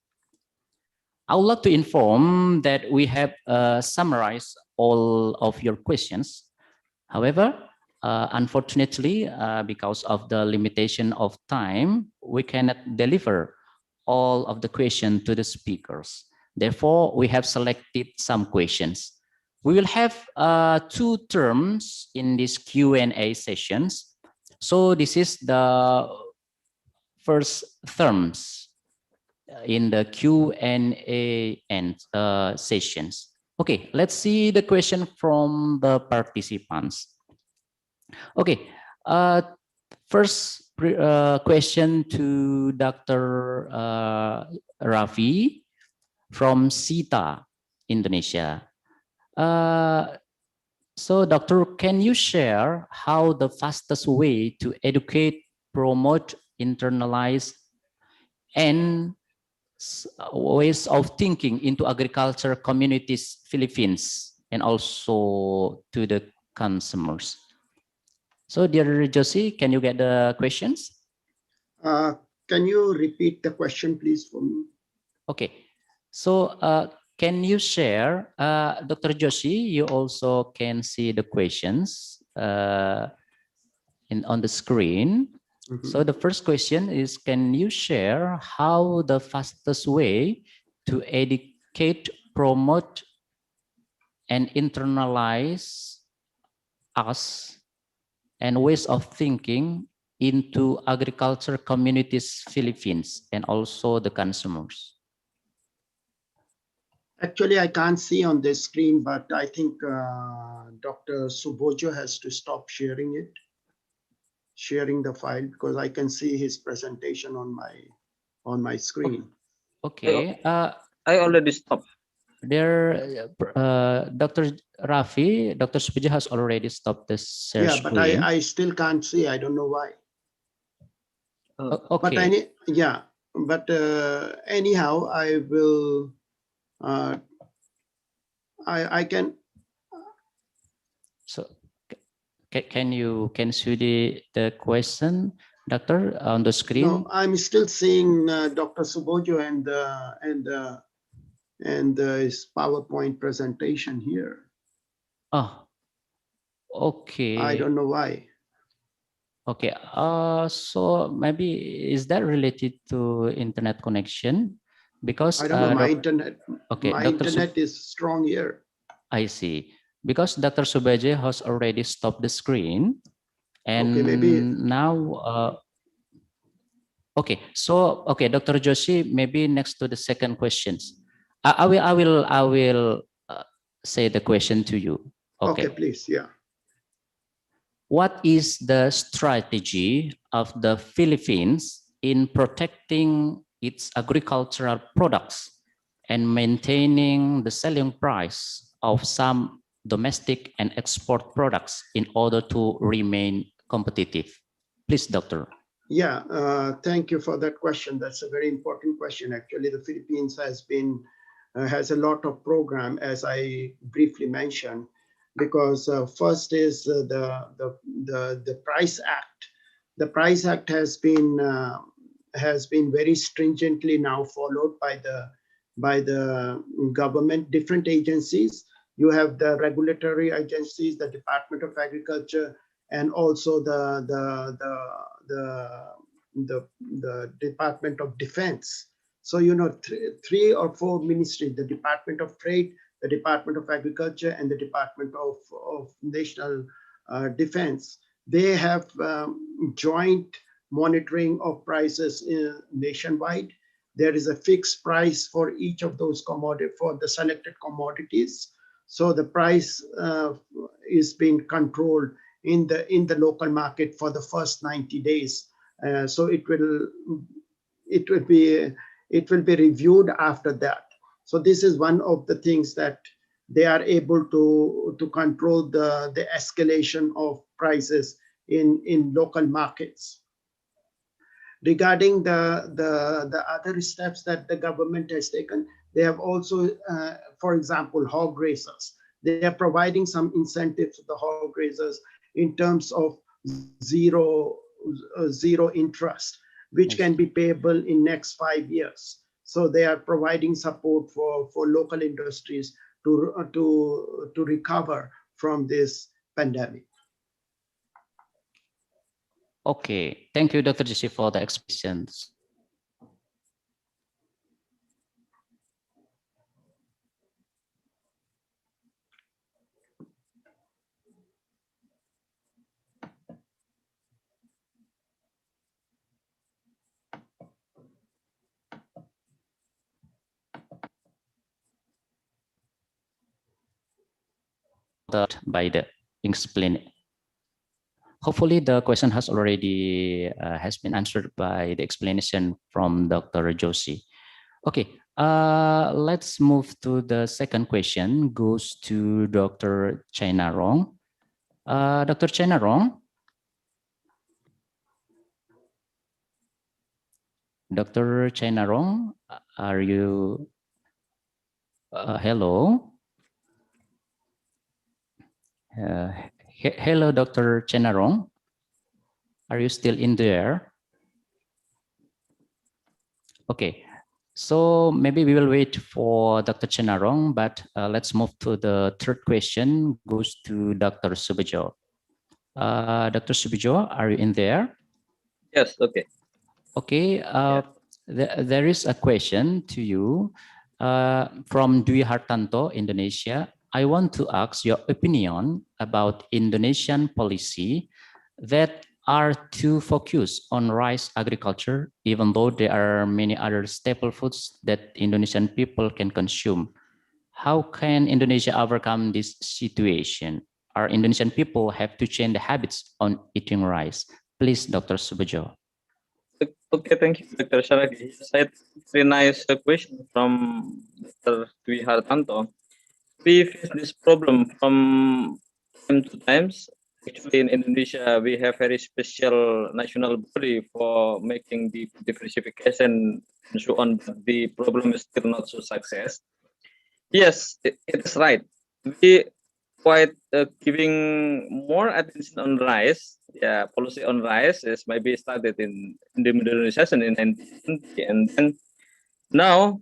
[SPEAKER 8] I would like to inform that we have summarized all of your questions. However, unfortunately, because of the limitation of time, we cannot deliver all of the questions to the speakers. Therefore, we have selected some questions. We will have two terms in this Q&A sessions. So this is the first terms in the Q&A and sessions. Okay, let's see the question from the participants. Okay, first question to Dr. Raffi from SITA, Indonesia. So doctor, can you share how the fastest way to educate, promote, internalize, and ways of thinking into agriculture communities, Philippines, and also to the consumers? So dear Josie, can you get the questions?
[SPEAKER 9] Can you repeat the question, please, for me?
[SPEAKER 8] Okay, so can you share, Dr. Joshi, you also can see the questions on the screen.
[SPEAKER 9] Mm-hmm.
[SPEAKER 8] So the first question is, can you share how the fastest way to educate, promote, and internalize us and ways of thinking into agriculture communities, Philippines, and also the consumers?
[SPEAKER 9] Actually, I can't see on this screen, but I think Dr. Subojo has to stop sharing the file, because I can see his presentation on my screen.
[SPEAKER 8] Okay.
[SPEAKER 11] I already stopped.
[SPEAKER 8] There, Dr. Raffi, Dr. Subojo has already stopped the share
[SPEAKER 9] Yeah,
[SPEAKER 8] screen.
[SPEAKER 9] but I still can't see. I don't know why.
[SPEAKER 8] Okay.
[SPEAKER 9] But anyhow, I will. I can.
[SPEAKER 8] So, can you see the question, Doctor, on the screen?
[SPEAKER 9] No, I'm still seeing Dr. Subojo and his PowerPoint presentation here.
[SPEAKER 8] Oh, okay.
[SPEAKER 9] I don't know why.
[SPEAKER 8] Okay. So maybe is that related to internet connection? Because
[SPEAKER 9] I don't know, my internet.
[SPEAKER 8] Okay,
[SPEAKER 9] my
[SPEAKER 8] Dr.
[SPEAKER 9] internet is strong here.
[SPEAKER 8] I see. Because Dr. Subojo has already stopped the screen, and
[SPEAKER 9] Okay, maybe.
[SPEAKER 8] now. Okay, so Dr. Joshi, maybe next to the second questions, I will say the question to you.
[SPEAKER 9] Okay, please, yeah.
[SPEAKER 8] What is the strategy of the Philippines in protecting its agricultural products and maintaining the selling price of some domestic and export products in order to remain competitive? Please, Doctor.
[SPEAKER 9] Yeah, thank you for that question. That's a very important question. Actually, the Philippines has a lot of program, as I briefly mentioned, because first is the Price Act. The Price Act has been very stringently now followed by the government, different agencies. You have the regulatory agencies, the Department of Agriculture, and also the Department of Defense. So, you know, three or four ministries, the Department of Trade, the Department of Agriculture, and the Department of National Defense, they have joint monitoring of prices nationwide. There is a fixed price for each of those commodities, for the selected commodities. So the price is being controlled in the local market for the first 90 days. So it will be reviewed after that. So this is one of the things that they are able to control the escalation of prices in local markets. Regarding the other steps that the government has taken, they have also, for example, hog raisers. They are providing some incentives to the hog raisers in terms of zero interest, which can be payable in next 5 years. So they are providing support for local industries to recover from this pandemic.
[SPEAKER 8] Okay, thank you, Dr. Joshi, for the explanations. by the explain. Hopefully the question has already has been answered by the explanation from Dr. Joshi. Okay, let's move to the second question, goes to Dr. Chainarong. Dr. Chainarong? Dr. Chainarong, are you, hello? Hello, Dr. Chainarong. Are you still in there? Okay, so maybe we will wait for Dr. Chainarong, but let's move to the third question, goes to Dr. Subijo. Dr. Subijo, are you in there?
[SPEAKER 11] Yes, okay.
[SPEAKER 8] Okay, there is a question to you from Dwi Hartanto, Indonesia. I want to ask your opinion about Indonesian policy that are too focused on rice agriculture, even though there are many other staple foods that Indonesian people can consume. How can Indonesia overcome this situation? Our Indonesian people have to change the habits on eating rice. Please, Dr. Subijo.
[SPEAKER 11] Okay, thank you, Dr. Sharagi. It's a nice question from Dr. Dwi Hartanto. We face this problem from time to times. Actually, in Indonesia, we have very special national body for making the diversification and so on. But the problem is still not so success. Yes, it is right. We quite giving more attention on rice. Yeah, policy on rice is maybe started in the modernization in 1970, and then now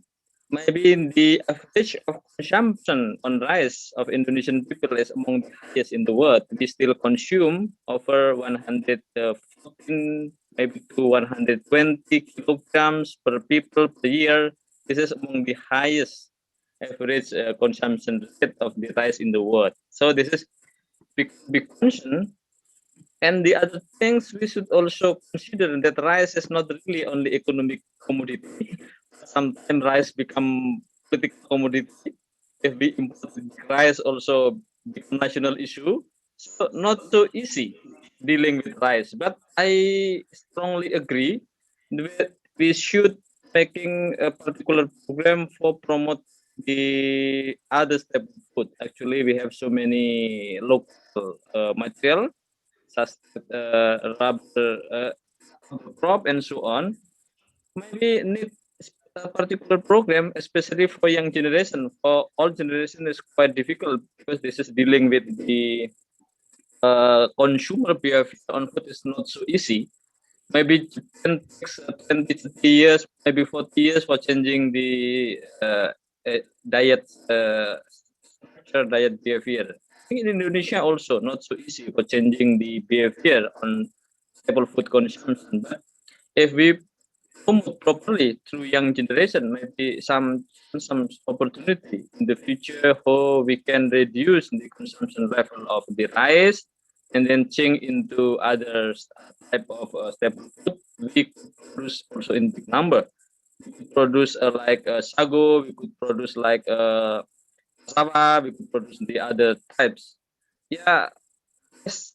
[SPEAKER 11] maybe the average of consumption on rice of Indonesian people is among the highest in the world. We still consume over 114, maybe to 120 kilograms per people per year. This is among the highest average consumption rate of the rice in the world. So this is big concern. And the other things we should also consider that rice is not really only economic commodity. Sometimes rice become political commodity. If we import rice, also become national issue. So not so easy dealing with rice. But I strongly agree that we should making a particular program for promote the other staple food. Actually, we have so many local material such as rubber crop and so on. Maybe need a particular program, especially for young generation. For all generation is quite difficult because this is dealing with the consumer behavior on food is not so easy. Maybe it takes 20, 30 years, maybe 40 years for changing the diet structure, diet behavior. I think in Indonesia also not so easy for changing the behavior on staple food consumption. But if we promote properly through young generation, maybe some opportunity in the future how we can reduce the consumption level of the rice and then change into other type of staple food. We could produce also in big number. We could produce like sago, we could produce like cassava, we could produce the other types. Yeah, yes,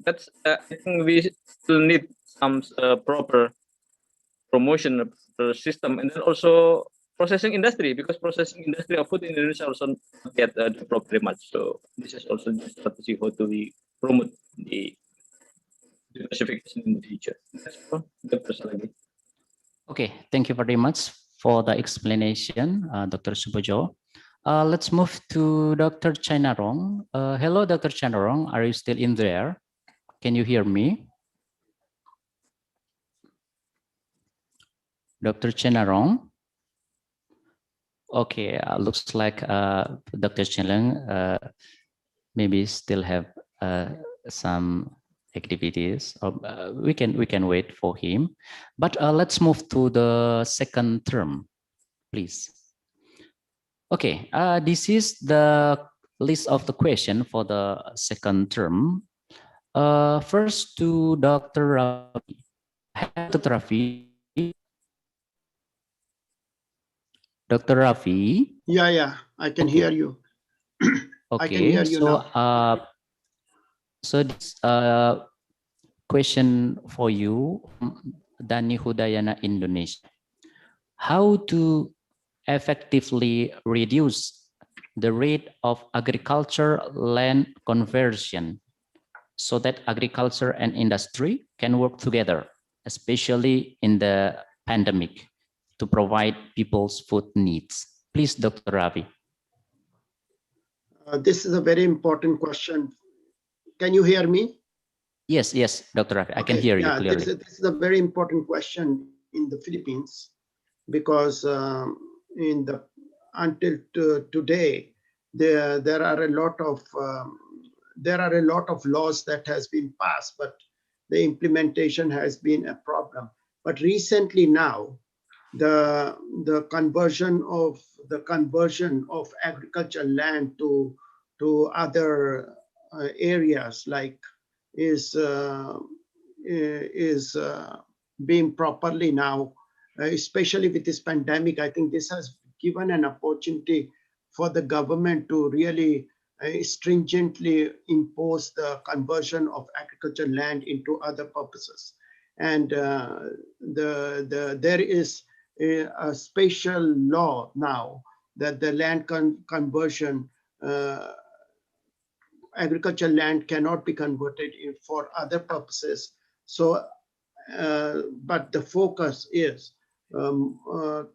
[SPEAKER 11] that's I think we still need some proper promotion system, and then also processing industry, because processing industry of food in Indonesia also not yet developed very much. So this is also the strategy how to we promote the diversification in the future. That's all. Dr. Salagi.
[SPEAKER 8] Okay, thank you very much for the explanation, Dr. Subojo. Let's move to Dr. Chainarong. Hello, Dr. Chainarong, are you still in there? Can you hear me? Dr. Chainarong? Okay, looks like Dr. Chainarong maybe still have some activities. We can wait for him, but let's move to the second term, please. Okay, this is the list of the question for the second term. First to Dr. Rafi. Dr. Rafi. Dr. Rafi.
[SPEAKER 9] Yeah, I can hear you. I can
[SPEAKER 8] Okay,
[SPEAKER 9] hear you
[SPEAKER 8] so
[SPEAKER 9] now.
[SPEAKER 8] this question for you, Dani Hudayana, Indonesia. How to effectively reduce the rate of agriculture land conversion so that agriculture and industry can work together, especially in the pandemic, to provide people's food needs? Please, Dr. Ravi.
[SPEAKER 9] This is a very important question. Can you hear me?
[SPEAKER 8] Yes, Dr. Ravi, I can hear you clearly.
[SPEAKER 9] This is a very important question in the Philippines because until today, there are a lot of laws that has been passed, but the implementation has been a problem. But recently now, the conversion of agricultural land to other areas like is being properly now, especially with this pandemic. I think this has given an opportunity for the government to really stringently impose the conversion of agricultural land into other purposes. And there is a special law now that the land conversion, agricultural land cannot be converted for other purposes. So, but the focus is for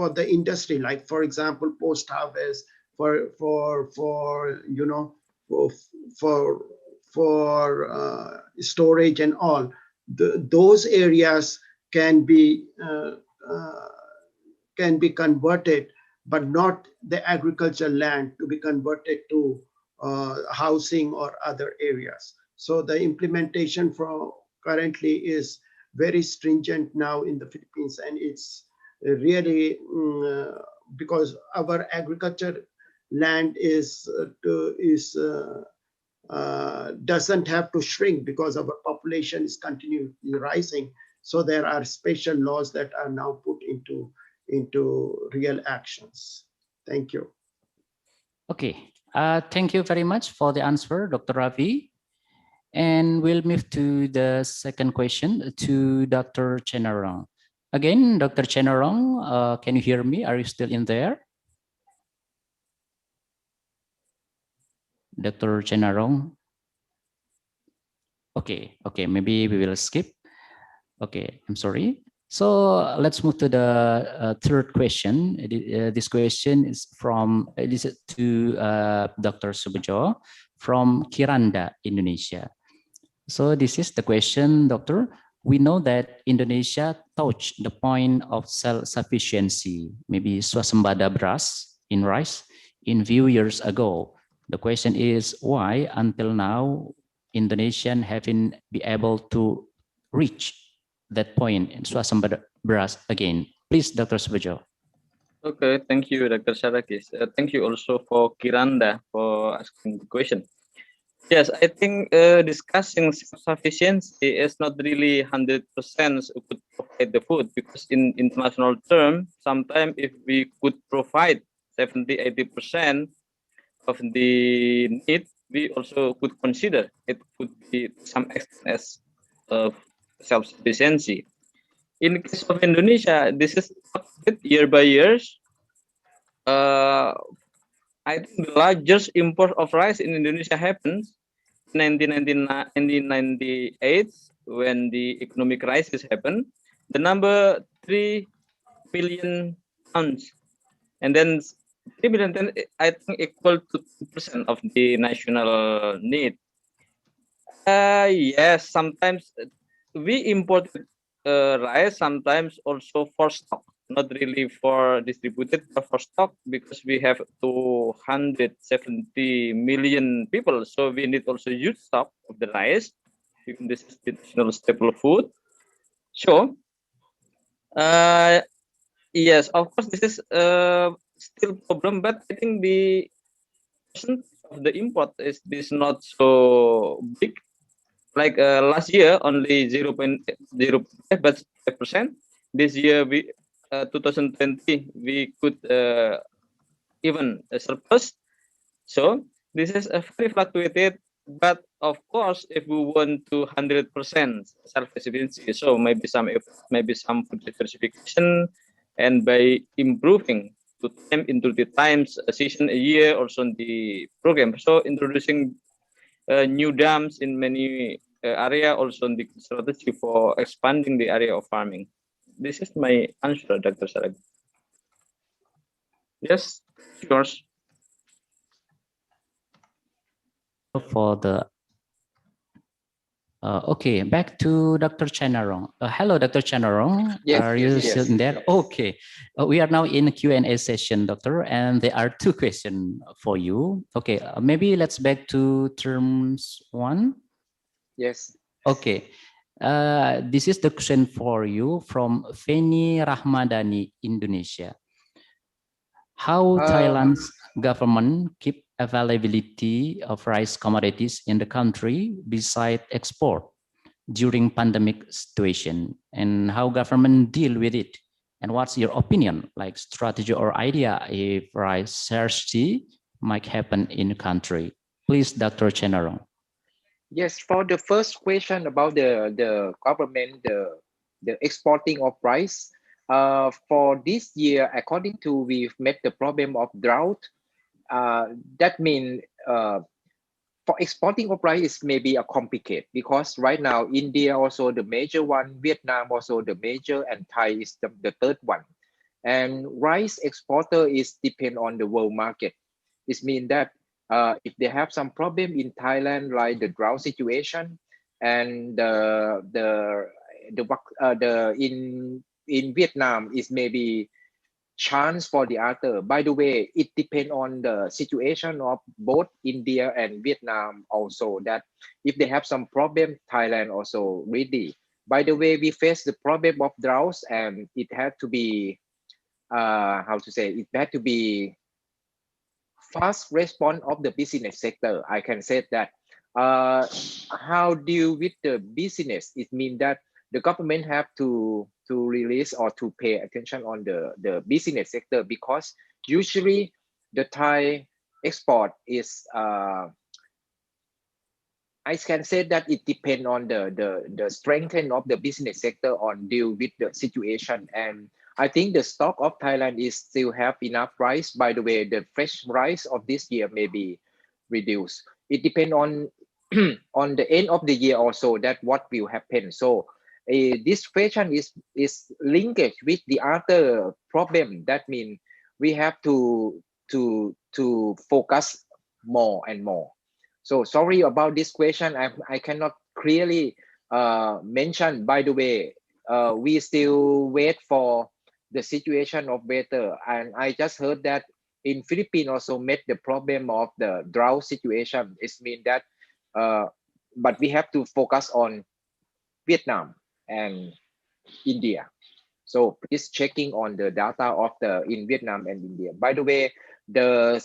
[SPEAKER 9] the industry, like for example, post harvest, for storage and all. Those areas can be converted, but not the agricultural land to be converted to housing or other areas. So the implementation currently is very stringent now in the Philippines, and it's really because our agriculture land doesn't have to shrink because our population is continually rising. So there are special laws that are now put into real actions. Thank you.
[SPEAKER 8] Okay, thank you very much for the answer, Dr. Ravi. And we'll move to the second question to Dr. Chenarong. Again, Dr. Chenarong, can you hear me? Are you still in there? Dr. Chenarong? Okay, maybe we will skip. Okay, I'm sorry. So let's move to the third question. This question is to Dr. Subedjo from Kiranda, Indonesia. So this is the question, Doctor. We know that Indonesia touched the point of self-sufficiency, maybe swasembada beras in rice, in few years ago. The question is why until now Indonesian haven't been able to reach that point in swasembada beras again. Please, Dr. Subedjo.
[SPEAKER 11] Okay, thank you, Dr. Sarakis. Thank you also for Kiranda for asking the question. Yes, I think discussing self-sufficiency is not really 100% could provide the food, because in international terms, sometimes if we could provide 70-80% of the need, we also could consider it could be some extent as self-sufficiency. In the case of Indonesia, this is year by year. I think the largest import of rice in Indonesia happens in 1998 when the economic crisis happened. The number 3 million tons, and then 3 million tons, I think equal to 2% of the national need. Yes, sometimes we import rice, sometimes also for stock, not really for distributed, but for stock, because we have 270 million people. So we need also huge stock of the rice. This is the national staple food. So, yes, of course, this is still a problem, but I think the percent of the import is not so big. Like last year, only 0.05%, but 5%. This year, 2020, we could even a surplus. So this is a very fluctuated, but of course, if we want to 100% self-sufficiency, so maybe some food diversification, and by improving to time into the times a season a year, also in the program. So introducing new dams in many area, also in the strategy for expanding the area of farming. This is my answer, Dr. Sarag. Yes, yours.
[SPEAKER 8] For the okay, back to Dr. Chanarong. Hello, Dr. Chanarong.
[SPEAKER 10] Yes,
[SPEAKER 8] Are you
[SPEAKER 10] yes,
[SPEAKER 8] still in there? Okay. We are now in a Q&A session, Doctor, and there are two questions for you. Okay, maybe let's back to terms one.
[SPEAKER 10] Yes.
[SPEAKER 8] Okay. This is the question for you from Feni Rahmadani, Indonesia. How Thailand's government keep availability of rice commodities in the country beside export during pandemic situation, and how government deal with it, and what's your opinion, like strategy or idea if rice scarcity might happen in the country? Please, Dr. Chanarong.
[SPEAKER 10] Yes, for the first question about the government, the exporting of rice, for this year, according to we've met the problem of drought. That means for exporting of rice is maybe a complicated, because right now India also the major one, Vietnam also the major, and Thai is the third one. And rice exporter is depend on the world market. It means that if they have some problem in Thailand, like the drought situation, and in Vietnam is maybe chance for the other. By the way, it depends on the situation of both India and Vietnam also, that if they have some problem, Thailand also ready. By the way, we face the problem of droughts, and it had to be, it had to be fast response of the business sector. I can say that. How deal with the business? It means that the government have to release or to pay attention on the business sector, because usually the Thai export is I can say that it depends on the strength of the business sector on deal with the situation. And I think the stock of Thailand is still have enough rice. By the way, the fresh rice of this year may be reduced. It depends on on the end of the year also, that what will happen. So this question is linked with the other problem. That means we have to focus more and more. So sorry about this question. I cannot clearly mention. By the way, we still wait for the situation of better. And I just heard that in Philippines also met the problem of the drought situation. It means that, but we have to focus on Vietnam and India. So please checking on the data of the in Vietnam and India. By the way, the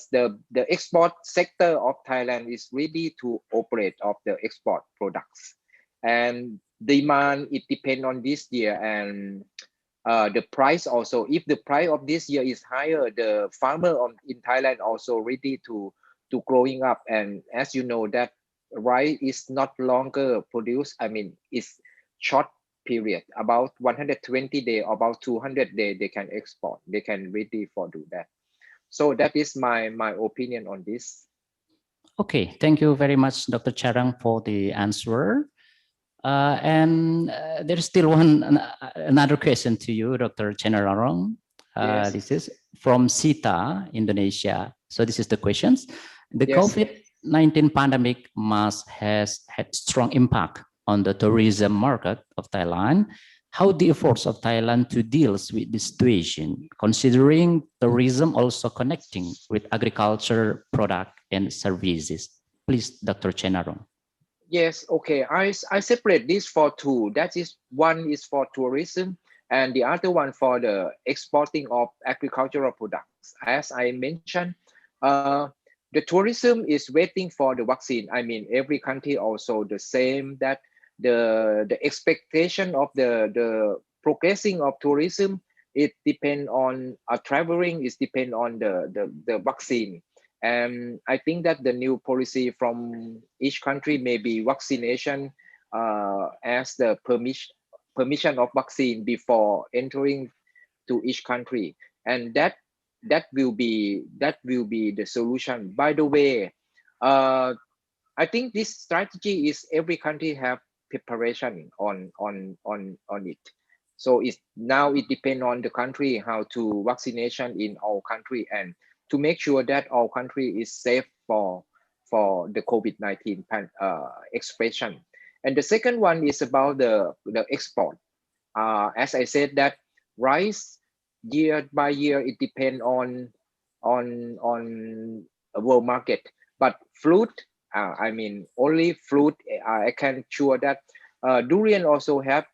[SPEAKER 10] export sector of Thailand is ready to operate of the export products, and demand it depends on this year, and the price also. If the price of this year is higher, the farmer in Thailand also ready to growing up. And as you know that rice is not longer produced. I mean, it's short period, about 120 days, about 200 days they can export. They can ready for do that. So that is my opinion on this.
[SPEAKER 8] Okay, thank you very much, Dr. Charang, for the answer. And there's still another question to you, Dr. Chanarong.
[SPEAKER 10] Yes.
[SPEAKER 8] This is from Sita, Indonesia. So this is the questions. The
[SPEAKER 10] Yes.
[SPEAKER 8] COVID-19 pandemic must has had strong impact on the tourism market of Thailand. How the efforts of Thailand to deal with this situation, considering tourism also connecting with agriculture, product and services? Please, Dr. Chanarong.
[SPEAKER 10] Yes, okay. I separate this for two. That is, one is for tourism and the other one for the exporting of agricultural products. As I mentioned, the tourism is waiting for the vaccine. I mean, every country also the same, that the expectation of the progressing of tourism it depend on traveling is depend on the vaccine. And I think that the new policy from each country may be vaccination as the permission of vaccine before entering to each country, and that will be the solution. By the way, I think this strategy is every country have preparation on it. So it's now it depends on the country how to vaccination in our country, and to make sure that our country is safe for the COVID-19 expression. And the second one is about the export. As I said, that rice year by year it depends on a world market, but fruit, I mean only fruit, I can sure that durian also have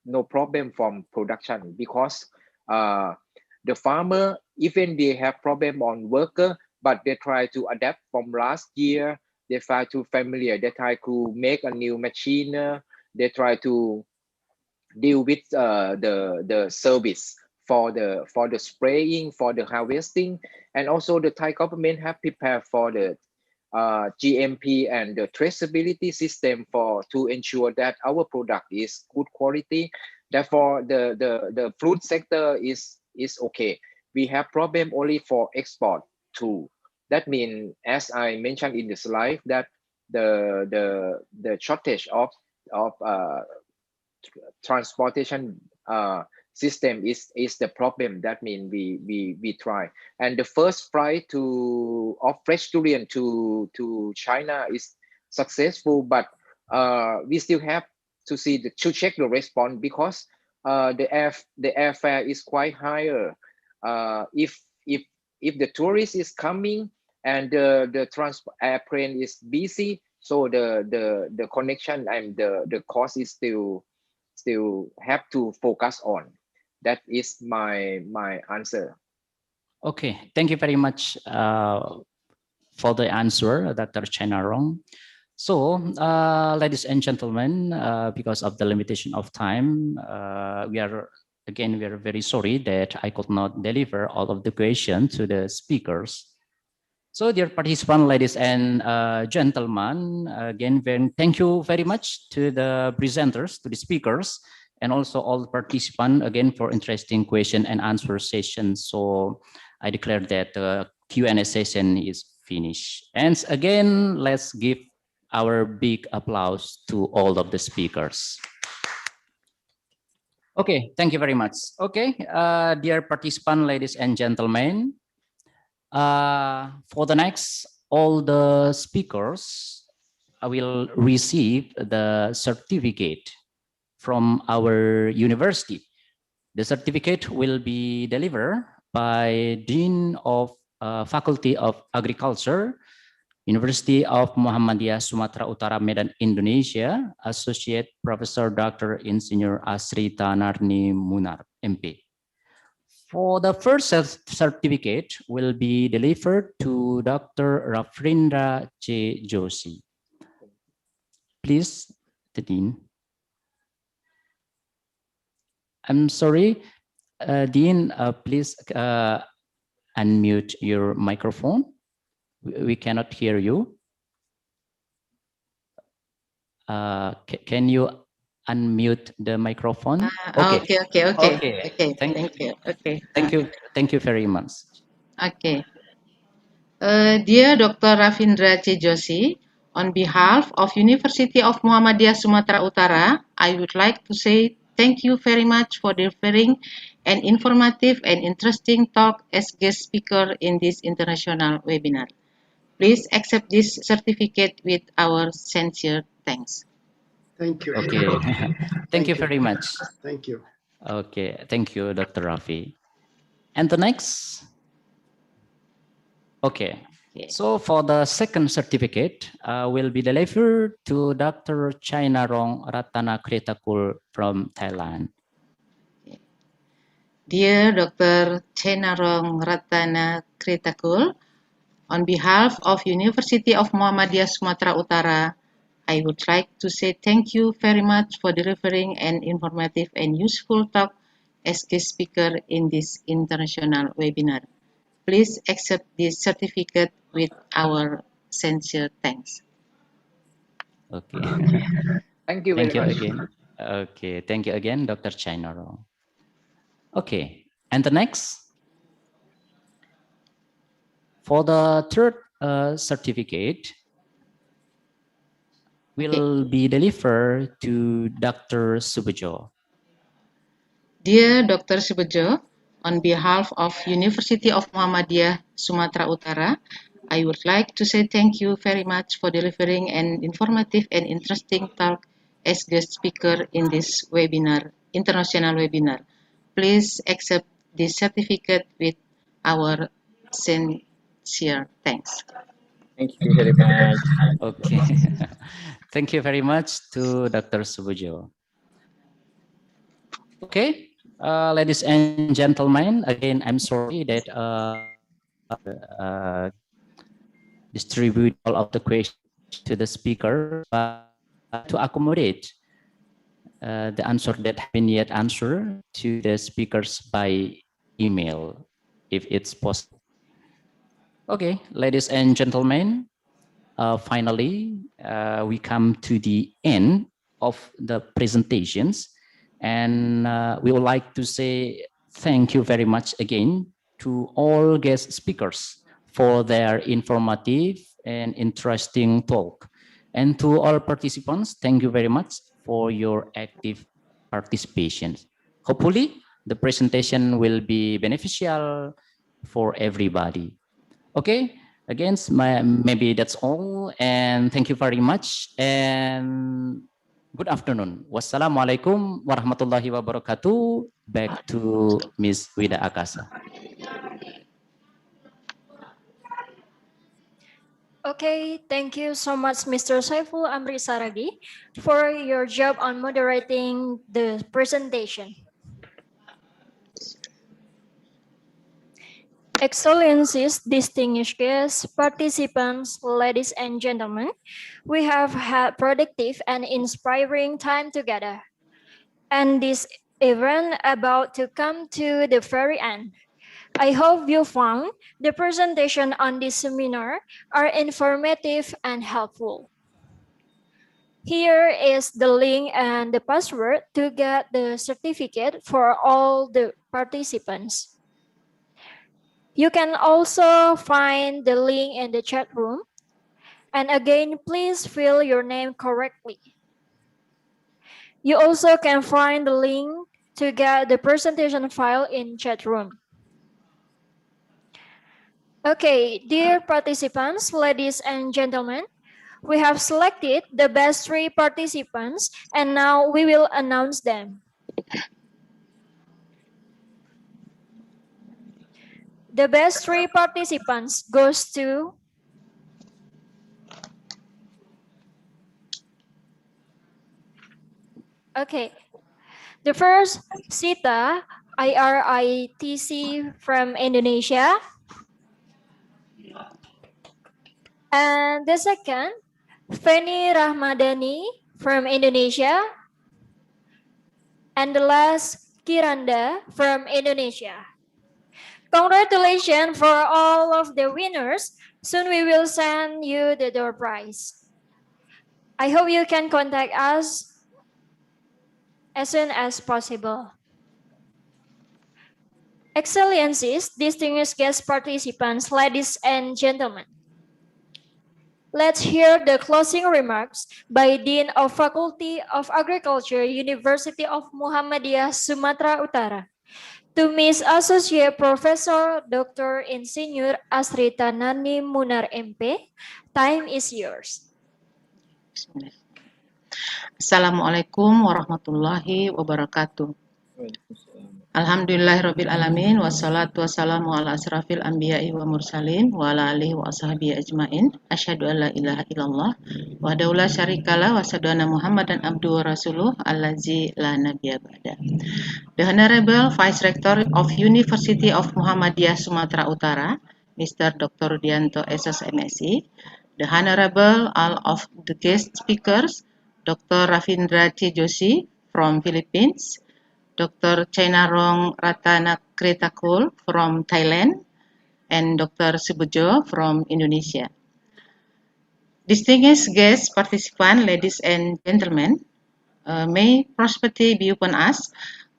[SPEAKER 10] no problem from production, because the farmer, even they have problem on worker, but they try to adapt from last year. They try to familiar. They try to make a new machine. They try to deal with the service for the spraying, for the harvesting, and also the Thai government have prepared for the GMP and the traceability system to ensure that our product is good quality. Therefore, the fruit sector is okay. We have problem only for export too. That means, as I mentioned in the slide, that the shortage of transportation system is the problem. That means we try, and the first flight of fresh durian to China is successful, but we still have to check the response, because the airfare is quite higher. If the tourist is coming and the transport airplane is busy, so the connection and the cost is still have to focus on. That is my answer.
[SPEAKER 8] Okay, thank you very much for the answer, Dr. Chenarong. So, ladies and gentlemen, because of the limitation of time, we are very sorry that I could not deliver all of the questions to the speakers. So, dear participants, ladies and gentlemen, again, thank you very much to the presenters, to the speakers, and also all the participants again for interesting question and answer session. So, I declare that the Q&A session is finished. And again, let's give our big applause to all of the speakers. Okay, thank you very much. Okay, dear participants, ladies and gentlemen, for the next, all the speakers will receive the certificate from our university. The certificate will be delivered by Dean of Faculty of Agriculture, University of Muhammadiyah Sumatera Utara, Medan, Indonesia, Associate Professor Dr. Insinyur Asrita Narni Munar, MP. For the first certificate will be delivered to Dr. Rafrindra J. Joshi. Please, the Dean. I'm sorry, Dean, please unmute your microphone. We cannot hear you. Can you unmute the microphone?
[SPEAKER 12] Okay.
[SPEAKER 8] Thank you very much.
[SPEAKER 12] Okay. Dear Dr. Rafrindra J. Joshi, on behalf of University of Muhammadiyah Sumatera Utara, I would like to say thank you very much for delivering an informative and interesting talk as guest speaker in this international webinar. Please accept this certificate with our sincere thanks.
[SPEAKER 9] Thank you.
[SPEAKER 8] Okay. Thank you very much.
[SPEAKER 9] Thank you.
[SPEAKER 8] Okay. Thank you, Dr. Rafi. And the next? Okay. So for the second certificate will be delivered to Dr. Chenarong Ratana Kritakul from Thailand.
[SPEAKER 12] Dear Dr. Chenarong Ratana Kritakul, on behalf of University of Muhammadiyah Sumatera Utara, I would like to say thank you very much for delivering an informative and useful talk as guest speaker in this international webinar. Please accept this certificate with our sincere thanks.
[SPEAKER 8] Okay.
[SPEAKER 10] Thank you
[SPEAKER 8] Thank
[SPEAKER 10] very
[SPEAKER 8] you
[SPEAKER 10] much.
[SPEAKER 8] again. Okay, thank you again, Dr. Chainoro. Okay, and the next, for the third certificate, will be delivered to Dr. Subojo.
[SPEAKER 12] Dear Dr. Subojo, on behalf of University of Muhammadiyah Sumatera Utara, I would like to say thank you very much for delivering an informative and interesting talk as guest speaker in this webinar, international webinar. Please accept this certificate with our sincere thanks.
[SPEAKER 11] Thank you very much.
[SPEAKER 8] Okay, thank you very much to Dr. Subojo. Okay, ladies and gentlemen, again, I'm sorry that distribute all of the questions to the speaker, but to accommodate the answer that have been yet answered to the speakers by email, if it's possible. Okay, ladies and gentlemen, finally, we come to the end of the presentations, and we would like to say thank you very much again to all guest speakers for their informative and interesting talk. And to all participants, thank you very much for your active participation. Hopefully, the presentation will be beneficial for everybody. Okay, again, maybe that's all, and thank you very much, and good afternoon. Wassalamualaikum warahmatullahi wabarakatuh. Back to Ms. Wida Akasa.
[SPEAKER 6] Okay, thank you so much, Mr. Saiful Amri Saragi, for your job on moderating the presentation. Excellencies, distinguished guests, participants, ladies and gentlemen, we have had productive and inspiring time together. And this event about to come to the very end. I hope you found the presentation on this seminar are informative and helpful. Here is the link and the password to get the certificate for all the participants. You can also find the link in the chat room. And again, please fill your name correctly. You also can find the link to get the presentation file in chat room. Okay, dear participants, ladies and gentlemen, we have selected the best 3 participants, and now we will announce them. The best 3 participants goes to okay. The first, Sita, IRITC from Indonesia. And the second, Feni Rahmadani from Indonesia. And the last, Kiranda from Indonesia. Congratulations for all of the winners. Soon we will send you the door prize. I hope you can contact us as soon as possible. Excellencies, distinguished guest participants, ladies and gentlemen. Let's hear the closing remarks by Dean of Faculty of Agriculture, University of Muhammadiyah Sumatera Utara, to Miss Associate Professor Dr. Insinyur Asrita Nani Munar MP. Time is yours.
[SPEAKER 12] Assalamualaikum warahmatullahi wabarakatuh. Alhamdulillahirabbil alamin wassalatu wassalamu ala asrafil anbiya'i wa mursalin wa ala alihi wa ashabihi ajmain. Asyhadu an la ilaha illallah wahdahu la syarikalah wa asyhadu anna Muhammadan abduhu wa rasuluh allazi la nabiyya ba'da. The Honorable Vice Rector of University of Muhammadiyah Sumatera Utara, Mr. Dr. Rudianto SS MSc, the Honorable all of the guest speakers, Dr. Ravindra C. Joshi from Philippines, Dr. Chainarong Ratanakritakul from Thailand, and Dr. Subujo from Indonesia. Distinguished guest participants, ladies and gentlemen, may prosperity be upon us.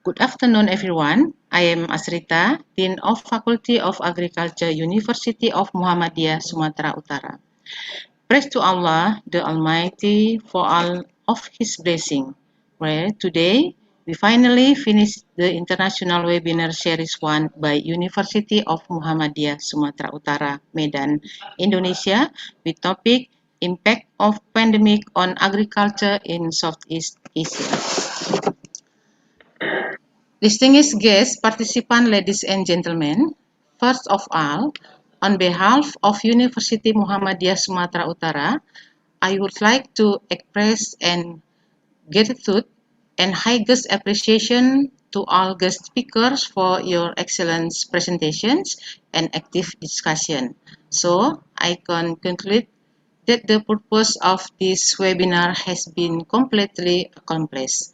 [SPEAKER 12] Good afternoon, everyone. I am Asrita, Dean of Faculty of Agriculture, University of Muhammadiyah, Sumatra Utara. Praise to Allah, the Almighty, for all of His blessing. Where today we finally finished the International Webinar Series 1 by University of Muhammadiyah, Sumatra Utara, Medan, Indonesia, with topic Impact of Pandemic on Agriculture in Southeast Asia. Distinguished guests, participants, ladies and gentlemen, first of all, on behalf of University Muhammadiyah Sumatra Utara, I would like to express gratitude and highest appreciation to all guest speakers for your excellent presentations and active discussion. So, I can conclude that the purpose of this webinar has been completely accomplished.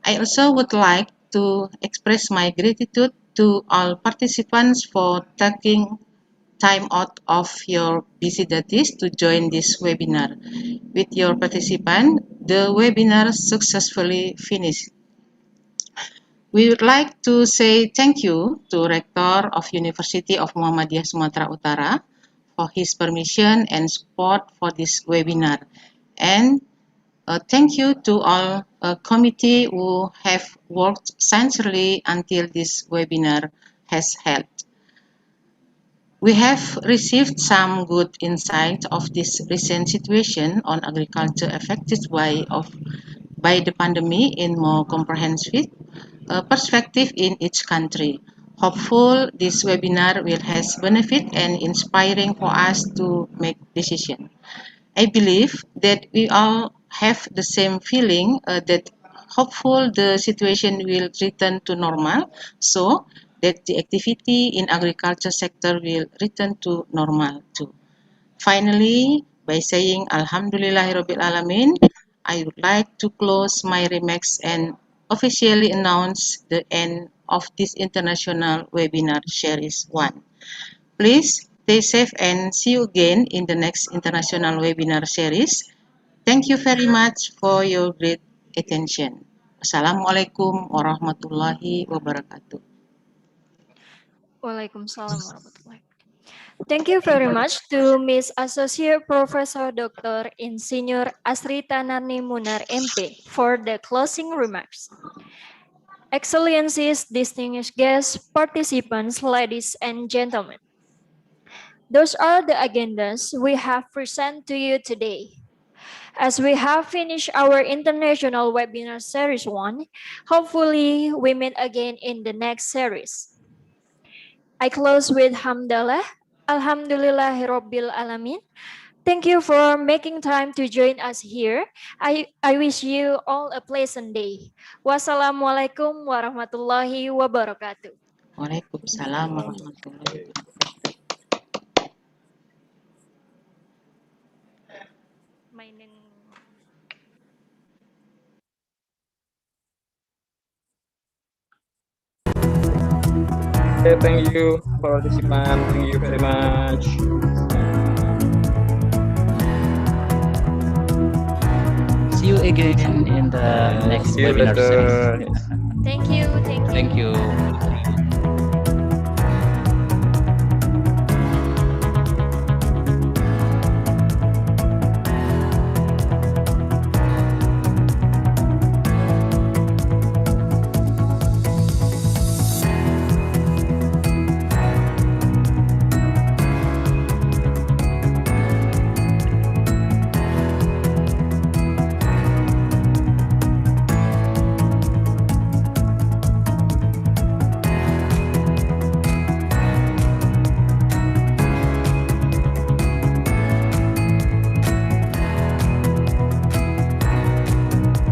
[SPEAKER 12] I also would like to express my gratitude to all participants for taking time out of your busy days to join this webinar. With your participation, the webinar successfully finished. We would like to say thank you to Rector of University of Muhammadiyah Sumatra Utara for his permission and support for this webinar. And thank you to all committee who have worked sincerely until this webinar has held. We have received some good insight of this recent situation on agriculture affected by the pandemic in more comprehensive perspective in each country. Hopeful this webinar will have benefit and inspiring for us to make decisions. I believe that we all have the same feeling that hopeful the situation will return to normal, so that the activity in agriculture sector will return to normal too. Finally, by saying Alhamdulillahirabbil Alamin, I would like to close my remarks and officially announce the end of this international webinar series 1. Please stay safe and see you again in the next international webinar series. Thank you very much for your great attention. Wassalamualaikum warahmatullahi wabarakatuh.
[SPEAKER 6] Waalaikumsalam warahmatullahi wabarakatuh. Thank you very much to Ms. Associate Professor Dr. Insinyur Asrita Narni Munar MP for the closing remarks. Excellencies, distinguished guests, participants, ladies and gentlemen. Those are the agendas we have presented to you today. As we have finished our international webinar series 1, hopefully we meet again in the next series. I close with Hamdalah, Alhamdulillahirabbil Alamin. Thank you for making time to join us here. I wish you all a pleasant day. Wassalamualaikum warahmatullahi wabarakatuh.
[SPEAKER 12] Waalaikumsalam warahmatullahi wabarakatuh.
[SPEAKER 11] Okay, thank you, participant. Thank you very much.
[SPEAKER 8] See you again in the next
[SPEAKER 11] See you
[SPEAKER 8] webinar
[SPEAKER 11] later.
[SPEAKER 8] series.
[SPEAKER 6] Thank you.
[SPEAKER 8] Thank you.